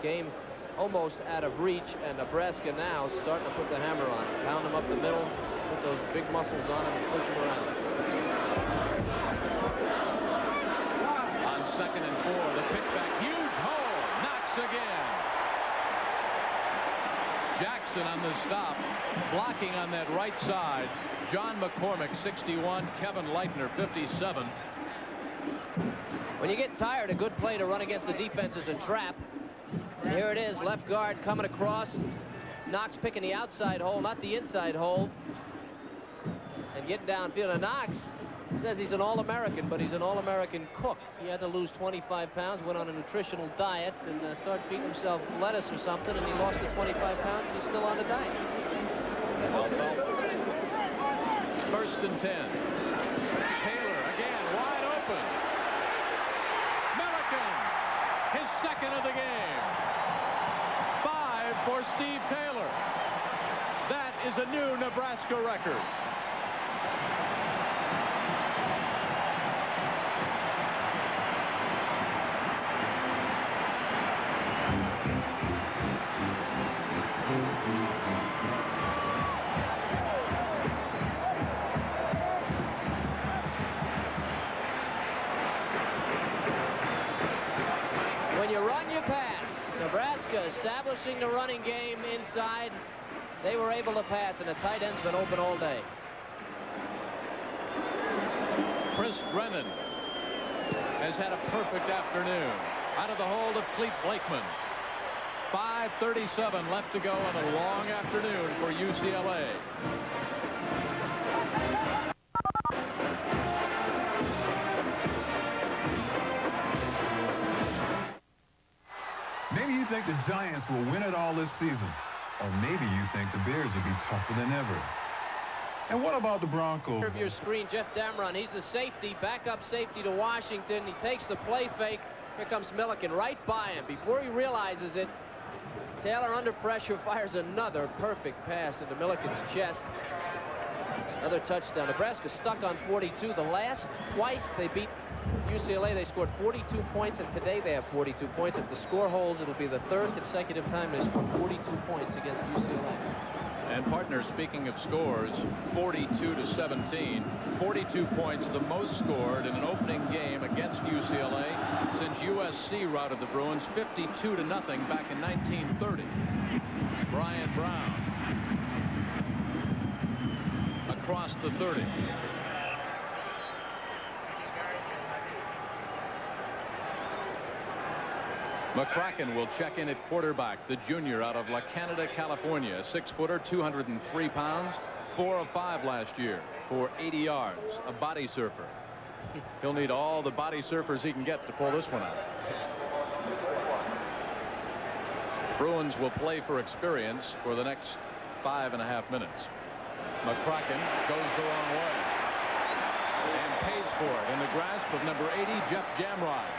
Game almost out of reach, and Nebraska now starting to put the hammer on him. Pound him up the middle, put those big muscles on him, and push him around. On 2nd and 4, the pitch back, huge hole, Knox again. Jackson on the stop, blocking on that right side. John McCormick, 61, Kevin Leitner, 57. When you get tired, a good play to run against the defense is a trap. And here it is, left guard coming across. Knox picking the outside hole, not the inside hole. And getting downfield. And Knox says he's an All-American, but he's an All-American cook. He had to lose 25 pounds, went on a nutritional diet, and started feeding himself lettuce or something, and he lost the 25 pounds, and he's still on the diet. Well, 1st and 10. Taylor again, wide open. Milliken, his 2nd of the game. 5 for Steve Taylor. That is a new Nebraska record. When you run, you pass. Nebraska establishing the running game inside. They were able to pass, and the tight end's been open all day. Chris Drennan has had a perfect afternoon. Out of the hold of Clete Blakeman. 5:37 left to go on a long afternoon for UCLA. Maybe you think the Giants will win it all this season. Or maybe you think the Bears will be tougher than ever. And what about the Broncos? Of your screen, Jeff Damron. He's the safety, backup safety to Washington. He takes the play fake. Here comes Milliken right by him. Before he realizes it, Taylor under pressure fires another perfect pass into Milliken's chest. Another touchdown. Nebraska stuck on 42. The last twice they beat UCLA, they scored 42 points, and today they have 42 points. If the score holds, it'll be the 3rd consecutive time they scored 42 points against UCLA. And partner, speaking of scores, 42-17, 42 points, the most scored in an opening game against UCLA since USC routed the Bruins 52-0 back in 1930. Brian Brown across the 30. McCracken will check in at quarterback, the junior out of La Canada, California. 6-footer, 203 pounds, 4 of 5 last year for 80 yards. A body surfer. He'll need all the body surfers he can get to pull this one out. Bruins will play for experience for the next 5.5 minutes. McCracken goes the wrong way and pays for it in the grasp of number 80, Jeff Jamrod.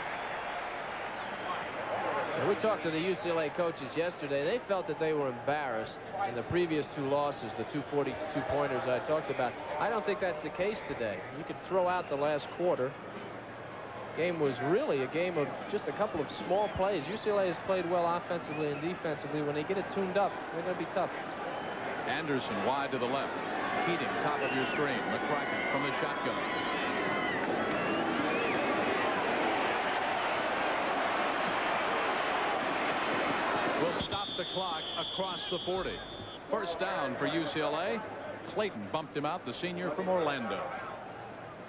We talked to the UCLA coaches yesterday. They felt that they were embarrassed in the previous 2 losses, the 2 42-pointers I talked about. I don't think that's the case today. You could throw out the last quarter. Game was really a game of just a couple of small plays. UCLA has played well offensively and defensively. When they get it tuned up, they're going to be tough. Anderson wide to the left. Keating, top of your screen. McCracken from the shotgun. Will stop the clock across the 40. First down for UCLA. Clayton bumped him out, the senior from Orlando.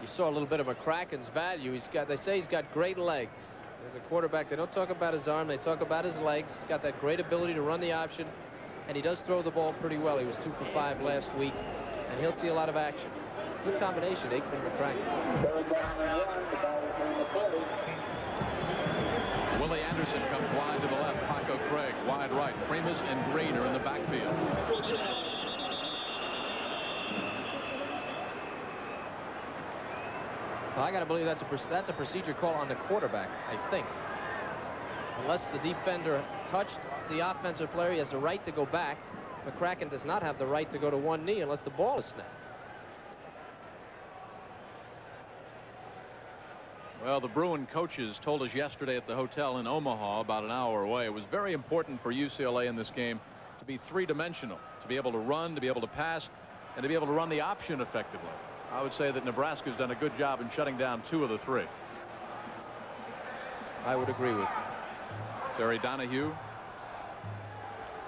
You saw a little bit of McCracken's value. They say he's got great legs. As a quarterback, they don't talk about his arm, they talk about his legs. He's got that great ability to run the option, and he does throw the ball pretty well. He was 2 for 5 last week, and he'll see a lot of action. Good combination, Aikman McCracken. Willie Anderson comes wide to the left. Paco Craig wide wide right. Primus and Green are in the backfield. Well, I got to believe that's a procedure call on the quarterback, I think. Unless the defender touched the offensive player, he has the right to go back. McCracken does not have the right to go to one knee unless the ball is snapped. Well, the Bruin coaches told us yesterday at the hotel in Omaha, about an hour away, it was very important for UCLA in this game to be three-dimensional, to be able to run, to be able to pass, and to be able to run the option effectively. I would say that Nebraska's done a good job in shutting down 2 of the 3. I would agree with you. Barry Donahue.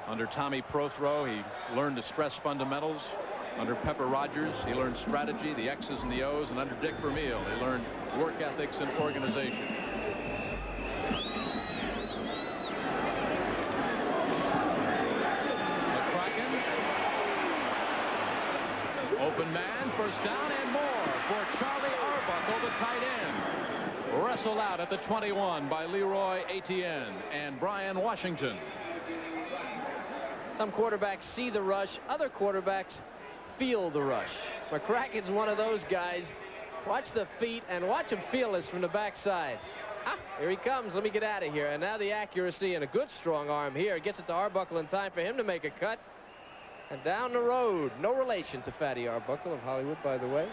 Under Tommy Prothro, he learned to stress fundamentals. Under Pepper Rogers, he learned strategy, the X's and the O's. And under Dick Vermeil, he learned work ethics and organization. McCracken. Open man, first down and more for Charlie Arbuckle, the tight end. Wrestled out at the 21 by Leroy Etienne and Brian Washington. Some quarterbacks see the rush. Other quarterbacks feel the rush. McCracken's one of those guys. Watch the feet and watch him feel this from the backside. Here he comes. Let me get out of here. And now the accuracy and a good strong arm here. Gets it to Arbuckle in time for him to make a cut. And down the road. No relation to Fatty Arbuckle of Hollywood, by the way.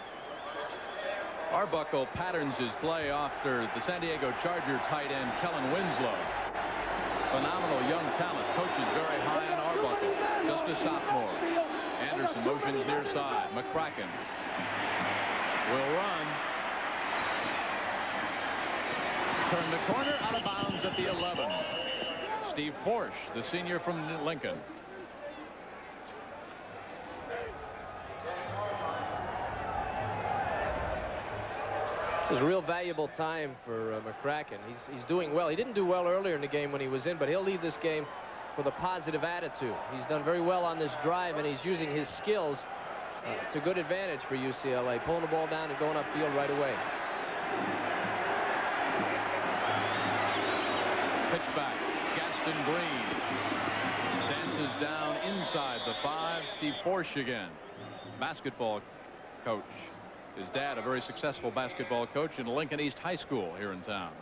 Arbuckle patterns his play after the San Diego Charger tight end Kellen Winslow. Phenomenal young talent. Coaches very high on Arbuckle. Just a sophomore. Anderson motions near side. McCracken will run. Turn the corner, out of bounds at the 11. Steve Forsch, the senior from Lincoln. This is real valuable time for McCracken. He's doing well. He didn't do well earlier in the game when he was in, but he'll leave this game with a positive attitude. He's done very well on this drive, and he's using his skills to good advantage for UCLA, pulling the ball down and going upfield right away. Pitch back. Gaston Green dances down inside the 5. Steve Forsch again. Basketball coach. His dad, a very successful basketball coach in Lincoln East High School here in town.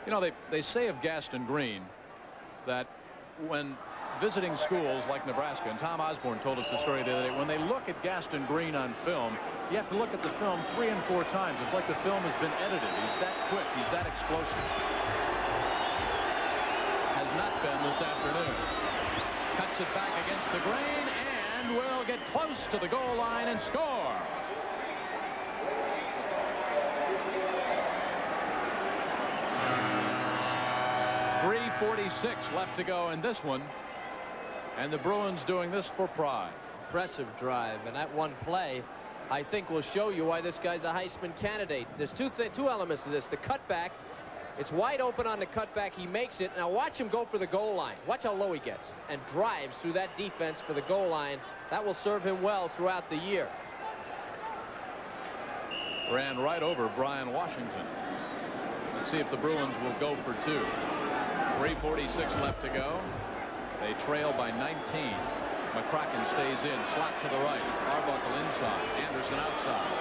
You know, they say of Gaston Green that when visiting schools like Nebraska, and Tom Osborne told us the story the other day, when they look at Gaston Green on film, you have to look at the film 3 and 4 times. It's like the film has been edited. He's that quick. He's that explosive. Has not been this afternoon. Cuts it back against the grain and will get close to the goal line and score. .346 left to go in this one, and the Bruins doing this for pride. Impressive drive, and that one play I think will show you why this guy's a Heisman candidate. There's two elements to this. The cutback, it's wide open on the cutback. He makes it. Now watch him go for the goal line. Watch how low he gets and drives through that defense for the goal line. That will serve him well throughout the year. Ran right over Brian Washington. Let's see if the Bruins will go for 2. 3:46 left to go. They trail by 19. McCracken stays in. Slot to the right. Arbuckle inside. Anderson outside.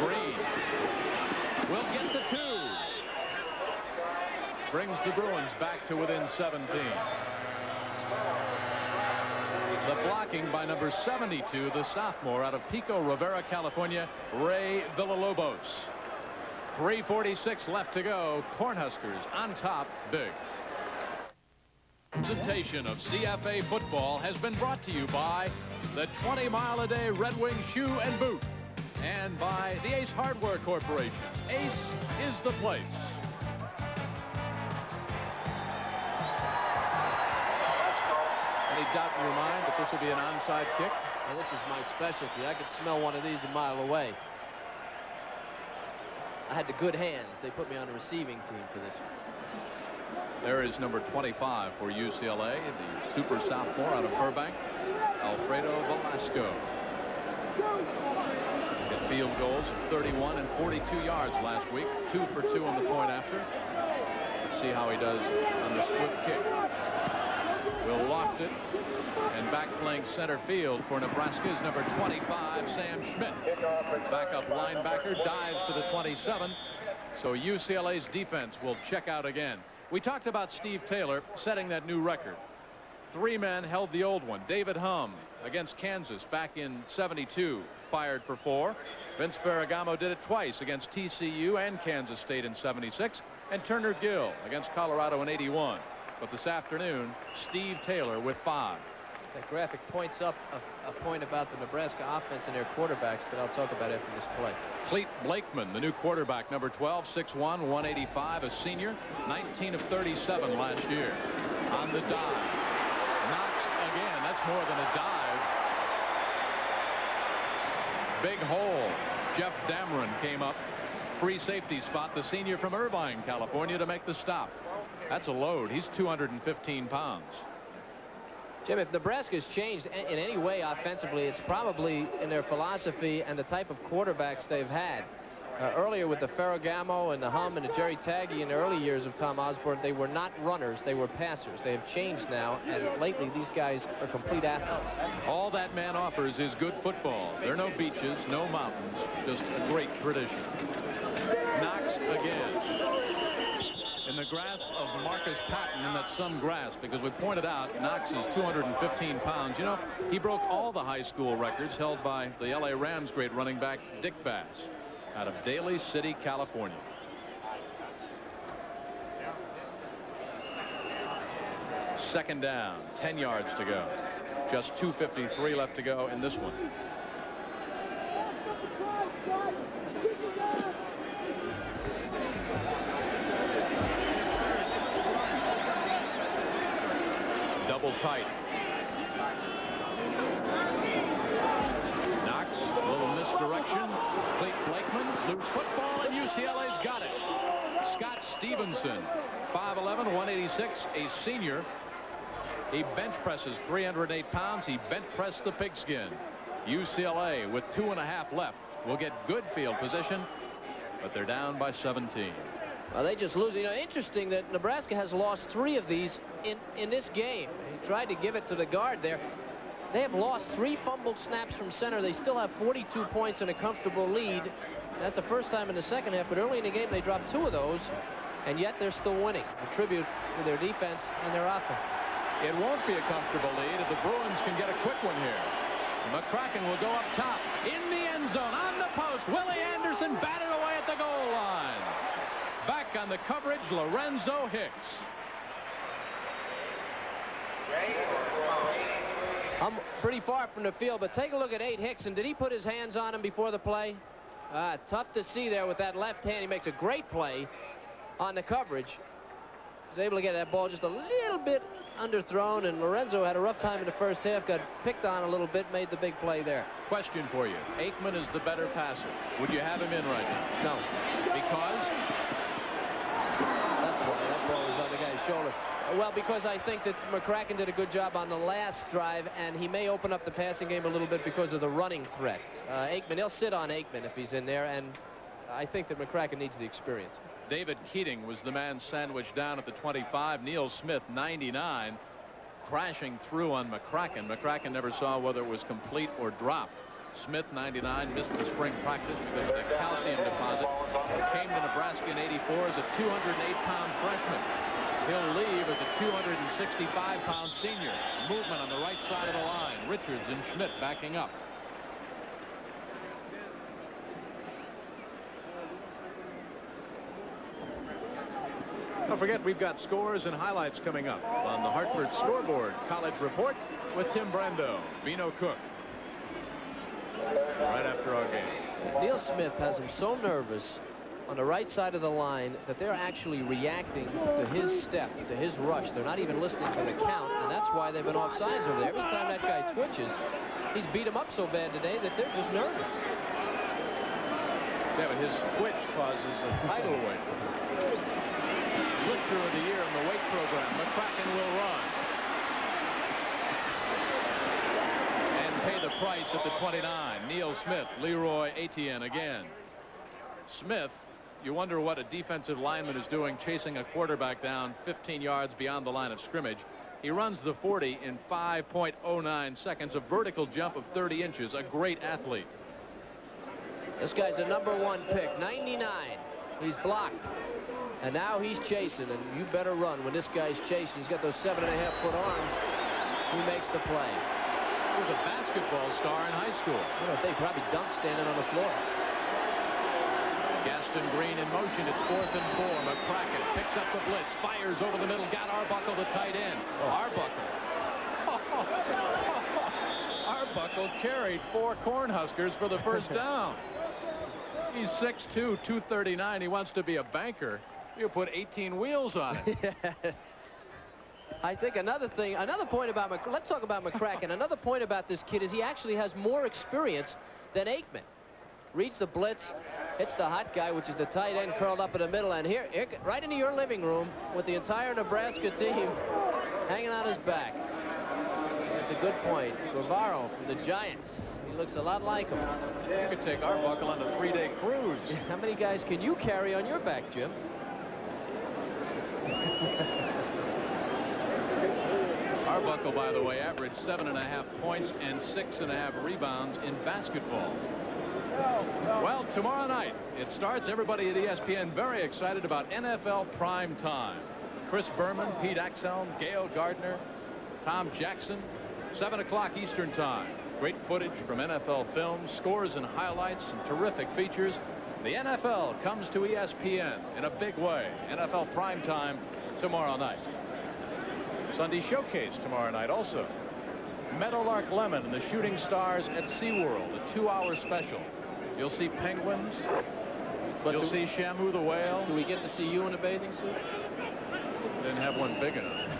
Green will get the 2. Brings the Bruins back to within 17. The blocking by number 72, the sophomore out of Pico Rivera, California, Ray Villalobos. 3:46 left to go. Cornhuskers on top big. Presentation of CFA football has been brought to you by the 20-mile-a-day Red Wing shoe and boot, and by the Ace Hardware Corporation. Ace is the place. Any doubt in your mind that this will be an onside kick? Well, this is my specialty. I could smell one of these a mile away. I had the good hands. They put me on the receiving team for this one. There is number 25 for UCLA, the super sophomore out of Burbank, Alfredo Velasco. field goals of 31 and 42 yards last week. 2 for 2 on the point after. Let's see how he does on the split kick. Will loft it, and back playing center field for Nebraska is number 25, Sam Schmidt. Backup linebacker dives to the 27. So UCLA's defense will check out again. We talked about Steve Taylor setting that new record. 3 men held the old one. David Hum against Kansas back in '72 fired for 4. Vince Ferragamo did it twice against TCU and Kansas State in '76, and Turner Gill against Colorado in '81. But this afternoon, Steve Taylor with 5. That graphic points up a point about the Nebraska offense and their quarterbacks that I'll talk about after this play. Clete Blakeman, the new quarterback, number 12, 6'1", 185, a senior, 19 of 37 last year. On the dive. Knocks again. That's more than a dive. Big hole. Jeff Dameron came up. Free safety spot. The senior from Irvine, California, to make the stop. That's a load. He's 215 pounds. Jim, if Nebraska's changed in any way offensively, it's probably in their philosophy and the type of quarterbacks they've had. Earlier with the Ferragamo and the Hum and the Jerry Taggy in the early years of Tom Osborne, they were not runners, they were passers. They have changed now, and lately these guys are complete athletes. All that man offers is good football. There are no beaches, no mountains, just a great tradition. Knox again. In the grasp of Marcus Patton, and that's some grasp, because we pointed out Knox is 215 pounds. You know, he broke all the high school records held by the LA Rams great running back Dick Bass out of Daly City, California. Second down, 10 yards to go. Just 2:53 left to go in this one. Double tight. Knox, a little misdirection. Clete Blakeman, loose football, and UCLA's got it. Scott Stevenson, 5'11", 186, a senior. He bench presses 308 pounds. He bench pressed the pigskin. UCLA with 2.5 left will get good field position, but they're down by 17. Well, they just lose. You know, interesting that Nebraska has lost 3 of these in this game. He tried to give it to the guard there. They have lost 3 fumbled snaps from center. They still have 42 points and a comfortable lead. That's the first time in the second half, but early in the game they dropped 2 of those, and yet they're still winning. A tribute to their defense and their offense. It won't be a comfortable lead if the Bruins can get a quick one here. McCracken will go up top in the end zone on the post. Willie Anderson batted away at the goal line. Back on the coverage, Lorenzo Hicks. I'm pretty far from the field, but take a look at Hickson. Did he put his hands on him before the play? Tough to see there with that left hand. He makes a great play on the coverage. He's able to get that ball just a little bit underthrown, and Lorenzo had a rough time in the first half, got picked on a little bit, made the big play there. Question for you. Aikman is the better passer. Would you have him in right now? No. Because? That's why that ball was on the guy's shoulder. Well, because I think that McCracken did a good job on the last drive, and he may open up the passing game a little bit because of the running threat. Aikman, he'll sit on Aikman if he's in there, and I think that McCracken needs the experience. David Keating was the man sandwiched down at the 25. Neil Smith, 99, crashing through on McCracken. McCracken never saw whether it was complete or dropped. Smith, 99, missed the spring practice because of the calcium deposit. Came to Nebraska in '84 as a 208-pound freshman. He'll leave as a 265-pound senior. Movement on the right side of the line. Richards and Schmidt backing up. Don't forget, we've got scores and highlights coming up on the Hartford Scoreboard College Report with Tim Brando, Vino Cook, right after our game. Neil Smith has him so nervous on the right side of the line that they're actually reacting to his step, to his rush. They're not even listening to the count, and that's why they've been offsides over there. Every time that guy twitches, he's beat him up so bad today that they're just nervous. Yeah, but his twitch causes a tidal wave. Lifter of the year in the weight program. McCracken will run. And pay the price at the 29. Neil Smith, Leroy Etienne again. Smith, you wonder what a defensive lineman is doing chasing a quarterback down 15 yards beyond the line of scrimmage. He runs the 40 in 5.09 seconds, a vertical jump of 30 inches, a great athlete. This guy's a #1 pick, 99. He's blocked. And now he's chasing, and you better run when this guy's chasing. He's got those 7.5-foot arms. He makes the play. He was a basketball star in high school. I don't think probably dunked standing on the floor. Gaston Green in motion. It's 4th and 4. McCracken picks up the blitz, fires over the middle, got Arbuckle, the tight end. Arbuckle. Arbuckle carried 4 Cornhuskers for the first down. He's 6'2", 239. He wants to be a banker. You put 18 wheels on it. Yes. I think another point about let's talk about McCracken. Another point about this kid is he actually has more experience than Aikman. Reads the blitz, hits the hot guy, which is the tight end curled up in the middle, and here right into your living room with the entire Nebraska team hanging on his back. That's a good point. Guevara from the Giants. He looks a lot like him. You could take Arbuckle on a 3-day cruise. How many guys can you carry on your back, Jim? Arbuckle, by the way, averaged 7.5 points and 6.5 rebounds in basketball. Well, tomorrow night it starts. Everybody at ESPN very excited about NFL prime time. Chris Berman, Pete Axelm, Gail Gardner, Tom Jackson, 7 o'clock Eastern time. Great footage from NFL films, scores and highlights, and terrific features. The NFL comes to ESPN in a big way. NFL primetime tomorrow night. Sunday Showcase tomorrow night also. Meadowlark Lemon and the Shooting Stars at SeaWorld, a 2-hour special. You'll see penguins. But you'll see Shamu the whale. Do we get to see you in a bathing suit? Didn't have one big enough.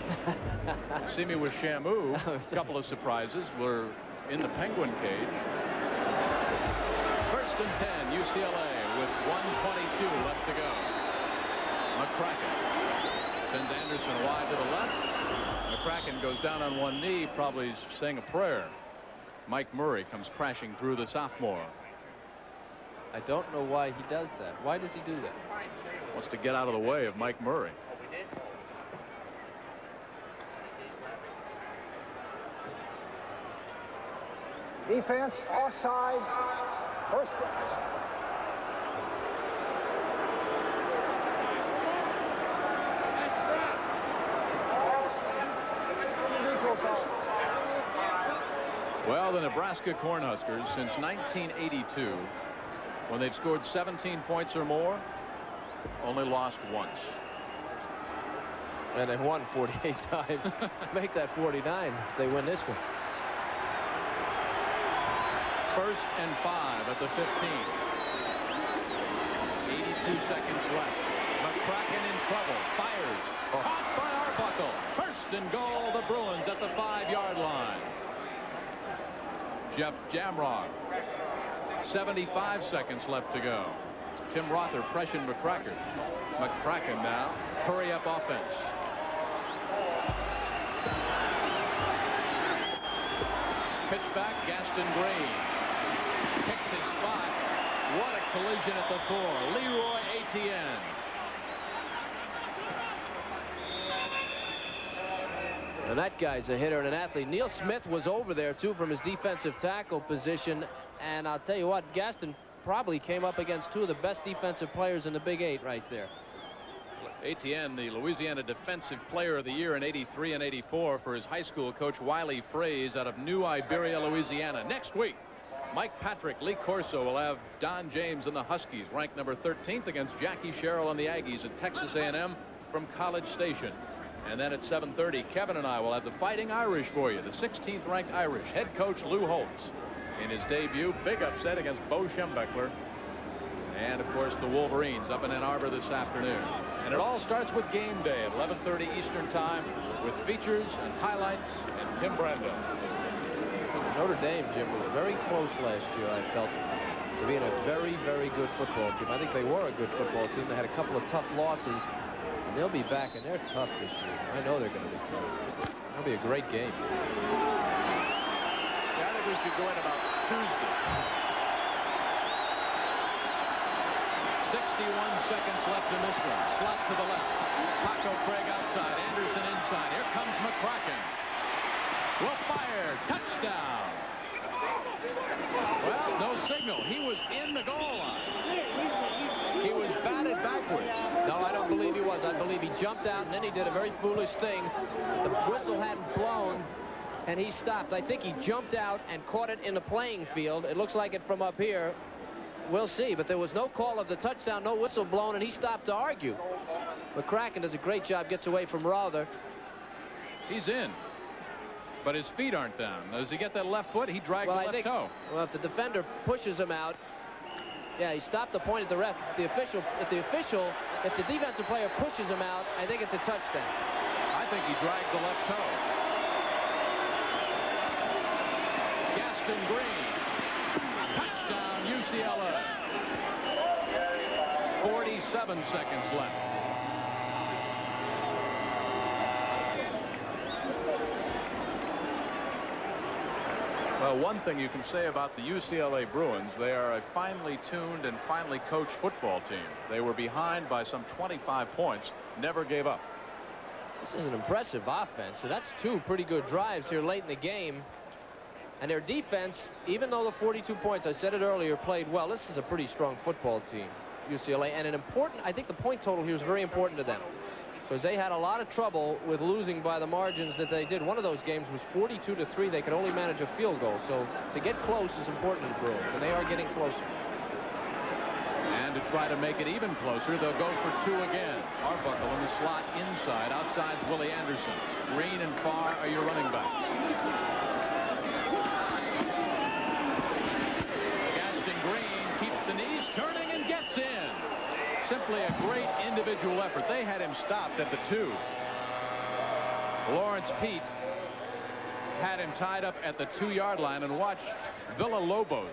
See me with Shamu. A couple of surprises. We're in the penguin cage. 1st and 10, UCLA with 1:22 left to go. McCracken sends Anderson wide to the left. McCracken goes down on one knee, probably saying a prayer. Mike Murray comes crashing through, the sophomore. I don't know why he does that. Why does he do that? Wants to get out of the way of Mike Murray. Defense, offsides, first down. Well, the Nebraska Cornhuskers, since 1982, when they've scored 17 points or more, only lost once. And they've won 48 times. Make that 49 if they win this one. 1st and 5 at the 15. 82 seconds left. McCracken in trouble. Fires. Caught by Arbuckle. 1st and goal, the Bruins at the 5-yard line. Jeff Jamrock. 75 seconds left to go. Tim Rother pressured McCracken. McCracken now. Hurry-up offense. Pitch back, Gaston Green. Picks his spot. What a collision at the 4. Leroy Etienne. And that guy's a hitter and an athlete. Neil Smith was over there, too, from his defensive tackle position. And I'll tell you what, Gaston probably came up against 2 of the best defensive players in the Big 8 right there. Etienne, the Louisiana Defensive Player of the Year in '83 and '84 for his high school coach Wiley Fraze out of New Iberia, Louisiana. Next week, Mike Patrick, Lee Corso will have Don James and the Huskies ranked number 13th against Jackie Sherrill and the Aggies at Texas A&M from College Station. And then at 7:30, Kevin and I will have the Fighting Irish for you. The 16th ranked Irish head coach Lou Holtz in his debut. Big upset against Bo Schembechler. And of course the Wolverines up in Ann Arbor this afternoon. And it all starts with game day at 11:30 Eastern time with features and highlights and Tim Brando. Notre Dame, Jim, was very close last year, I felt, to being a very, very good football team. I think they were a good football team. They had a couple of tough losses, and they'll be back, and they're tough this year. I know they're going to be tough. It'll be a great game. Yeah, we should go in about Tuesday. 61 seconds left in this one. Slot to the left. Paco Craig outside. Anderson inside. Here comes McCracken. Will fire. Touchdown. Well, no signal. He was in the goal line. He was batted backwards. No, I don't believe he was. I believe he jumped out, and then he did a very foolish thing. The whistle hadn't blown, and he stopped. I think he jumped out and caught it in the playing field. It looks like it from up here. We'll see, but there was no call of the touchdown, no whistle blown, and he stopped to argue. McCracken does a great job, gets away from Rother. He's in, but his feet aren't down. Does he get that left foot? He dragged the left toe. Well, if the defender pushes him out, yeah, he stopped to point at the ref. If the defensive player pushes him out, I think it's a touchdown. I think he dragged the left toe. Gaston Green. Touchdown, UCLA. 47 seconds left. Well, one thing you can say about the UCLA Bruins, they are a finely tuned and finely coached football team. They were behind by some 25 points, never gave up. This is an impressive offense. So that's two pretty good drives here late in the game. And their defense, even though the 42 points, I said it earlier, played well, this is a pretty strong football team, UCLA. And an important, I think the point total here is very important to them, because they had a lot of trouble with losing by the margins that they did. One of those games was 42-3. They could only manage a field goal. So to get close is important to the Bruins, and they are getting closer. And to try to make it even closer, they'll go for two again. Arbuckle in the slot inside. Outside's Willie Anderson. Green and Farr are your running backs. Gaston Green keeps the knees turning and gets in. Simply a great individual effort. They had him stopped at the 2. Lawrence Pete had him tied up at the 2-yard line, and watch Villalobos.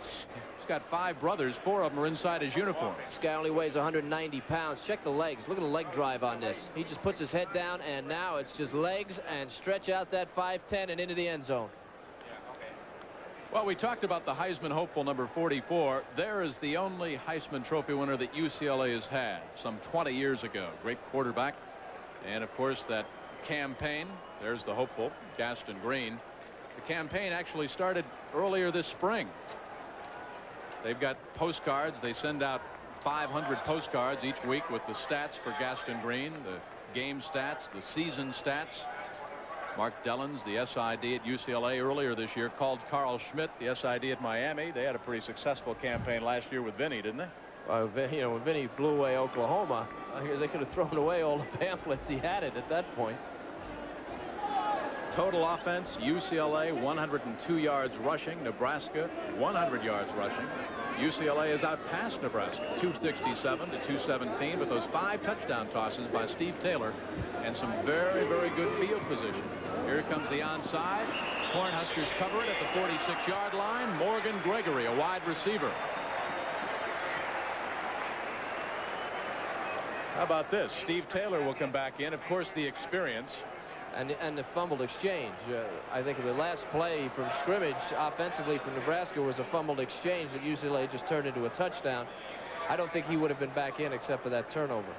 He's got 5 brothers. 4 of them are inside his uniform. This guy only weighs 190 pounds. Check the legs. Look at the leg drive on this. He just puts his head down, and now it's just legs and stretch out that 5'10" and into the end zone. Well, we talked about the Heisman hopeful number 44. There is the only Heisman Trophy winner that UCLA has had some 20 years ago. Great quarterback. And, of course, that campaign. There's the hopeful, Gaston Green. The campaign actually started earlier this spring. They've got postcards. They send out 500 postcards each week with the stats for Gaston Green, the game stats, the season stats. Mark Dellins, the SID at UCLA earlier this year, called Carl Schmidt, the SID at Miami. They had a pretty successful campaign last year with Vinny, didn't they? You know, when Vinny blew away Oklahoma, they could have thrown away all the pamphlets he had at that point. Total offense, UCLA 102 yards rushing, Nebraska 100 yards rushing. UCLA is outpassed Nebraska 267 to 217, but those 5 touchdown tosses by Steve Taylor and some very, very good field position. Here comes the onside. Cornhuskers cover it at the 46-yard line. Morgan Gregory, a wide receiver. How about this? Steve Taylor will come back in. Of course, the experience. And the fumbled exchange. I think the last play from scrimmage offensively from Nebraska was a fumbled exchange that UCLA just turned into a touchdown. I don't think he would have been back in except for that turnover.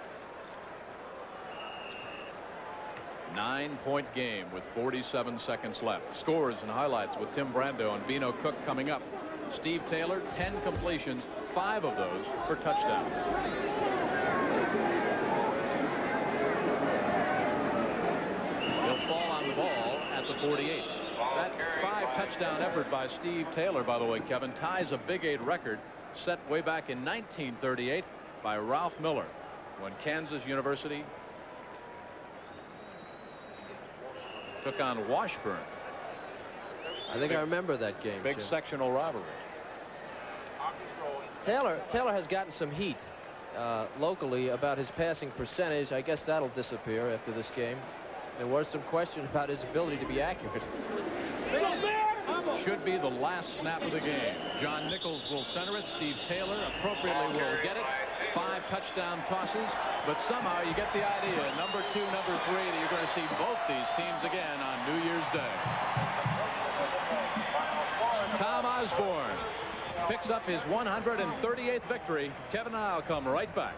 9-point game with 47 seconds left. Scores and highlights with Tim Brando and Vino Cook coming up. Steve Taylor, 10 completions, 5 of those for touchdowns. He'll fall on the ball at the 48. That 5-touchdown effort by Steve Taylor, by the way, Kevin, ties a Big 8 record set way back in 1938 by Ralph Miller when Kansas University took on Washburn. I think I remember that game. Big Jim. sectional rivalry. Taylor has gotten some heat locally about his passing percentage. I guess that'll disappear after this game. There was some question about his ability to be accurate. Should be the last snap of the game. John Nichols will center it. Steve Taylor appropriately will get it. 5 touchdown tosses, but somehow you get the idea. Number 2, number 3, that you're going to see both these teams again on New Year's Day. Osborne picks up his 138th victory. Kevin and I'll come right back.